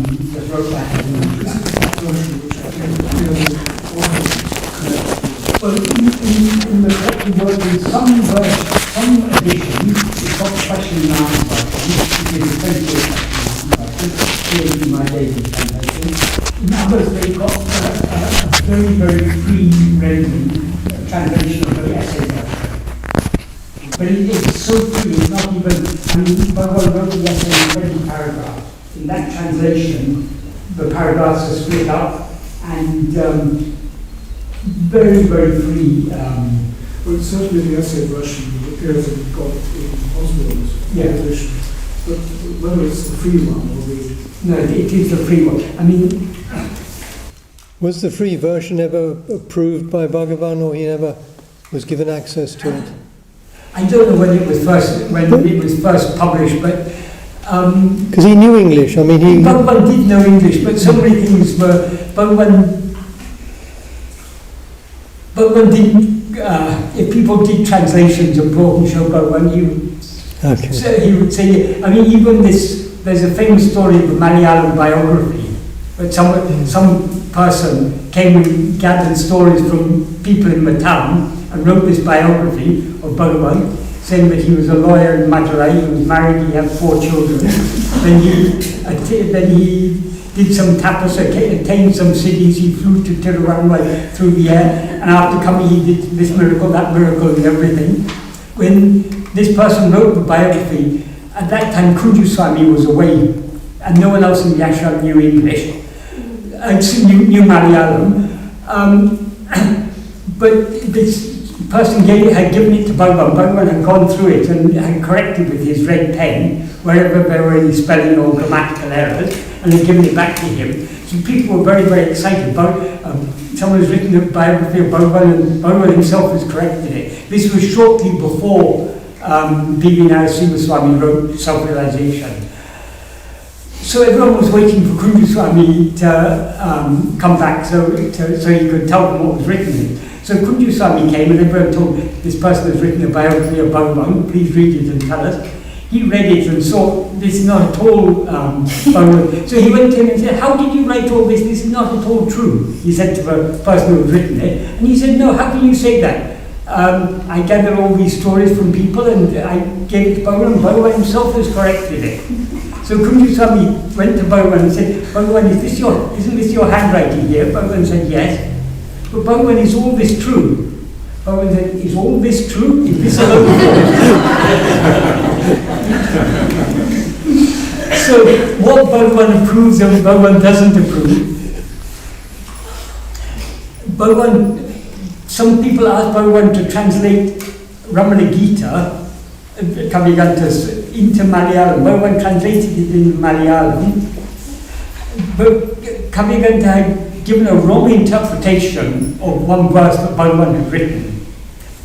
he just wrote that. Well, in the collected work, in some editions, it's got question and answer version, which is essentially my daily translation. In others, they've got a very, very free rendering translation of the essay version. But it's so free, it's not even, I mean, Bhagavan wrote the essay in 20 paragraphs. In that translation, the paragraphs are split up and very, very free. Well, certainly the essay version appears that you've got in Oswald's edition. But whether it's the free one or the... No, it is the free one. I mean... Was the free version ever approved by Bhagavan, or he never was given access to it? I don't know when it was first published, but... Because he knew English, I mean he... Bhagavan did know English, but so many things were... Bhagavan didn't... if people did translations of Broken Show Bhagavan, he would say... I mean, even this... There's a famous story of a Malayalam biography, but some person came and gathered stories from people in the town and wrote this biography of Bhagavan, saying that he was a lawyer in Madurai, he was married, he had 4 children. then he did some tapas, attained some cities, he flew to Tiruvannamalai through the air, and after coming he did this miracle, that miracle and everything. When this person wrote the biography, At that time, Kunju Swami was away, and no one else in the ashram knew English, knew Malayalam. But this person had given it to Bhagavan. Bhagavan had gone through it and had corrected with his red pen wherever there were any spelling or grammatical errors, and had given it back to him. So people were very, very excited. Someone has written a biography of Bhagavan, and Bhagavan himself has corrected it. This was shortly before B.V. Narasimha Swami wrote Self-Realization. So everyone was waiting for Kunju Swami to come back so he could tell them what was written. So Kunju Swami came and everyone told this person has written a biography of Bhagavan, please read it and tell us. He read it and saw this is not at all Bhagavan. So he went to him and said, how did you write all this? This is not at all true. He said to the person who had written it. And he said, no, how can you say that? I gathered all these stories from people and I gave it to Bhagavan, and Bhagavan himself has corrected it. So Kunju Swami went to Bhagavan and said, Bhagavan, isn't this your handwriting here? Bhagavan said, yes. But Bhagavan, is all this true? Bhagavan said, is all this true? Is this alone? So what Bhagavan approves and Bhagavan doesn't approve. Bhagavan, some people ask Bhagavan to translate Ramana Gita, Kaviryantas, into Malayalam. Bhagavan translated it in Malayalam, but Kaviranta had given a wrong interpretation of one verse that Bhagavan had written.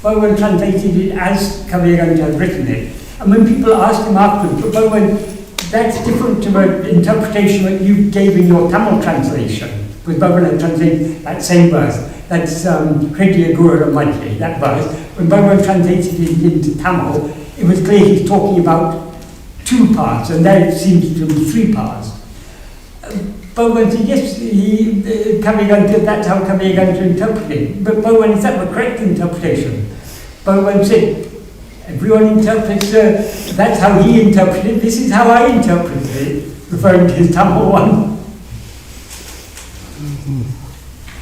Bhagavan translated it as Kaviranta had written it. And when people asked him afterwards, but Bhagavan, that's different to an interpretation that you gave in your Tamil translation, because Bhagavan had translated that same verse. That's Hridiya Guru Madhya, that verse. When Bhagavan translated it into Tamil, it was clear he's talking about 2 parts, and there it seems to be 3 parts. Bhagavan said, yes, that's how Kaviranta interpreted it. But Bhagavan, is that the correct interpretation? Bhagavan said, everyone interprets, that's how he interpreted it, this is how I interpreted it, referring to his Tamil one.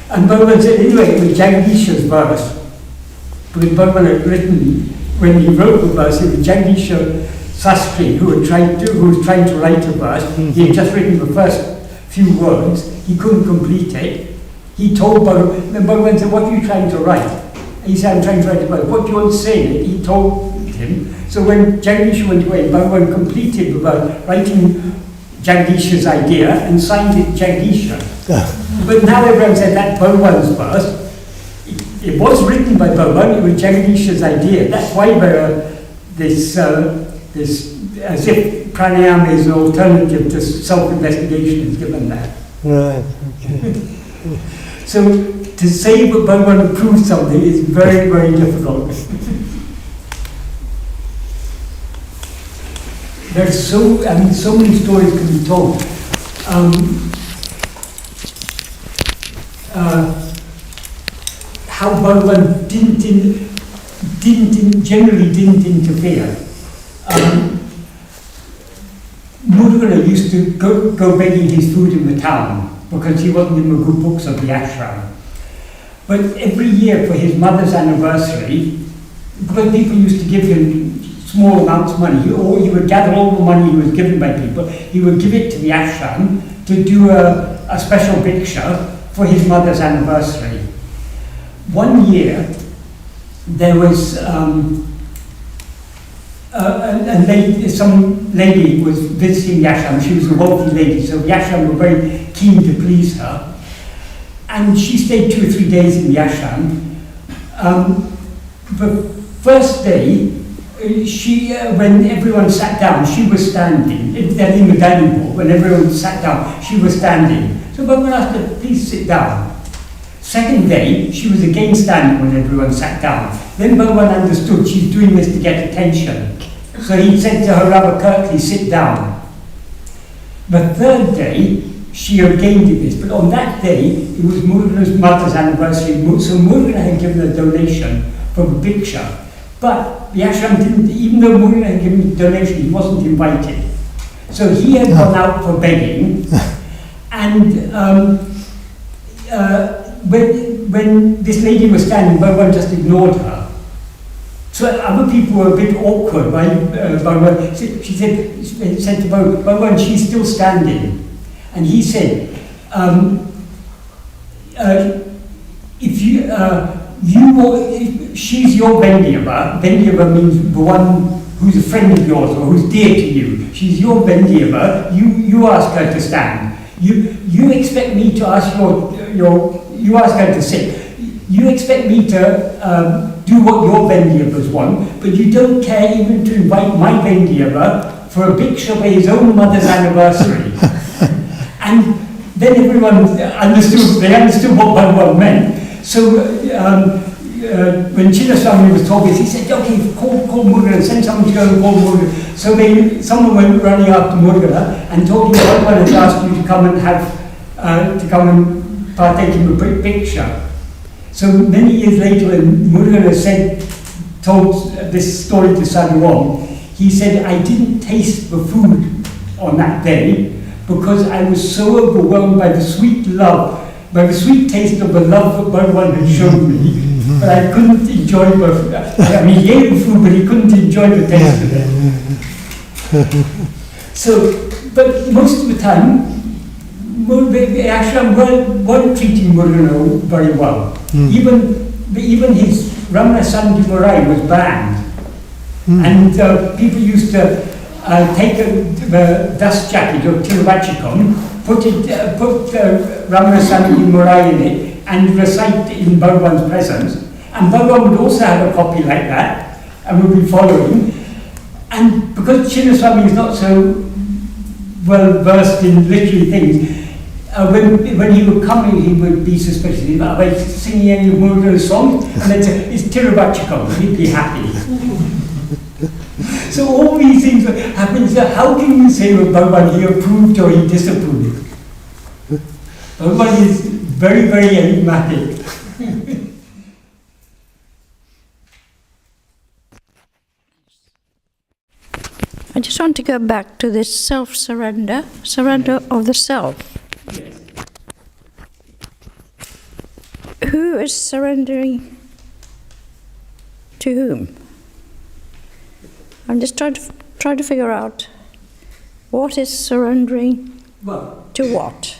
And Bhagavan said, anyway, it was Jagdisha's verse. Because Bhagavan had written, when he wrote the verse, it was Jagdisha Sastri who was trying to write a verse. He had just written the first few words. He couldn't complete it. He told Bhagavan, then Bhagavan said, what are you trying to write? And he said, I'm trying to write a verse. What do you want to say in it? He told him. So when Jagdisha went away, Bhagavan completed the verse, writing Jagdisha's idea and signed it Jagdisha. But now everyone said that Bhagavan's verse. It was written by Bhagavan, it was Jagdisha's idea. That's why there are this as if pranayama is an alternative to self-investigation is given that. Right, okay. So to say that Bhagavan approves something is very, very difficult. There's so many stories can be told. How Bhagavan generally didn't interfere. Murugan used to go begging his food in the town because he wasn't in the good books of the ashram. But every year for his mother's anniversary, because people used to give him small amounts of money, or he would gather all the money he was given by people, he would give it to the ashram to do a special bhiksha for his mother's anniversary. One year, there was some lady was visiting the ashram. She was a wealthy lady, so the ashram were very keen to please her. And she stayed 2 or 3 days in the ashram. The first day, when everyone sat down, she was standing. In the dining hall, when everyone sat down, she was standing. So Bhagavan asked her, please sit down. Second day, she was again standing when everyone sat down. Then Bhagavan understood she's doing this to get attention. So he said to her rather curtly, sit down. The third day, she again did this, but on that day, it was Murugan's mother's anniversary, so Murugan had given a donation from Bhiksha. But the ashram didn't, even though Murugan had given a donation, he wasn't invited. So he had gone out for begging, and when this lady was standing, Bhagavan just ignored her. So other people were a bit awkward. She said to Bhagavan, she's still standing. And he said, she's your Vēṇḍiya. Vēṇḍiya means the one who's a friend of yours or who's dear to you. She's your Vēṇḍiya. You ask her to stand. You expect me to ask you ask her to sit. You expect me to do what your Vēṇḍiyavas want, but you don't care even to invite my Vēṇḍiyava for a bhiksha for his own mother's anniversary. And then everyone understood what Bhagavan meant. So when Chinnaswami was talking, he said, okay, call Murugan, send someone to go and call Murugan. So someone went running after Murugan and told him Bhagavan had asked you to come and partake in the bhiksha. So many years later, when Murugan told this story to Sadhuram, he said, I didn't taste the food on that day because I was so overwhelmed by the sweet love, by the sweet taste of the love that Bhagavan had shown me, but I couldn't enjoy he gave the food, but he couldn't enjoy the taste of it. So, but most of the time, actually I'm well treating Murugan very well. Even his Ramana Maharshi was banned. And people used to take the dust jacket of Tiruvachikam, put Ramana Maharshi in it, and recite in Bhagavan's presence. And Bhagavan would also have a copy like that, and would be following. And because Chinnaswami is not so well versed in literary things, when he would come in, he would be suspicious. He'd be like, singing any Murugan songs, and they'd say, it's Tiruvachikam, he'd be happy. So all these things happen. So how can you say with Bhagavan he approved or he disapproved? Bhagavan is very, very enigmatic. I just want to go back to this self-surrender, surrender of the self. Yes. Who is surrendering to whom? I'm just trying to figure out what is surrendering to what.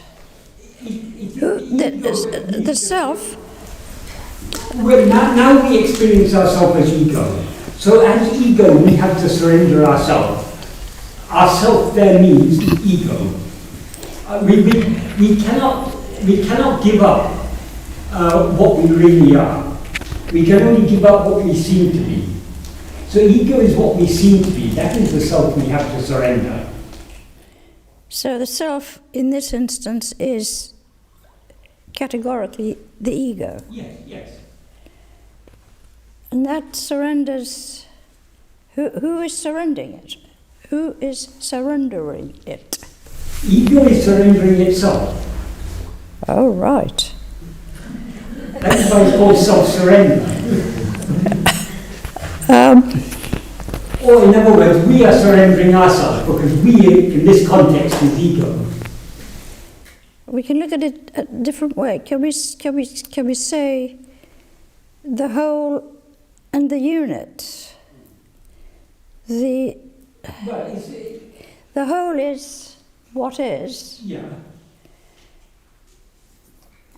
The self. Well, now we experience ourselves as ego. So as ego, we have to surrender ourselves. Ourself there means ego. We cannot give up what we really are. We can only give up what we seem to be. So ego is what we seem to be. That is the self we have to surrender. So the self in this instance is categorically the ego. Yes, yes. And that surrenders. Who is surrendering it? Who is surrendering it? Ego is surrendering itself. Oh, right. That's why it's called self-surrender. Or in other words, we are surrendering ourselves because we, in this context, is ego. We can look at it a different way. Can we say the whole and the unit? The whole is what is. Yeah.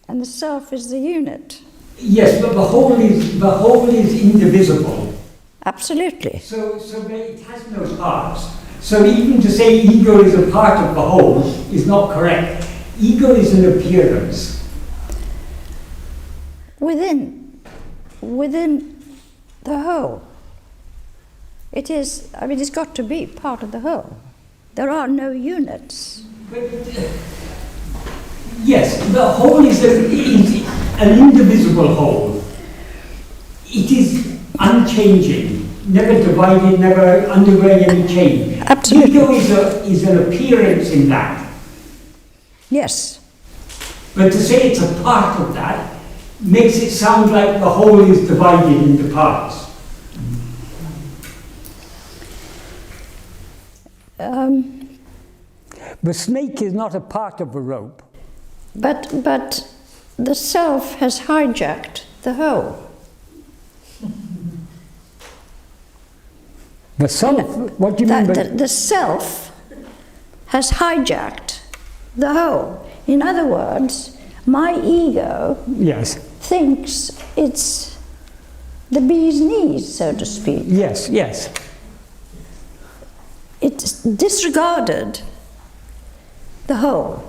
And the self is the unit. Yes, but the whole is indivisible. Absolutely. So it has no parts. So even to say ego is a part of the whole is not correct. Ego is an appearance. Within the whole. It is, I mean, it's got to be part of the whole. There are no units. But, yes, the whole is an indivisible whole. It is unchanging, never divided, never undergoing any change. Absolutely. Ego is an appearance in that. Yes. But to say it's a part of that makes it sound like the whole is divided into parts. The snake is not a part of the rope. But the self has hijacked the whole. The self, what do you mean by... The self has hijacked the whole. In other words, my ego Yes, thinks it's the bee's knees, so to speak. yes, yes. It's disregarded the whole.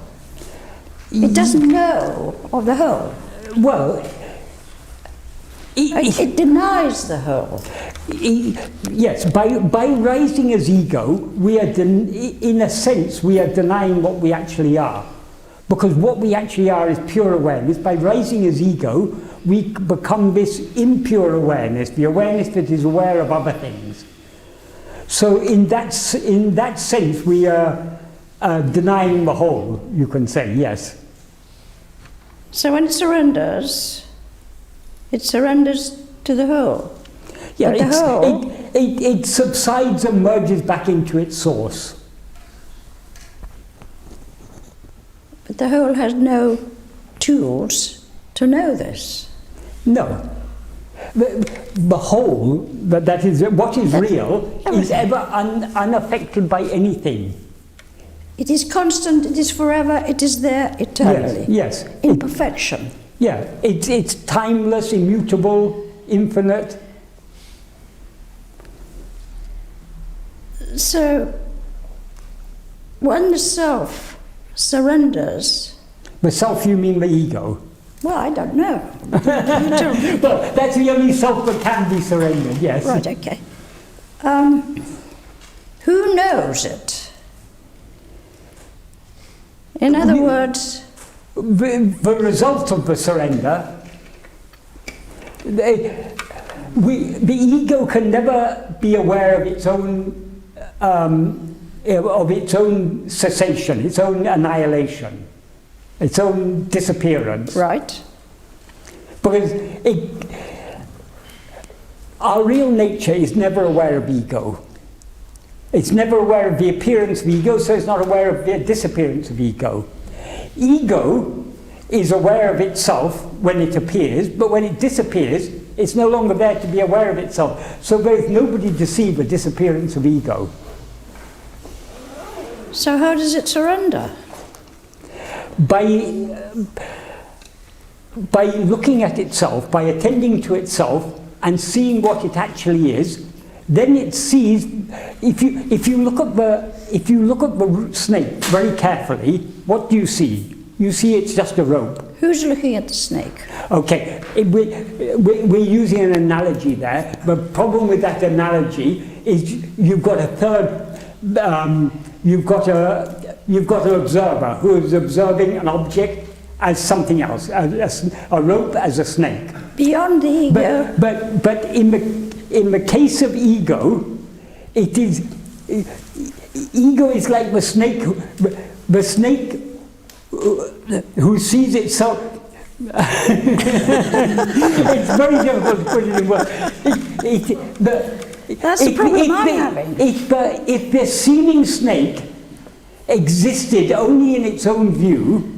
It doesn't know of the whole. Well, It denies the whole. yes, by rising as ego, we are, in a sense, we are denying what we actually are. Because what we actually are is pure awareness. By rising as ego, we become this impure awareness, the awareness that is aware of other things. So in that sense, we are denying the whole, you can say, yes. So when it surrenders to the whole. Yeah, But the whole, it subsides and merges back into its source. but the whole has no tools to know this. No. The whole, that is what is real, is ever unaffected by anything. It is constant, it is forever, it is there eternally. Yes. In perfection. Yeah, it's timeless, immutable, infinite. So, when the self surrenders, The self, you mean the ego? well, I don't know. You tell me. Well, that's the only self that can be surrendered, yes. Right, okay. Who knows it? In other words, The result of the surrender, the ego can never be aware of its own cessation, its own annihilation, its own disappearance. right? Because our real nature is never aware of ego. It's never aware of the appearance of ego, so it's not aware of the disappearance of ego. Ego is aware of itself when it appears, but when it disappears, it's no longer there to be aware of itself. So there is nobody to see the disappearance of ego. So how does it surrender? By looking at itself, by attending to itself and seeing what it actually is, then it sees. If you look at the snake very carefully, what do you see? You see it's just a rope. Who's looking at the snake? Okay, we're using an analogy there. The problem with that analogy is you've got a third. You've got an observer who is observing an object as something else, a rope as a snake. Beyond the ego. But in the case of ego, it is ego is like the snake. The snake who sees itself. It's very difficult to put it in words. That's the problem I'm having. If the seeming snake existed only in its own view,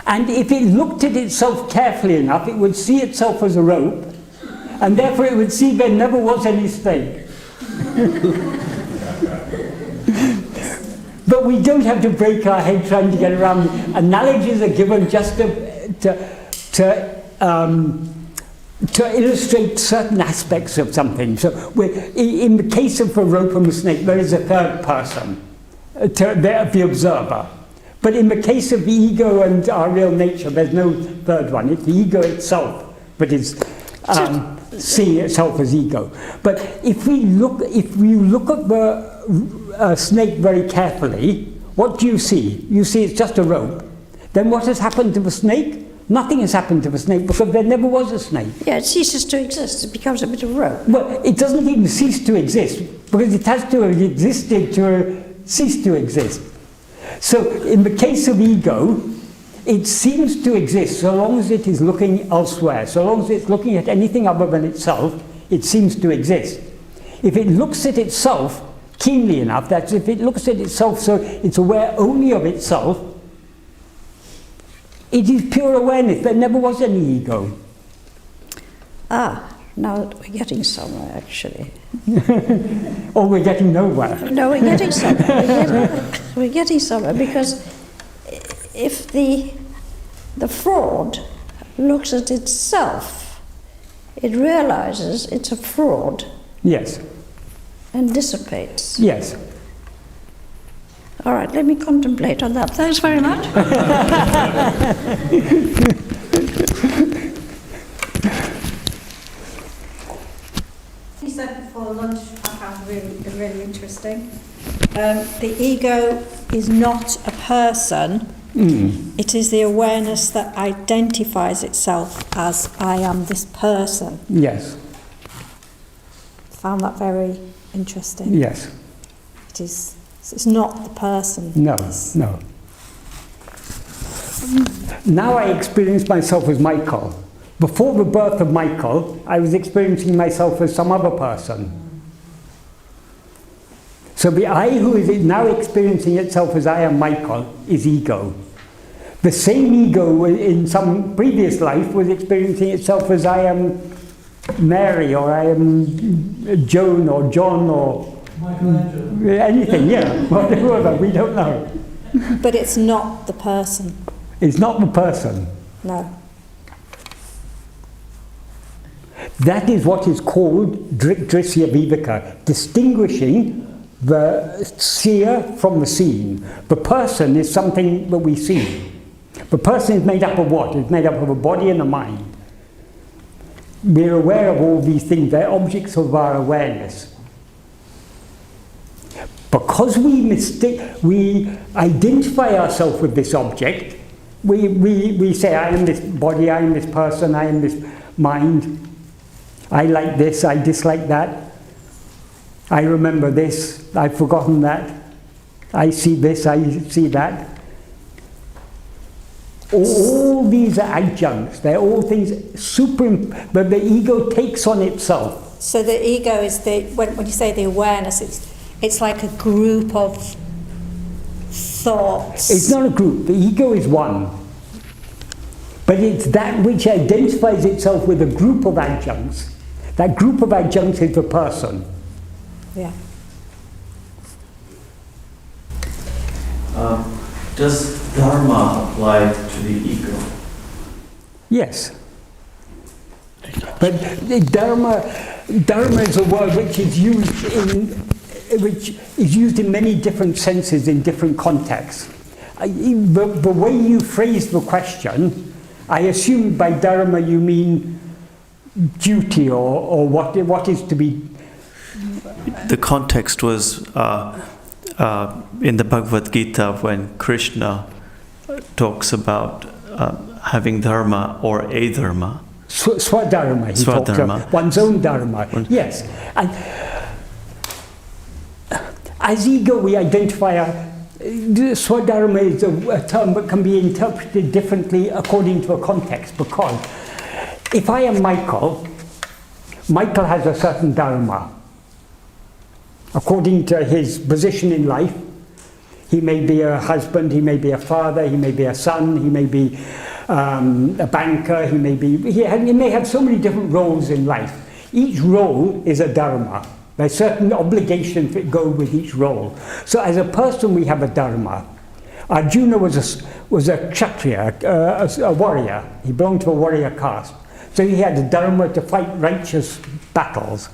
and if it looked at itself carefully enough, it would see itself as a rope, and therefore it would see there never was any snake. But we don't have to break our head trying to get around. Analogies are given just to illustrate certain aspects of something. So in the case of the rope and the snake, there is a third person, the observer. But in the case of the ego and our real nature, there's no third one. It's the ego itself that is seeing itself as ego. But if you look at the snake very carefully, what do you see? You see it's just a rope. Then what has happened to the snake? Nothing has happened to the snake because there never was a snake. Yeah, it ceases to exist. It becomes a bit of rope. Well, it doesn't even cease to exist because it has to have existed to cease to exist. So in the case of ego, it seems to exist so long as it is looking elsewhere. So long as it's looking at anything other than itself, it seems to exist. If it looks at itself keenly enough, that's if it looks at itself so it's aware only of itself, it is pure awareness. There never was any ego. Ah, Now we're getting somewhere, actually. Or we're getting nowhere. No, we're getting somewhere. We're getting somewhere, because if the fraud looks at itself, it realizes it's a fraud Yes. and dissipates. Yes. All right, let me contemplate on that. Thanks very much. You said before lunch, I found really interesting. The ego is not a person. It is the awareness that identifies itself as I am this person. Yes. Found that very interesting. Yes. It's not the person. No, no. Now I experience myself as Michael. Before the birth of Michael, I was experiencing myself as some other person. So the I who is now experiencing itself as I am Michael is ego. The same ego in some previous life was experiencing itself as I am Mary, or I am Joan, or John, or anything, yeah, whatever, we don't know. But it's not the person. It's not the person. No. That is what is called drisya viveka, distinguishing the seer from the seen. The person is something that we see. The person is made up of what? It's made up of a body and a mind. We're aware of all these things. They're objects of our awareness. Because we identify ourselves with this object, we say, I am this body, I am this person, I am this mind. I like this, I dislike that. I remember this, I've forgotten that. I see this, I see that. All these are adjuncts. They're all things but the ego takes on itself. So the ego is when you say the awareness, it's like a group of thoughts. It's not a group. The ego is one. But it's that which identifies itself with a group of adjuncts. That group of adjuncts is the person. Yeah. Does dharma apply to the ego? Yes. But dharma is a word which is used in many different senses in different contexts. The way you phrase the question, I assume by dharma you mean duty or what is to be. The context was in the Bhagavad Gita when Krishna talks about having dharma or adharma. Swadharma, he talks about one's own dharma. Yes. And as ego we identify swadharma is a term that can be interpreted differently according to a context, because if I am Michael, Michael has a certain dharma. According to his position in life, he may be a husband, he may be a father, he may be a son, he may be a banker, he may have so many different roles in life. Each role is a dharma. There are certain obligations that go with each role. So as a person we have a dharma. Arjuna was a kshatriya, a warrior. He belonged to a warrior caste. So he had a dharma to fight righteous battles.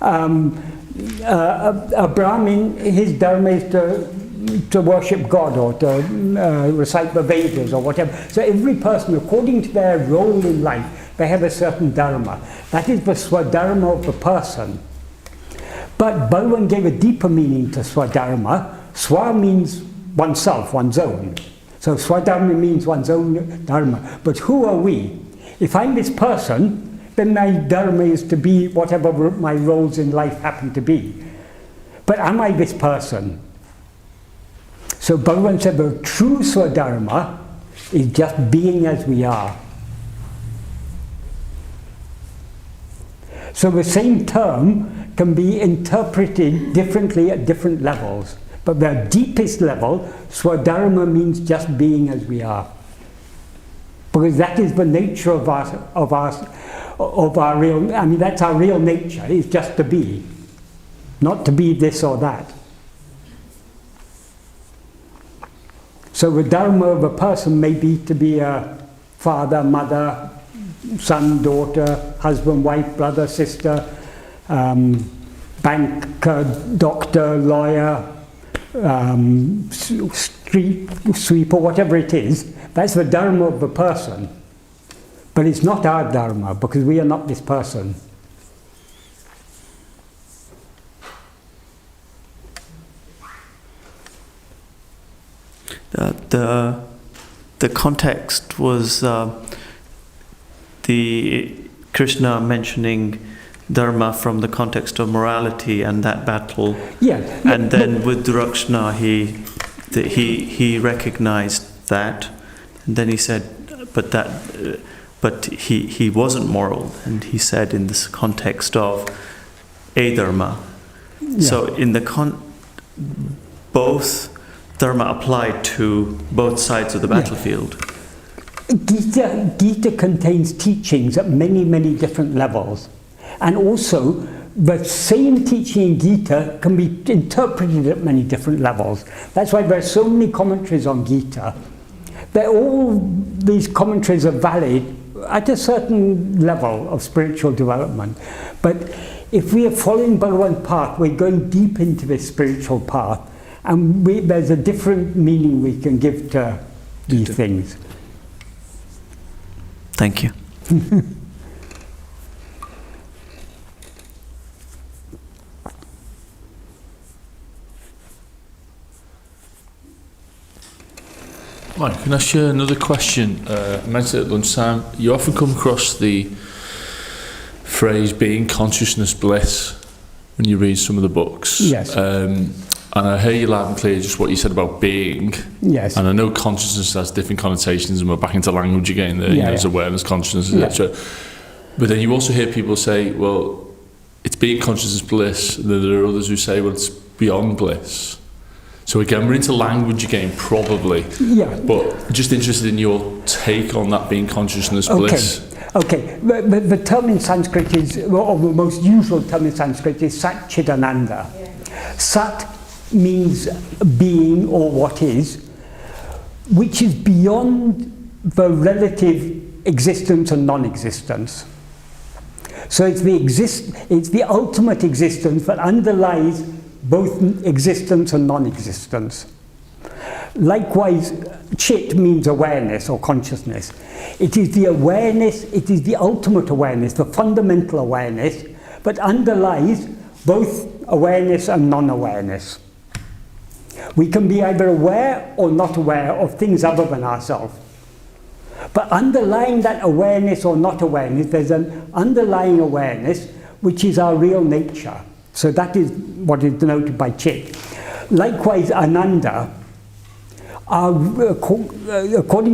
A Brahmin, his dharma is to worship God or to recite the Vedas or whatever. So every person, according to their role in life, they have a certain dharma. That is the swadharma of the person. But Bhagavan gave a deeper meaning to swadharma. Swa means oneself, one's own. So swadharma means one's own dharma. But who are we? If I'm this person, then my dharma is to be whatever my roles in life happen to be. But am I this person? So Bhagavan said the true swadharma is just being as we are. So the same term can be interpreted differently at different levels. But the deepest level, swadharma means just being as we are. Because that is the nature of of our real, I mean, that's our real nature, is just to be, not to be this or that. So the dharma of a person may be to be a father, mother, son, daughter, husband, wife, brother, sister, banker, doctor, lawyer, street sweeper, whatever it is. That's the dharma of the person. But it's not our dharma, because we are not this person. The context was the Krishna mentioning dharma from the context of morality and that battle. Yeah. And then with Durakshana, he recognized that, and then he said, but he wasn't moral, and he said in this context of a-dharma. Yeah. So in the both dharma applied to both sides of the battlefield. Gita contains teachings at many, many different levels. And also, the same teaching in Gita can be interpreted at many different levels. That's why there are so many commentaries on Gita. All these commentaries are valid at a certain level of spiritual development. But if we are following Bhagavan's path, we're going deep into this spiritual path, and there's a different meaning we can give to these things. Thank you. Right, can I share another question? I mentioned at lunchtime, you often come across the phrase being consciousness bliss when you read some of the books. Yes. And I hear you loud and clear just what you said about being. Yes. And I know consciousness has different connotations, and we're back into language again. There's awareness, consciousness, etc. But then you also hear people say, well, it's being consciousness bliss. And then there are others who say, well, it's beyond bliss. So again, we're into language again, probably. Yeah. But just interested in your take on that being consciousness bliss. Okay. The term in Sanskrit is, or the most usual term in Sanskrit is Sat Chidananda. Sat means being or what is, which is beyond the relative existence and non-existence. So it's the ultimate existence that underlies both existence and non-existence. Likewise, chit means awareness or consciousness. It is the awareness, it is the ultimate awareness, the fundamental awareness, but underlies both awareness and non-awareness. We can be either aware or not aware of things other than ourselves. But underlying that awareness or not awareness, there's an underlying awareness which is our real nature. So that is what is denoted by chit. Likewise, ananda, according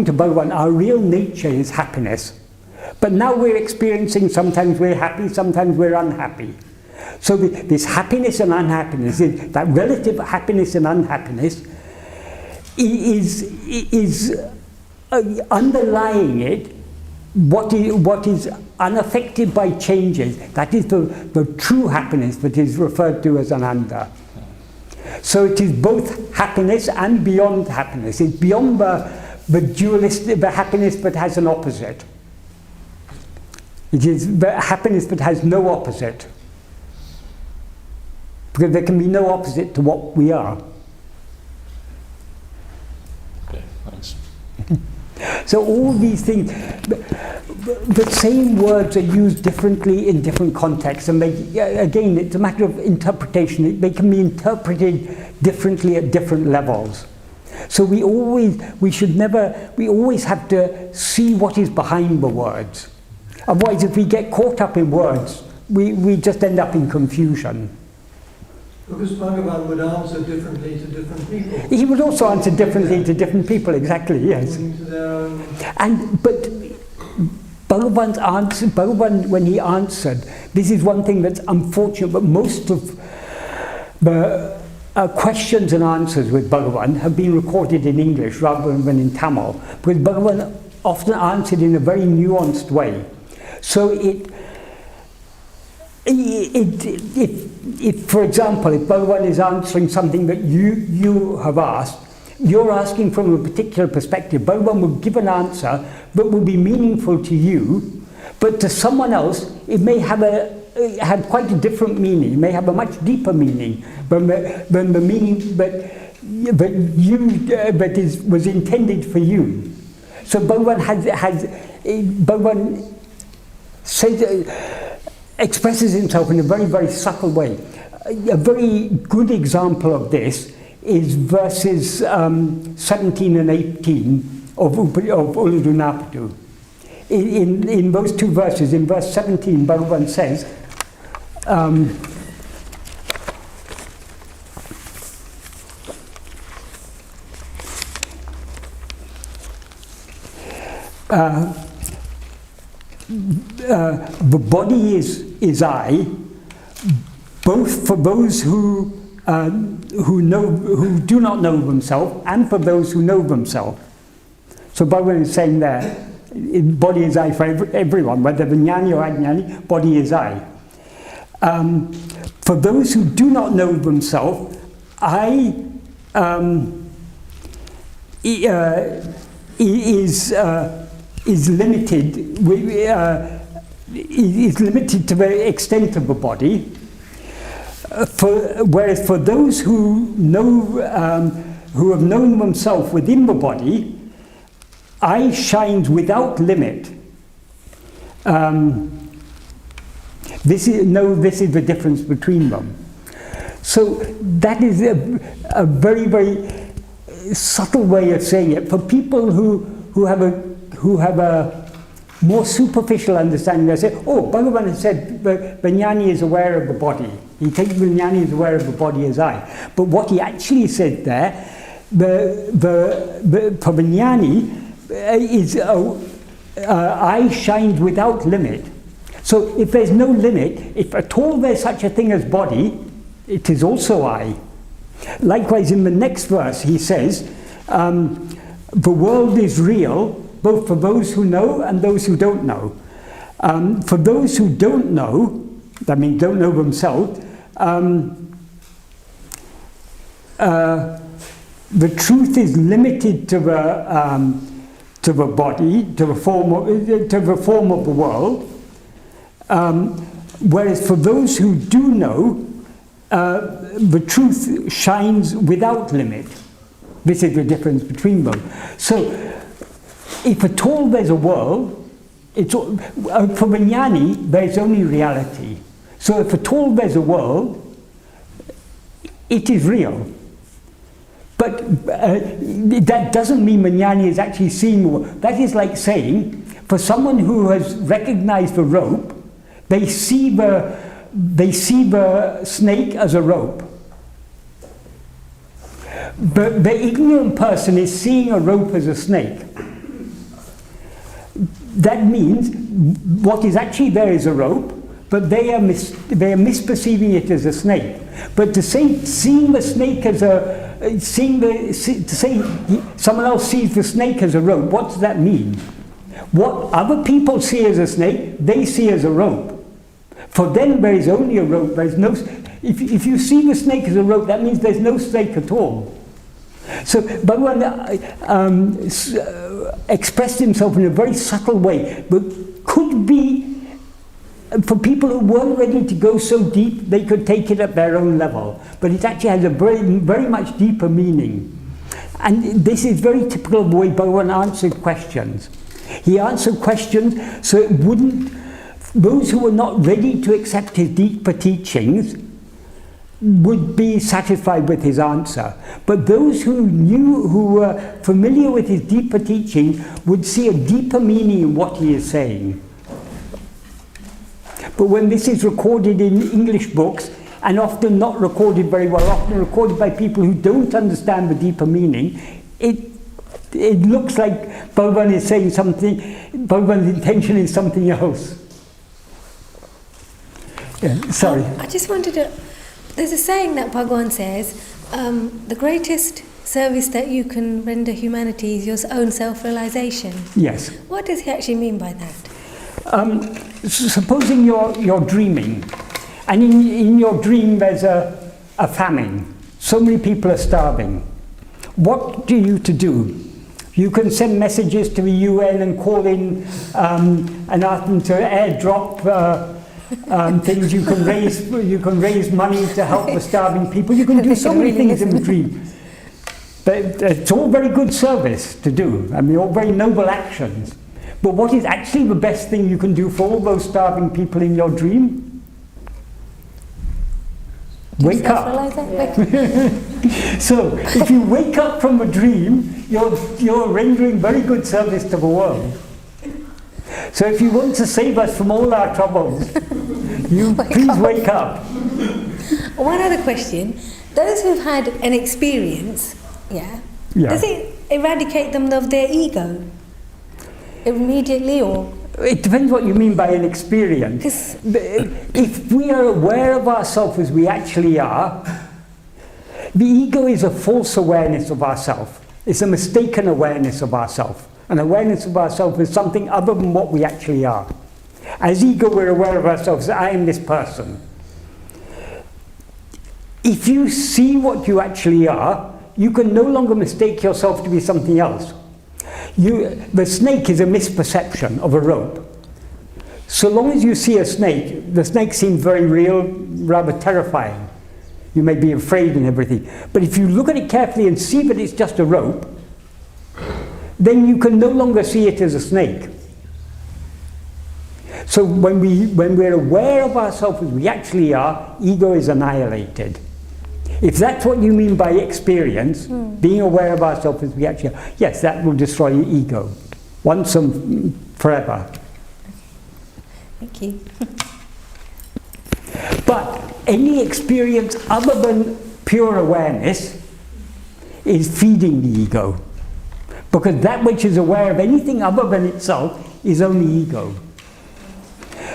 to Bhagavan, our real nature is happiness. But now we're experiencing, sometimes we're happy, sometimes we're unhappy. So this happiness and unhappiness, that relative happiness and unhappiness, is underlying it, what is unaffected by changes. That is the true happiness that is referred to as ananda. So it is both happiness and beyond happiness. It's beyond the dualistic, the happiness that has an opposite. It is the happiness that has no opposite. Because there can be no opposite to what we are. Okay, thanks. So all these things, the same words are used differently in different contexts, and again, it's a matter of interpretation. They can be interpreted differently at different levels. So we always have to see what is behind the words. Otherwise, if we get caught up in words, we just end up in confusion. Because Bhagavan would answer differently to different people. He would also answer differently to different people, exactly, yes. But Bhagavan's answer, Bhagavan, when he answered, this is one thing that's unfortunate, but most of the questions and answers with Bhagavan have been recorded in English rather than in Tamil, because Bhagavan often answered in a very nuanced way. So if, for example, if Bhagavan is answering something that you have asked, you're asking from a particular perspective, Bhagavan will give an answer that will be meaningful to you, but to someone else it may have quite a different meaning. It may have a much deeper meaning than the meaning that was intended for you. So Bhagavan expresses himself in a very, very subtle way. A very good example of this is verses 17 and 18 of Uludunapadu. In those two verses, in verse 17, Bhagavan says, the body is I, both for those who do not know themselves and for those who know themselves. So Bhagavan is saying there, body is I for everyone, whether Vijnani or Ajnani, body is I. For those who do not know themselves, I is limited to the extent of the body. Whereas for those who have known themselves within the body, I shines without limit. This is the difference between them. So that is a very, very subtle way of saying it. For people who have a more superficial understanding, they say, oh, Bhagavan has said the Vijnani is aware of the body. He takes Vijnani is aware of the body as I. But what he actually said there, for Vijnani, is I shines without limit. So if there's no limit, if at all there's such a thing as body, it is also I. Likewise, in the next verse, he says, the world is real, both for those who know and those who don't know. For those who don't know, that means don't know themselves, the truth is limited to the body, to the form of the world. Whereas for those who do know, the truth shines without limit. This is the difference between them. So, if at all there's a world, for Vijnani, there's only reality. So if at all there's a world, it is real. But that doesn't mean Vijnani is actually seeing the world. That is like saying, for someone who has recognized the rope, they see the snake as a rope. But the ignorant person is seeing a rope as a snake. That means what is actually there is a rope, but they are misperceiving it as a snake. But to say seeing the snake as to say someone else sees the snake as a rope, what does that mean? What other people see as a snake, they see as a rope. For them, there is only a rope. There is no. If you see the snake as a rope, that means there's no snake at all. So Bhagavan expressed himself in a very subtle way, but could be, for people who weren't ready to go so deep, they could take it at their own level. But it actually has a very, very much deeper meaning. And this is very typical of the way Bhagavan answered questions. He answered questions so it wouldn't, those who were not ready to accept his deeper teachings would be satisfied with his answer. But those who were familiar with his deeper teaching would see a deeper meaning in what he is saying. But when this is recorded in English books, and often not recorded very well, often recorded by people who don't understand the deeper meaning, it looks like Bhagavan is saying something, Bhagavan's intention is something else. Yeah, sorry. I just wanted to, there's a saying that Bhagavan says, the greatest service that you can render humanity is your own self-realization. Yes. What does he actually mean by that? Supposing you're dreaming, and in your dream there's a famine. So many people are starving. What do you to do? You can send messages to the UN and call in and ask them to airdrop things. You can raise money to help the starving people. You can do so many things in the dream. But it's all very good service to do. I mean, all very noble actions. But what is actually the best thing you can do for all those starving people in your dream? Wake up. So, if you wake up from a dream, you're rendering very good service to the world. So if you want to save us from all our troubles, please wake up. One other question. Those who've had an experience, does it eradicate them of their ego? Immediately, or? It depends what you mean by an experience. If we are aware of ourselves as we actually are, the ego is a false awareness of ourselves. It's a mistaken awareness of ourselves. An awareness of ourselves is something other than what we actually are. As ego, we're aware of ourselves, I am this person. If you see what you actually are, you can no longer mistake yourself to be something else. The snake is a misperception of a rope. So long as you see a snake, the snake seems very real, rather terrifying. You may be afraid and everything. But if you look at it carefully and see that it's just a rope, then you can no longer see it as a snake. So when we're aware of ourselves as we actually are, ego is annihilated. If that's what you mean by experience, being aware of ourselves as we actually are, yes, that will destroy your ego, once and forever. Thank you. But any experience other than pure awareness is feeding the ego. Because that which is aware of anything other than itself is only ego.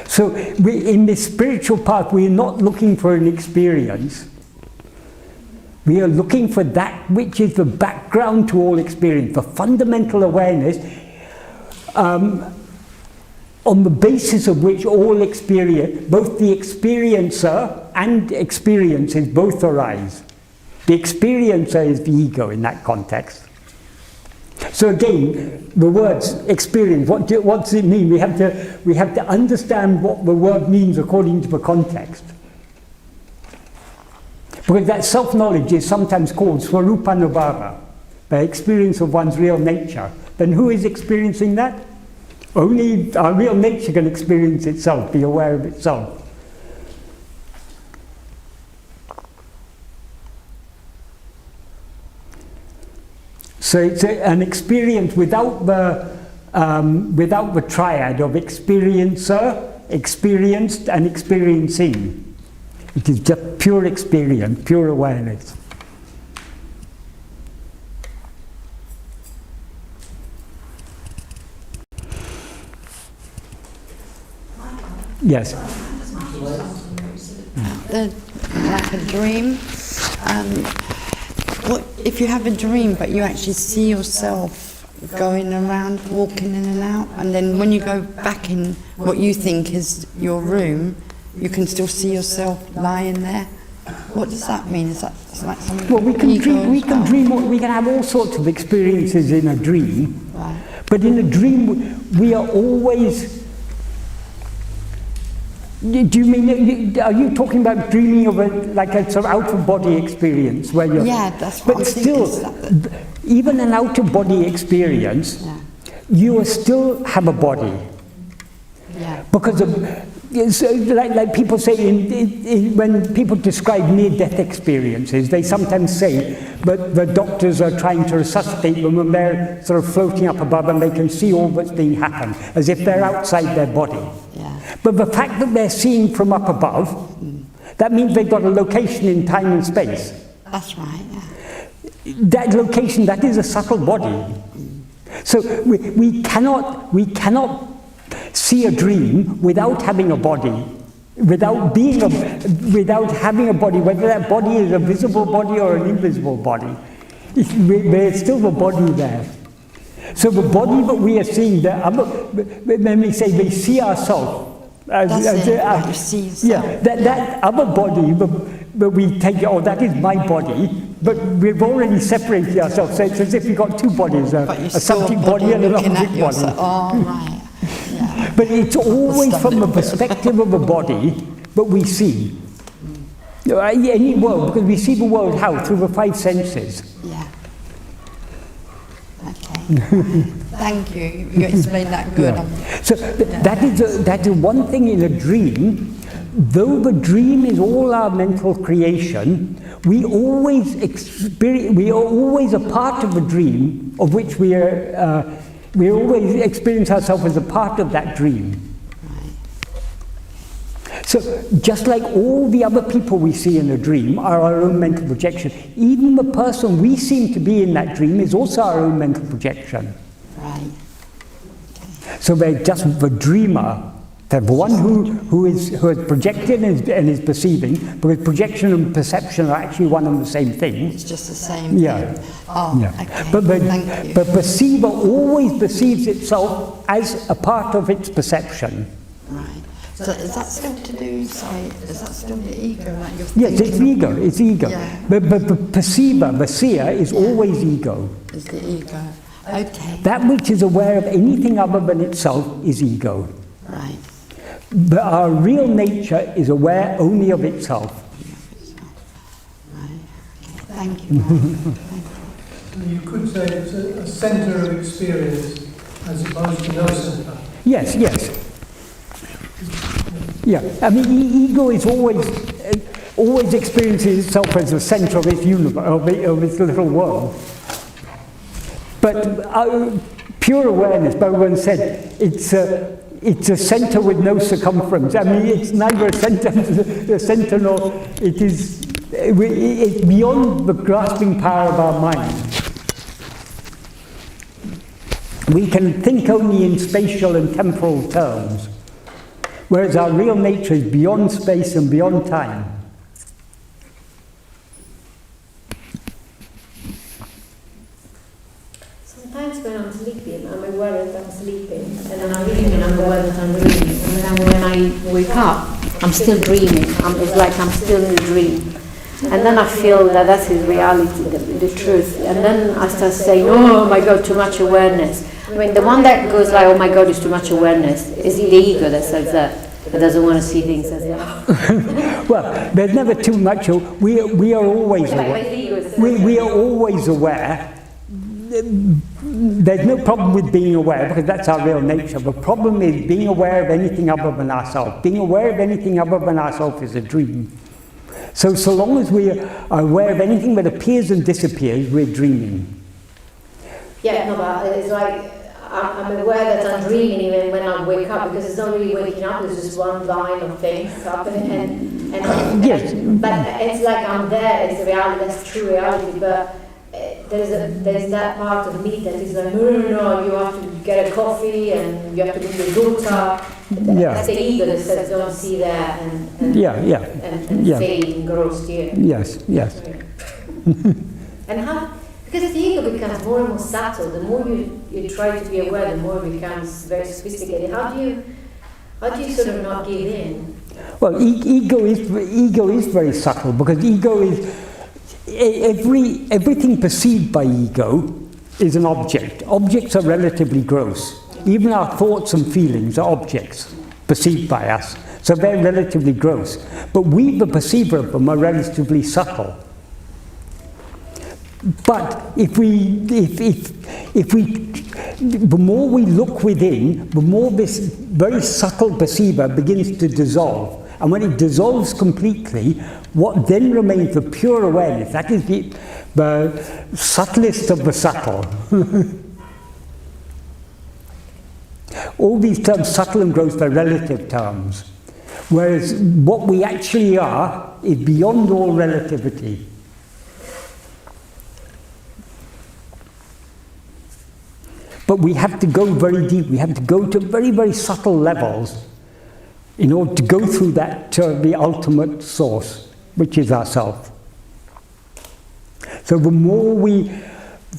So in this spiritual path, we are not looking for an experience. We are looking for that which is the background to all experience, the fundamental awareness on the basis of which all experience, both the experiencer and experiences both arise. The experiencer is the ego in that context. So again, the words experience, what does it mean? We have to understand what the word means according to the context. Because that self-knowledge is sometimes called swarupanubhava, the experience of one's real nature. Then who is experiencing that? Only our real nature can experience itself, be aware of itself. So it's an experience without the triad of experiencer, experienced, and experiencing. It is just pure experience, pure awareness. Yes. Like a dream. What if you have a dream, but you actually see yourself going around, walking in and out, and then when you go back in what you think is your room, you can still see yourself lying there? What does that mean? Is that like something? Well, we can dream. We can have all sorts of experiences in a dream. Right. But in a dream, we are always. Do you mean? Are you talking about dreaming of like a sort of out-of-body experience where you're? Yeah, that's what I'm still, thinking. Even an out-of-body experience, you still have a body. Yeah. Because of, like people say, when people describe near-death experiences, they sometimes say that the doctors are trying to resuscitate them and they're sort of floating up above and they can see all that's being happened, as if they're outside their body. Yeah. But the fact that they're seeing from up above, that means they've got a location in time and space. That's right, yeah. That location, that is a subtle body. So we cannot see a dream without having a body, without having a body, whether that body is a visible body or an invisible body. There's still the body there. So the body that we are seeing, let me say, we see ourselves. You see yourself. Yeah, that other body, but we take, oh, that is my body, but we've already separated ourselves. So it's as if we've got two bodies, a subject body and an object body. Oh, right. Yeah. But it's always from the perspective of a body that we see. Any world, because we see the world how? Through the five senses. Yeah. Okay. Thank you. You explained that good. Yeah. So that is one thing in a dream. Though the dream is all our mental creation, we always are always a part of a dream of which we always experience ourselves as a part of that dream. So just like all the other people we see in a dream are our own mental projection, even the person we seem to be in that dream is also our own mental projection. Right. So they're just the dreamer, the one who has projected and is perceiving, because projection and perception are actually one and the same thing. It's just the same yeah. thing. Oh, yeah. okay. Thank you. But perceiver always perceives itself as a part of its perception. Right. So is that still to do, sorry, is that still the ego? Like yes, it's ego, it's ego. Yeah. But the perceiver, the seer, is always ego. Is the ego. Okay. That which is aware of anything other than itself is ego. Right. But our real nature is aware only of itself. Right. Thank you. Thank you. You could say it's a centre of experience as opposed to no centre. Yes, yes. Yeah, I mean, ego is always experiences itself as the centre of its universe, of its little world. But pure awareness, Bhagavan said, it's a centre with no circumference. I mean, it's neither a centre nor it's beyond the grasping power of our mind. We can think only in spatial and temporal terms, whereas our real nature is beyond space and beyond time. Sometimes when I'm sleeping, I'm aware that I'm sleeping, and then I'm reading and I'm aware that I'm reading, and then when I wake up, I'm still dreaming. It's like I'm still in a dream. And then I feel that that is reality, the truth. And then I start saying, oh my God, too much awareness. I mean, the one that goes like, oh my God, it's too much awareness, is the ego that says that. It doesn't want to see things as they are. Well, there's never too much. We are always aware. We are always aware. There's no problem with being aware, because that's our real nature. The problem is being aware of anything other than ourselves. Being aware of anything other than ourselves is a dream. So long as we are aware of anything that appears and disappears, we're dreaming. Yeah, no, but it's like I'm aware that I'm dreaming even when I wake up, because it's not really waking up, it's just one line of things happening. And yes. But it's like I'm there, it's reality, that's true reality, but there's that part of me that is like, no, you have to get a coffee and you have to bring your daughter. Yeah. That's the ego that says don't see that and fade and grow still. Yes. And how, because the ego becomes more and more subtle, the more you try to be aware, the more it becomes very sophisticated. How do you sort of not give in? Well, ego is very subtle, because ego is everything perceived by ego is an object. Objects are relatively gross. Even our thoughts and feelings are objects perceived by us, so they're relatively gross. But we, the perceiver of them, are relatively subtle. But the more we look within, the more this very subtle perceiver begins to dissolve. And when it dissolves completely, what then remains the pure awareness, that is the subtlest of the subtle. All these terms, subtle and gross, are relative terms. Whereas what we actually are is beyond all relativity. But we have to go very deep, we have to go to very, very subtle levels in order to go through that to the ultimate source, which is ourself. So the more we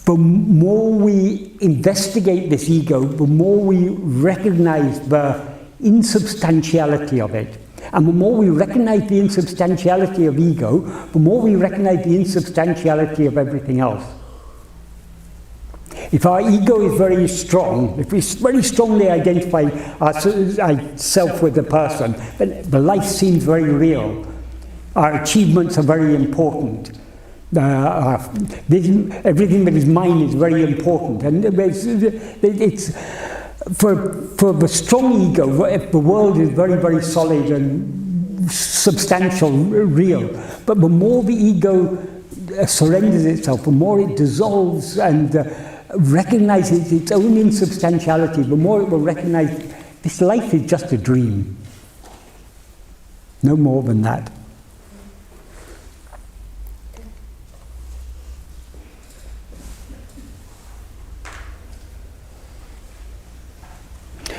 the more we investigate this ego, the more we recognize the insubstantiality of it. And the more we recognize the insubstantiality of ego, the more we recognize the insubstantiality of everything else. If our ego is very strong, if we very strongly identify ourselves with a person, then the life seems very real. Our achievements are very important. Everything that is mine is very important. And it's for the strong ego, the world is very, very solid and substantial, real. But the more the ego surrenders itself, the more it dissolves and recognizes its own insubstantiality, the more it will recognize this life is just a dream. No more than that.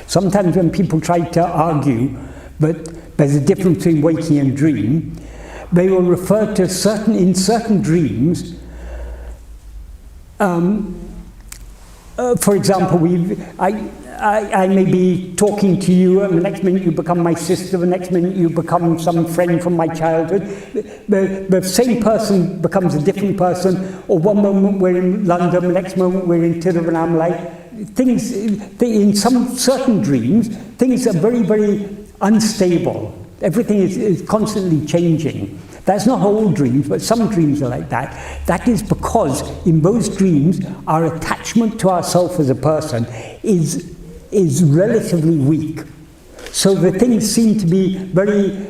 Sometimes when people try to argue that there's a difference between waking and dream, they will refer to in certain dreams, for example, I may be talking to you, and the next minute you become my sister, the next minute you become some friend from my childhood. The same person becomes a different person, or one moment we're in London, the next moment we're in Tiruvannāmalai. In some certain dreams, things are very, very unstable. Everything is constantly changing. That's not all dreams, but some dreams are like that. That is because in those dreams, our attachment to ourselves as a person is relatively weak. So the things seem to be very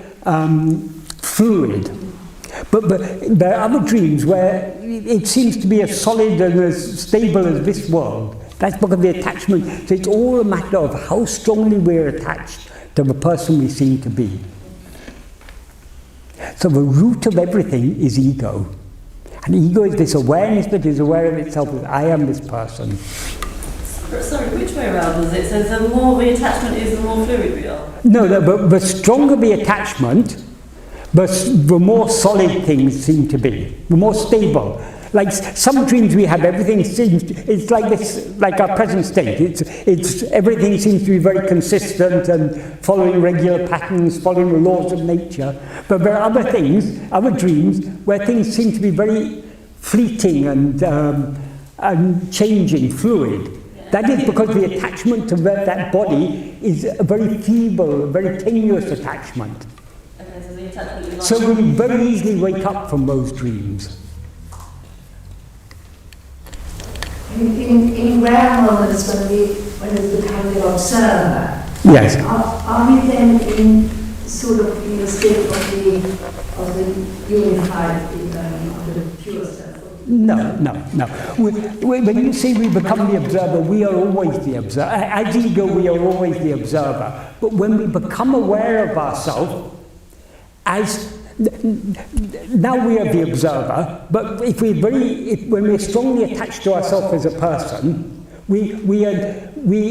fluid. But there are other dreams where it seems to be as solid and as stable as this world. That's because of the attachment. So it's all a matter of how strongly we're attached to the person we seem to be. So the root of everything is ego. And ego is this awareness that is aware of itself as I am this person. Sorry, which way around is it? So the more the attachment is, the more fluid we are? No, but the stronger the attachment, the more solid things seem to be, the more stable. Like some dreams we have, everything seems, it's like this, like our present state. Everything seems to be very consistent and following regular patterns, following the laws of nature. But there are other things, other dreams, where things seem to be very fleeting and changing, fluid. That is because the attachment to that body is a very feeble, very tenuous attachment. So we very easily wake up from those dreams. In rare moments when we become the observer, yes. Are we then in sort of in the state of the unified, of the pure self? No. When you say we become the observer, we are always the observer. As ego, we are always the observer. But when we become aware of ourselves, now we are the observer, but when we're strongly attached to ourselves as a person, we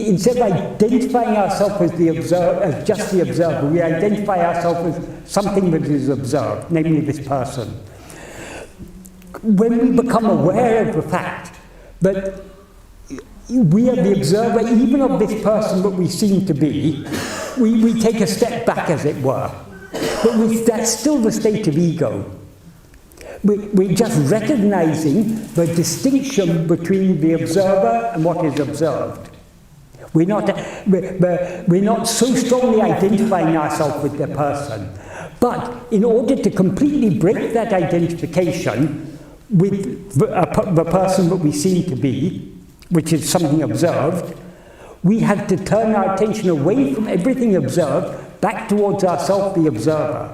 instead of identifying ourselves as as just the observer, we identify ourselves as something that is observed, namely this person. When we become aware of the fact that we are the observer even of this person that we seem to be, we take a step back, as it were. But that's still the state of ego. We're just recognizing the distinction between the observer and what is observed. We're not so strongly identifying ourselves with the person. But in order to completely break that identification with the person that we seem to be, which is something observed, we have to turn our attention away from everything observed back towards ourselves, the observer.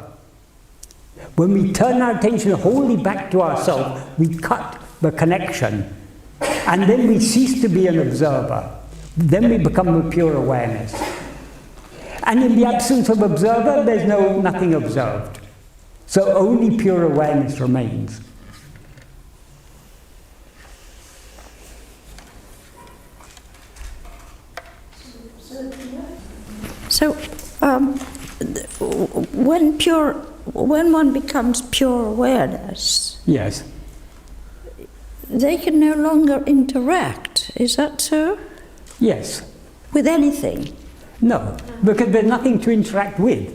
When we turn our attention wholly back to ourselves, we cut the connection. And then we cease to be an observer. Then we become a pure awareness. And in the absence of observer, there's nothing observed. So only pure awareness remains. So, when one becomes pure awareness, yes, they can no longer interact. Is that so? Yes. With anything? No, because there's nothing to interact with.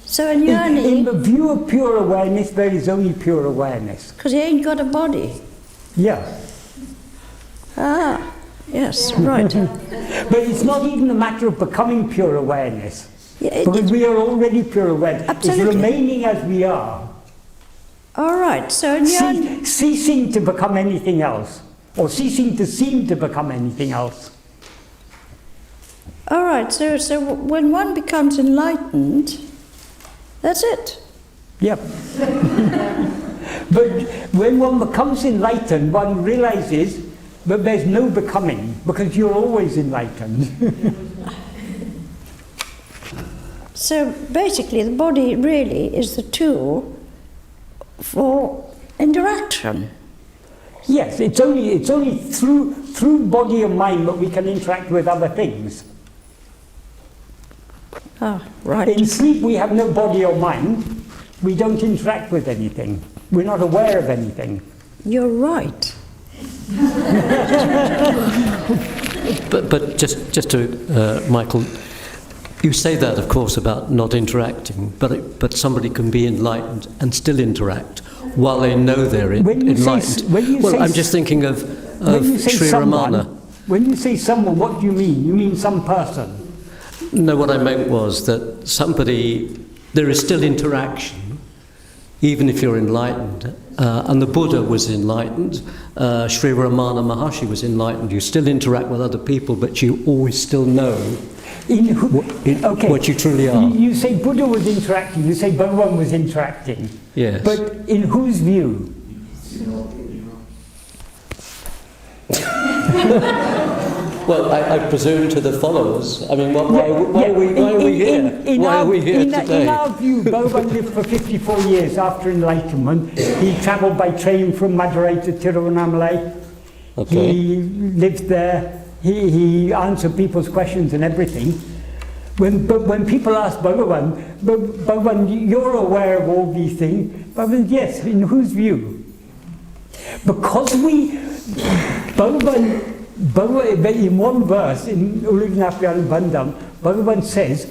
So in yearning... In the view of pure awareness, there is only pure awareness. Because he ain't got a body. Yeah. Ah, yes, right. But it's not even a matter of becoming pure awareness. Yeah, because we are already pure awareness. Absolutely. It's remaining as we are. All right, so in yearning... Ceasing to become anything else. Or ceasing to seem to become anything else. All right, so when one becomes enlightened, that's it. Yep. But when one becomes enlightened, one realizes that there's no becoming, because you're always enlightened. So basically, the body really is the tool for interaction. Yes, it's only through body and mind that we can interact with other things. Ah, right. In sleep, we have no body or mind. We don't interact with anything. We're not aware of anything. You're right. But just to Michael, you say that, of course, about not interacting, but somebody can be enlightened and still interact while they know they're enlightened. I'm just thinking of Sri Ramana. When you say someone, what do you mean? You mean some person? No, what I meant was that there is still interaction, even if you're enlightened. And the Buddha was enlightened. Sri Ramana Maharshi was enlightened. You still interact with other people, but you always still know what you truly are. You say Buddha was interacting, you say Bhagavan was interacting. Yes. But in whose view? Well, I presume to the followers. I mean, why are we here? Why are we here today? In our view, Bhagavan lived for 54 years after enlightenment. He travelled by train from Madurai to Tiruvannamalai. Okay. He lived there. He answered people's questions and everything. But when people ask Bhagavan, you're aware of all these things. Bhagavan, yes, in whose view? Because Bhagavan, in one verse, in Ārāyvadāl, Bhagavan says,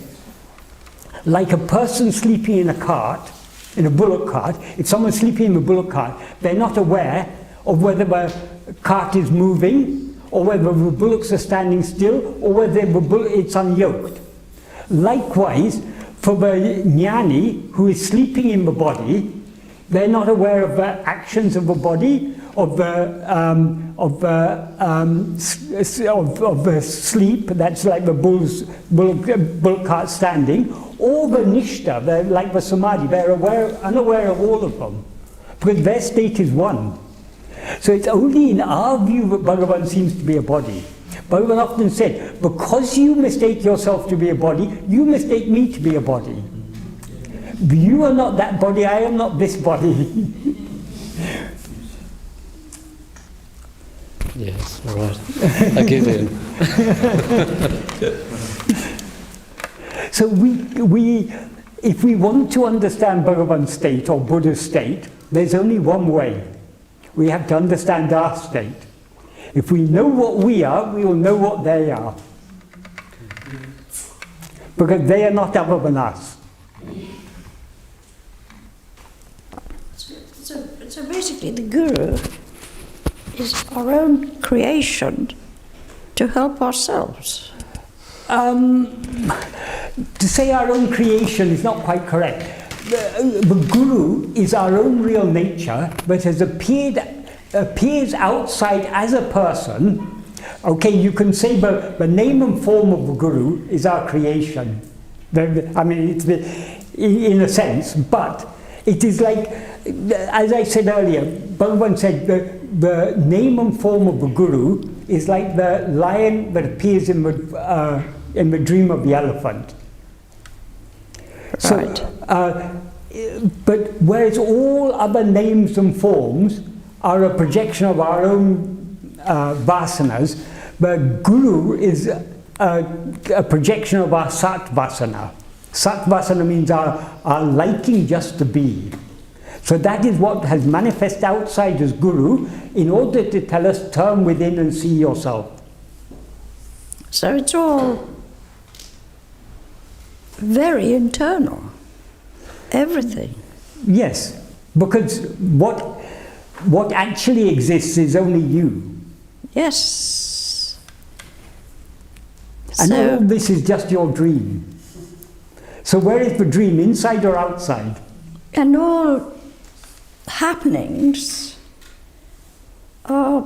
like a person sleeping in a cart, in a bullock cart, if someone's sleeping in a bullock cart, they're not aware of whether the cart is moving, or whether the bullocks are standing still, or whether it's unyoked. Likewise, for the jnani who is sleeping in the body, they're not aware of the actions of the body, of the sleep, that's like the bullock cart standing, or the nishta, like the samadhi, they're unaware of all of them, because their state is one. So it's only in our view that Bhagavan seems to be a body. Bhagavan often said, because you mistake yourself to be a body, you mistake me to be a body. You are not that body, I am not this body. Yes, all right. I give in. So if we want to understand Bhagavan's state or Buddha's state, there's only one way. We have to understand our state. If we know what we are, we will know what they are. Because they are not other than us. So basically the Guru is our own creation to help ourselves. To say our own creation is not quite correct. The Guru is our own real nature, but has appears outside as a person. Okay, you can say the name and form of the Guru is our creation. I mean, it's in a sense, but it is like, as I said earlier, Bhagavan said the name and form of the Guru is like the lion that appears in the dream of the elephant. Right. So, but whereas all other names and forms are a projection of our own vasanas, the Guru is a projection of our sat vasana. Sat vasana means our liking just to be. So that is what has manifested outside as Guru in order to tell us, turn within and see yourself. So it's all very internal, everything. Yes, because what actually exists is only you. Yes. And So- all this is just your dream. So where is the dream, inside or outside? And all happenings are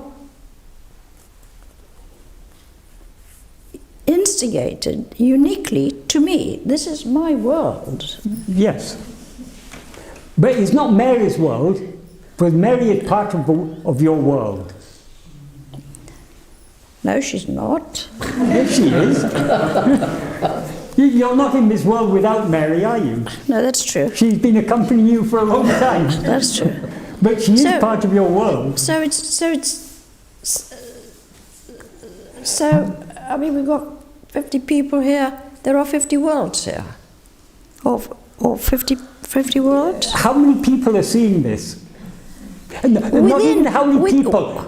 instigated uniquely to me. This is my world. Yes. But it's not Mary's world, but Mary is part of your world. No, she's not. Yes, she is. You're not in this world without Mary, are you? No, that's true. She's been accompanying you for a long time. That's true. But she is So- part of your world. So I mean, we've got 50 people here. There are 50 worlds here. Or 50 worlds. How many people are seeing this? Not even how many people.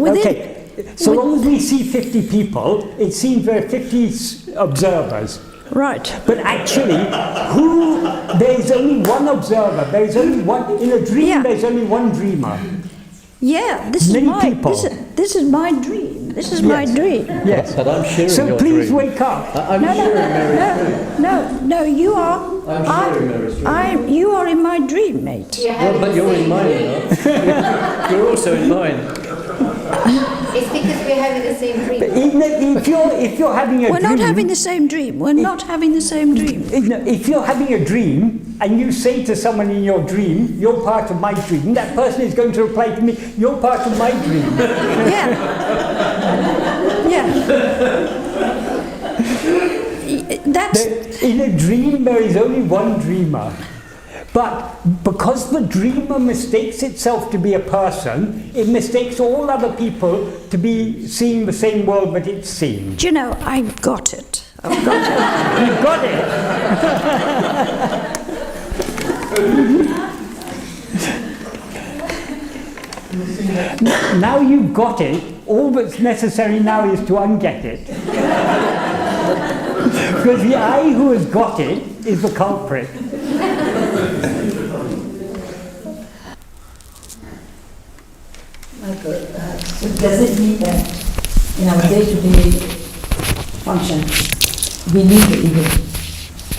Okay, so long as we see 50 people, it seems there are 50 observers. Right. But actually, there is only one observer. There is only one, in a dream, there's only one dreamer. Yeah, this is Many my people. This is my dream. This is my dream. Yes. But I'm sharing So your please dream. wake up. I'm sharing Mary's dream. No, you are. I'm sharing Mary's dream. You are in my dream, mate. Well, but you're in mine, you know. You're also in mine. It's because we're having the same dream. If you're having a We're dream... not having the same dream. We're not having the same dream. If you're having a dream and you say to someone in your dream, you're part of my dream, that person is going to reply to me, you're part of my dream. Yeah. That's... In a dream, there is only one dreamer. But because the dreamer mistakes itself to be a person, it mistakes all other people to be seeing the same world that it's seeing. Do you know, I've got it. I've got it. You've got it. Now you've got it, all that's necessary now is to unget it. Because the I who has got it is the culprit. Michael, so does it mean that in our day-to-day function, we need the ego?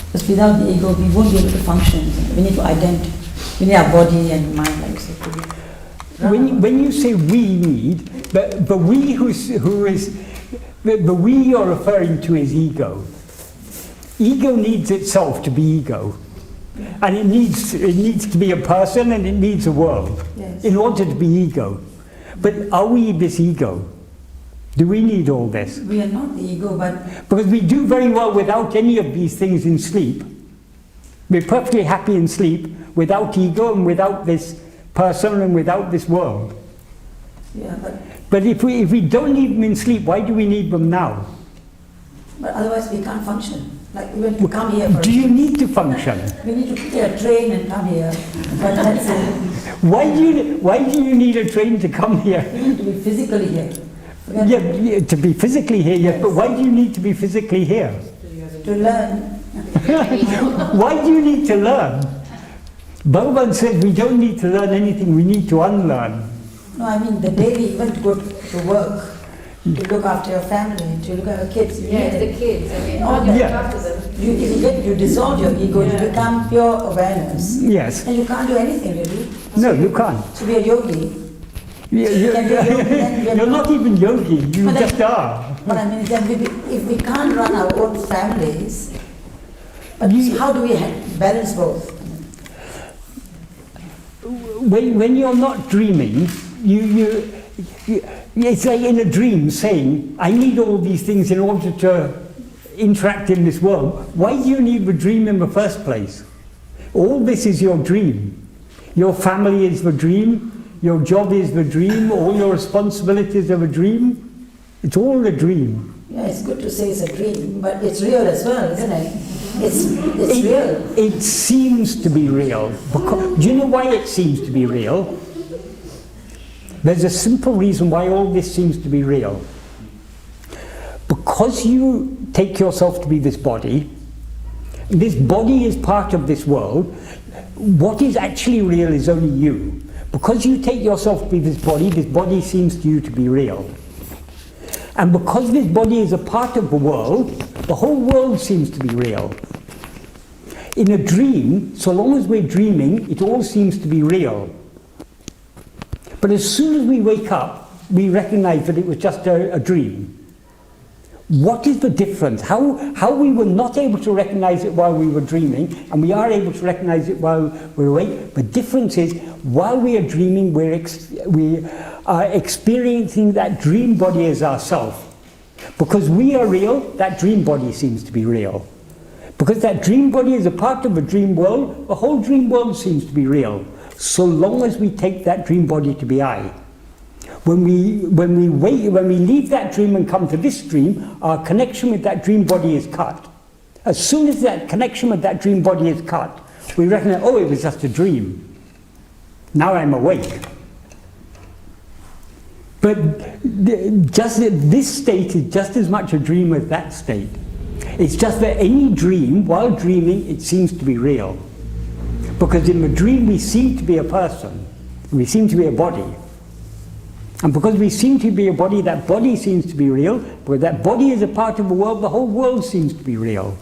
Because without the ego, we won't be able to function. We need to identify. We need our body and mind, like you said. When you say we need, the we the we you're referring to is ego. Ego needs itself to be ego. And it needs to be a person and it needs a world in order to be ego. But are we this ego? Do we need all this? We are not the ego, but... Because we do very well without any of these things in sleep. We're perfectly happy in sleep without ego and without this person and without this world. Yeah, but if we don't need them in sleep, why do we need them now? But otherwise we can't function. Like even to come here for... Do you need to function? We need to take a train and come here. But that's it. Why do you need a train to come here? We need to be physically here. Yeah, to be physically here, yes, but why do you need to be physically here? To learn. Why do you need to learn? Bhagavan said we don't need to learn anything, we need to unlearn. No, I mean the daily, even to go to work, to look after your family, to look after your kids. Yeah, the kids. I mean, all you that. look after them. You dissolve your ego, you become pure awareness. Yes. And you can't do anything really. No, you can't. To be a yogi. You're not even yogi, you just are. But I mean, then if we can't run our own families, but how do we balance both? When you're not dreaming, it's like in a dream saying, I need all these things in order to interact in this world. Why do you need the dream in the first place? All this is your dream. Your family is the dream, your job is the dream, all your responsibilities are a dream. It's all a dream. Yeah, it's good to say it's a dream, but it's real as well, isn't it? It's real. It seems to be real. Do you know why it seems to be real? There's a simple reason why all this seems to be real. Because you take yourself to be this body is part of this world. What is actually real is only you. Because you take yourself to be this body seems to you to be real. And because this body is a part of the world, the whole world seems to be real. In a dream, so long as we're dreaming, it all seems to be real. But as soon as we wake up, we recognize that it was just a dream. What is the difference? How we were not able to recognize it while we were dreaming, and we are able to recognize it while we're awake? The difference is, while we are dreaming, we are experiencing that dream body as ourself. Because we are real, that dream body seems to be real. Because that dream body is a part of the dream world, the whole dream world seems to be real, so long as we take that dream body to be I. When we leave that dream and come to this dream, our connection with that dream body is cut. As soon as that connection with that dream body is cut, we recognize, oh, it was just a dream. Now I'm awake. But this state is just as much a dream as that state. It's just that any dream, while dreaming, it seems to be real. Because in the dream we seem to be a person, we seem to be a body. And because we seem to be a body, that body seems to be real. Because that body is a part of the world, the whole world seems to be real.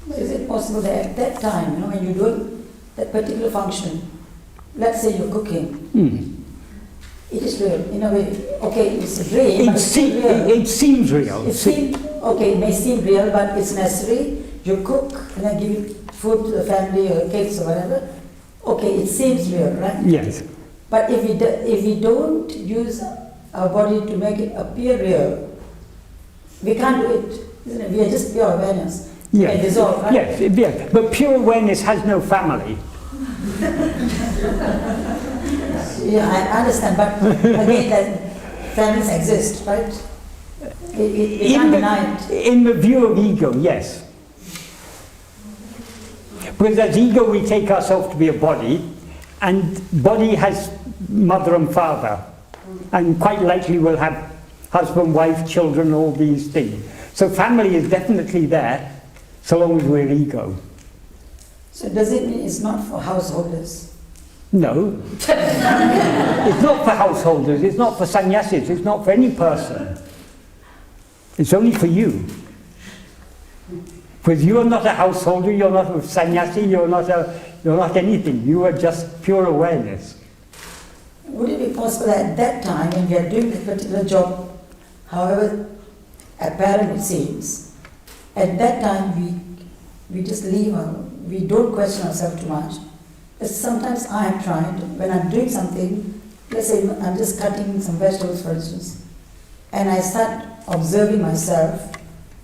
Is it possible that at that time, when you're doing that particular function, let's say you're cooking, it is real, in a way. Okay, it's a dream, but it's still real. It seems real. It may seem real, but it's necessary. You cook and then give food to the family or kids or whatever. Okay, it seems real, right? Yes. But if we don't use our body to make it appear real, we can't do it, isn't it? We are just pure awareness. Yes. Dissolve, right? Yes, but pure awareness has no family. Yeah, I understand, but again, that families exist, right? We can't deny it. In the view of ego, yes. Because as ego, we take ourselves to be a body, and body has mother and father, and quite likely will have husband, wife, children, all these things. So family is definitely there, so long as we're ego. So does it mean it's not for householders? No. It's not for householders, it's not for sannyasis, it's not for any person. It's only for you. Because you are not a householder, you're not a sannyasi, you're not anything. You are just pure awareness. Would it be possible that at that time, when we are doing this particular job, however apparent it seems, at that time we just leave, we don't question ourselves too much. But sometimes I am trying, when I'm doing something, let's say I'm just cutting some vegetables, for instance, and I start observing myself,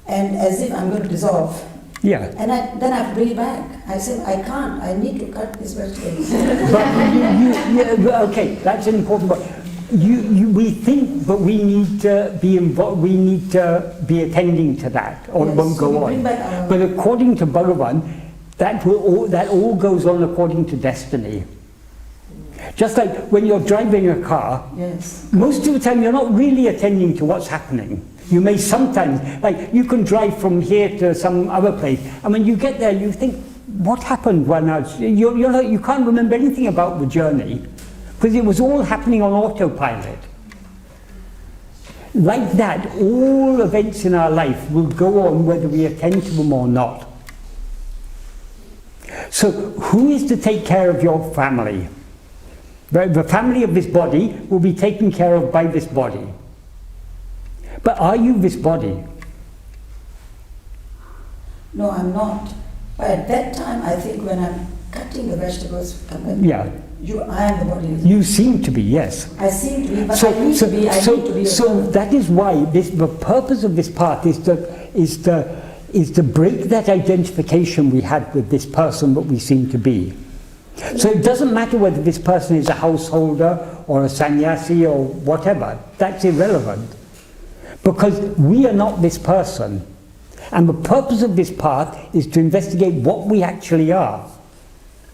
and as if I'm going to dissolve. Yeah. And then I bring it back. I say, I can't, I need to cut this vegetables. Okay, that's an important point. We think, but we need to be involved, we need to be attending to that, or it won't go on. But according to Bhagavan, that all goes on according to destiny. Just like when you're driving a car, most of the time you're not really attending to what's happening. You may sometimes, like you can drive from here to some other place, and when you get there you think, what happened when you can't remember anything about the journey, because it was all happening on autopilot. Like that, all events in our life will go on whether we attend to them or not. So who is to take care of your family? The family of this body will be taken care of by this body. But are you this body? No, I'm not. But at that time, I think when I'm cutting the vegetables, I am the body. You seem to be, yes. I seem to be, but I need to be. So that is why the purpose of this path is to break that identification we had with this person that we seem to be. So it doesn't matter whether this person is a householder or a sannyasi or whatever. That's irrelevant. Because we are not this person. And the purpose of this path is to investigate what we actually are.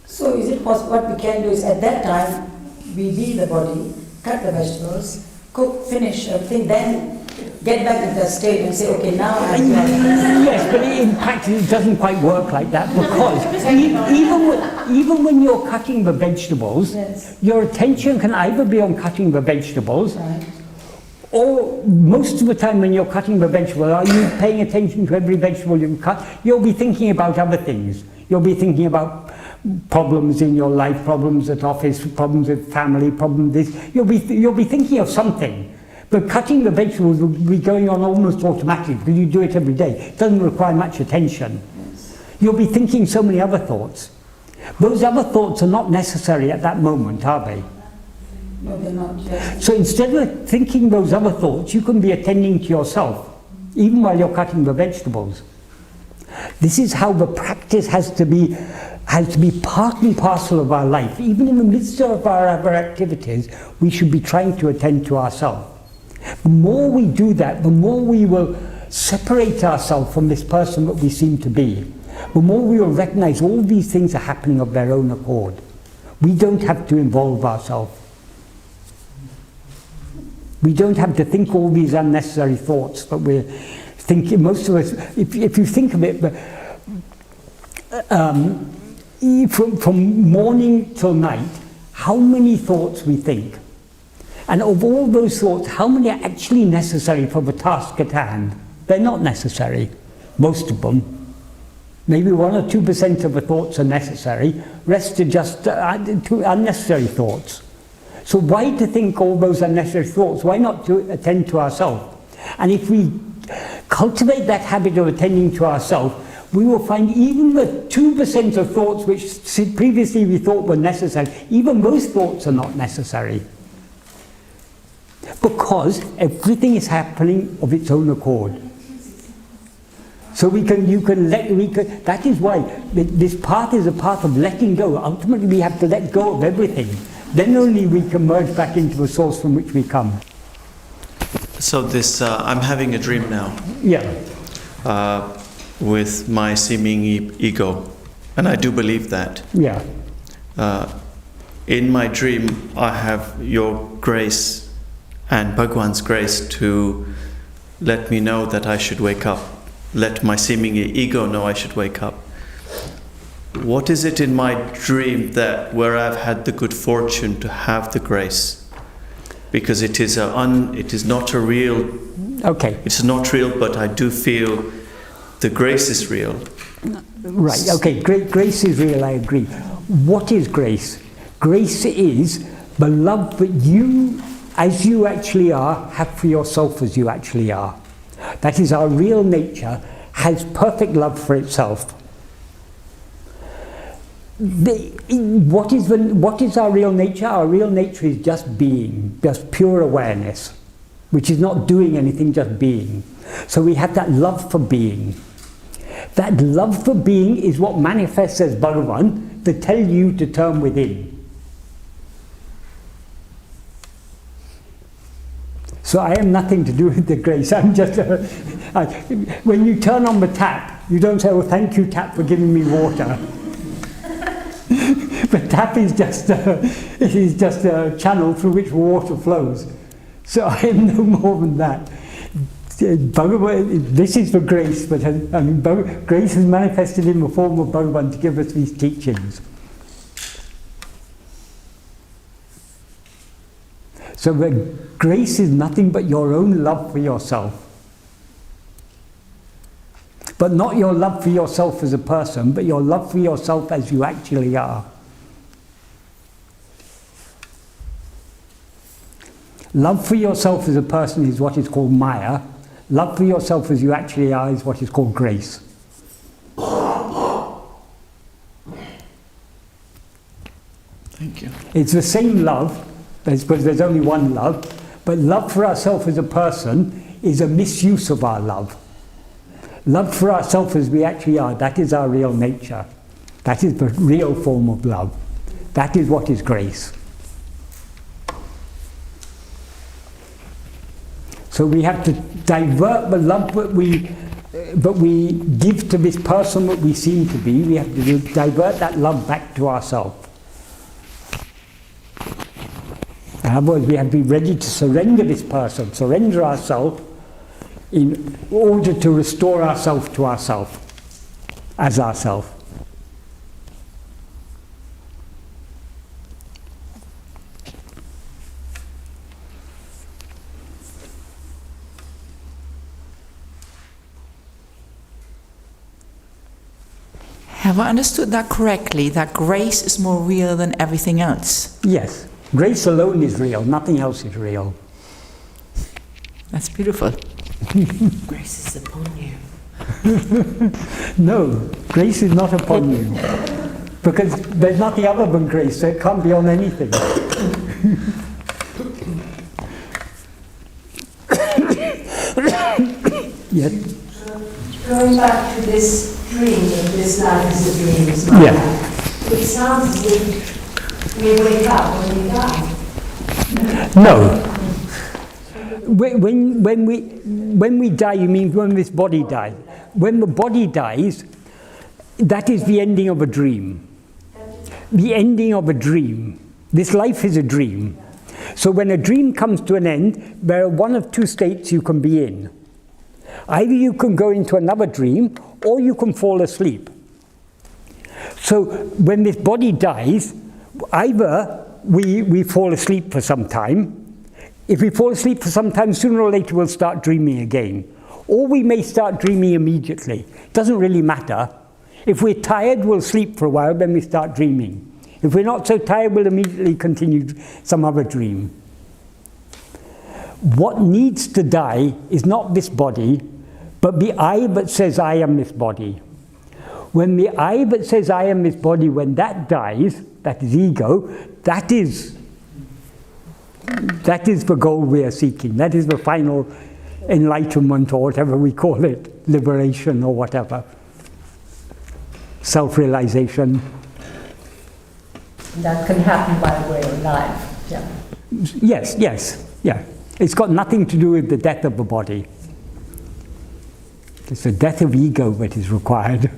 So is it possible, what we can do is at that time, we leave the body, cut the vegetables, cook, finish everything, then get back into the state and say, okay, now I'm Yes, but in practice it doesn't quite work like that, because even when you're cutting the vegetables, your attention can either be on cutting the vegetables, or most of the time when you're cutting the vegetable, are you paying attention to every vegetable you cut? You'll be thinking about other things. You'll be thinking about problems in your life, problems at office, problems with family, problems this. You'll be thinking of something. But cutting the vegetables will be going on almost automatically because you do it every day. It doesn't require much attention. You'll be thinking so many other thoughts. Those other thoughts are not necessary at that moment, are they? No, they're not. Yes. So instead of thinking those other thoughts, you can be attending to yourself, even while you're cutting the vegetables. This is how the practice has to be part and parcel of our life. Even in the midst of our other activities, we should be trying to attend to ourselves. The more we do that, the more we will separate ourselves from this person that we seem to be. The more we will recognize all these things are happening of their own accord. We don't have to involve ourselves. We don't have to think all these unnecessary thoughts that we're thinking. Most of us, if you think of it, from morning till night, how many thoughts we think. And of all those thoughts, how many are actually necessary for the task at hand? They're not necessary, most of them. Maybe 1 or 2% of the thoughts are necessary, rest are just unnecessary thoughts. So why to think all those unnecessary thoughts? Why not to attend to ourselves? And if we cultivate that habit of attending to ourselves, we will find even the 2% of thoughts which previously we thought were necessary, even those thoughts are not necessary. Because everything is happening of its own accord. So that is why this path is a path of letting go. Ultimately we have to let go of everything. Then only we can merge back into the source from which we come. So this, I'm having a dream now. Yeah. With my seeming ego. And I do believe that. Yeah. In my dream, I have your grace and Bhagwan's grace to let me know that I should wake up. Let my seeming ego know I should wake up. What is it in my dream where I've had the good fortune to have the grace? Because it is not a real. Okay. It's not real, but I do feel the grace is real. Right. Okay. Grace is real. I agree. What is grace? Grace is the love that you, as you actually are, have for yourself as you actually are. That is our real nature, has perfect love for itself. What is our real nature? Our real nature is just being, just pure awareness, which is not doing anything, just being. So we have that love for being. That love for being is what manifests as Bhagavan to tell you to turn within. So I have nothing to do with the grace. I'm just when you turn on the tap, you don't say, "Oh, thank you, tap, for giving me water." The tap is just a channel through which water flows. So I am no more than that. This is for grace, but grace is manifested in the form of Bhagavan to give us these teachings. So grace is nothing but your own love for yourself. But not your love for yourself as a person, but your love for yourself as you actually are. Love for yourself as a person is what is called Maya. Love for yourself as you actually are is what is called grace. Thank you. It's the same love, because there's only one love, but love for ourselves as a person is a misuse of our love. Love for ourselves as we actually are, that is our real nature. That is the real form of love. That is what is grace. So we have to divert the love that we but we give to this person what we seem to be. We have to divert that love back to ourselves. In other words, we have to be ready to surrender this person, surrender ourselves in order to restore ourselves to ourselves, as ourselves. Have I understood that correctly, that grace is more real than everything else? Yes. Grace alone is real, nothing else is real. That's beautiful. Grace is upon you. No, grace is not upon you. Because there's nothing other than grace, so it can't be on anything. Yes. Going back to this dream, that this life is a dream, is my life. It sounds as if we wake up when we die. No. When we die, you mean when this body dies. When the body dies, that is the ending of a dream. The ending of a dream. This life is a dream. So when a dream comes to an end, there are one of two states you can be in. Either you can go into another dream, or you can fall asleep. So when this body dies, either we fall asleep for some time. If we fall asleep for some time, sooner or later we'll start dreaming again. Or we may start dreaming immediately. It doesn't really matter. If we're tired, we'll sleep for a while, then we start dreaming. If we're not so tired, we'll immediately continue some other dream. What needs to die is not this body, but the I that says I am this body. When the I that says I am this body, when that dies, that is ego, that is the goal we are seeking. That is the final enlightenment, or whatever we call it, liberation or whatever. Self-realization. That can happen by way of life. Yeah. Yes, yeah. It's got nothing to do with the death of the body. It's the death of ego that is required.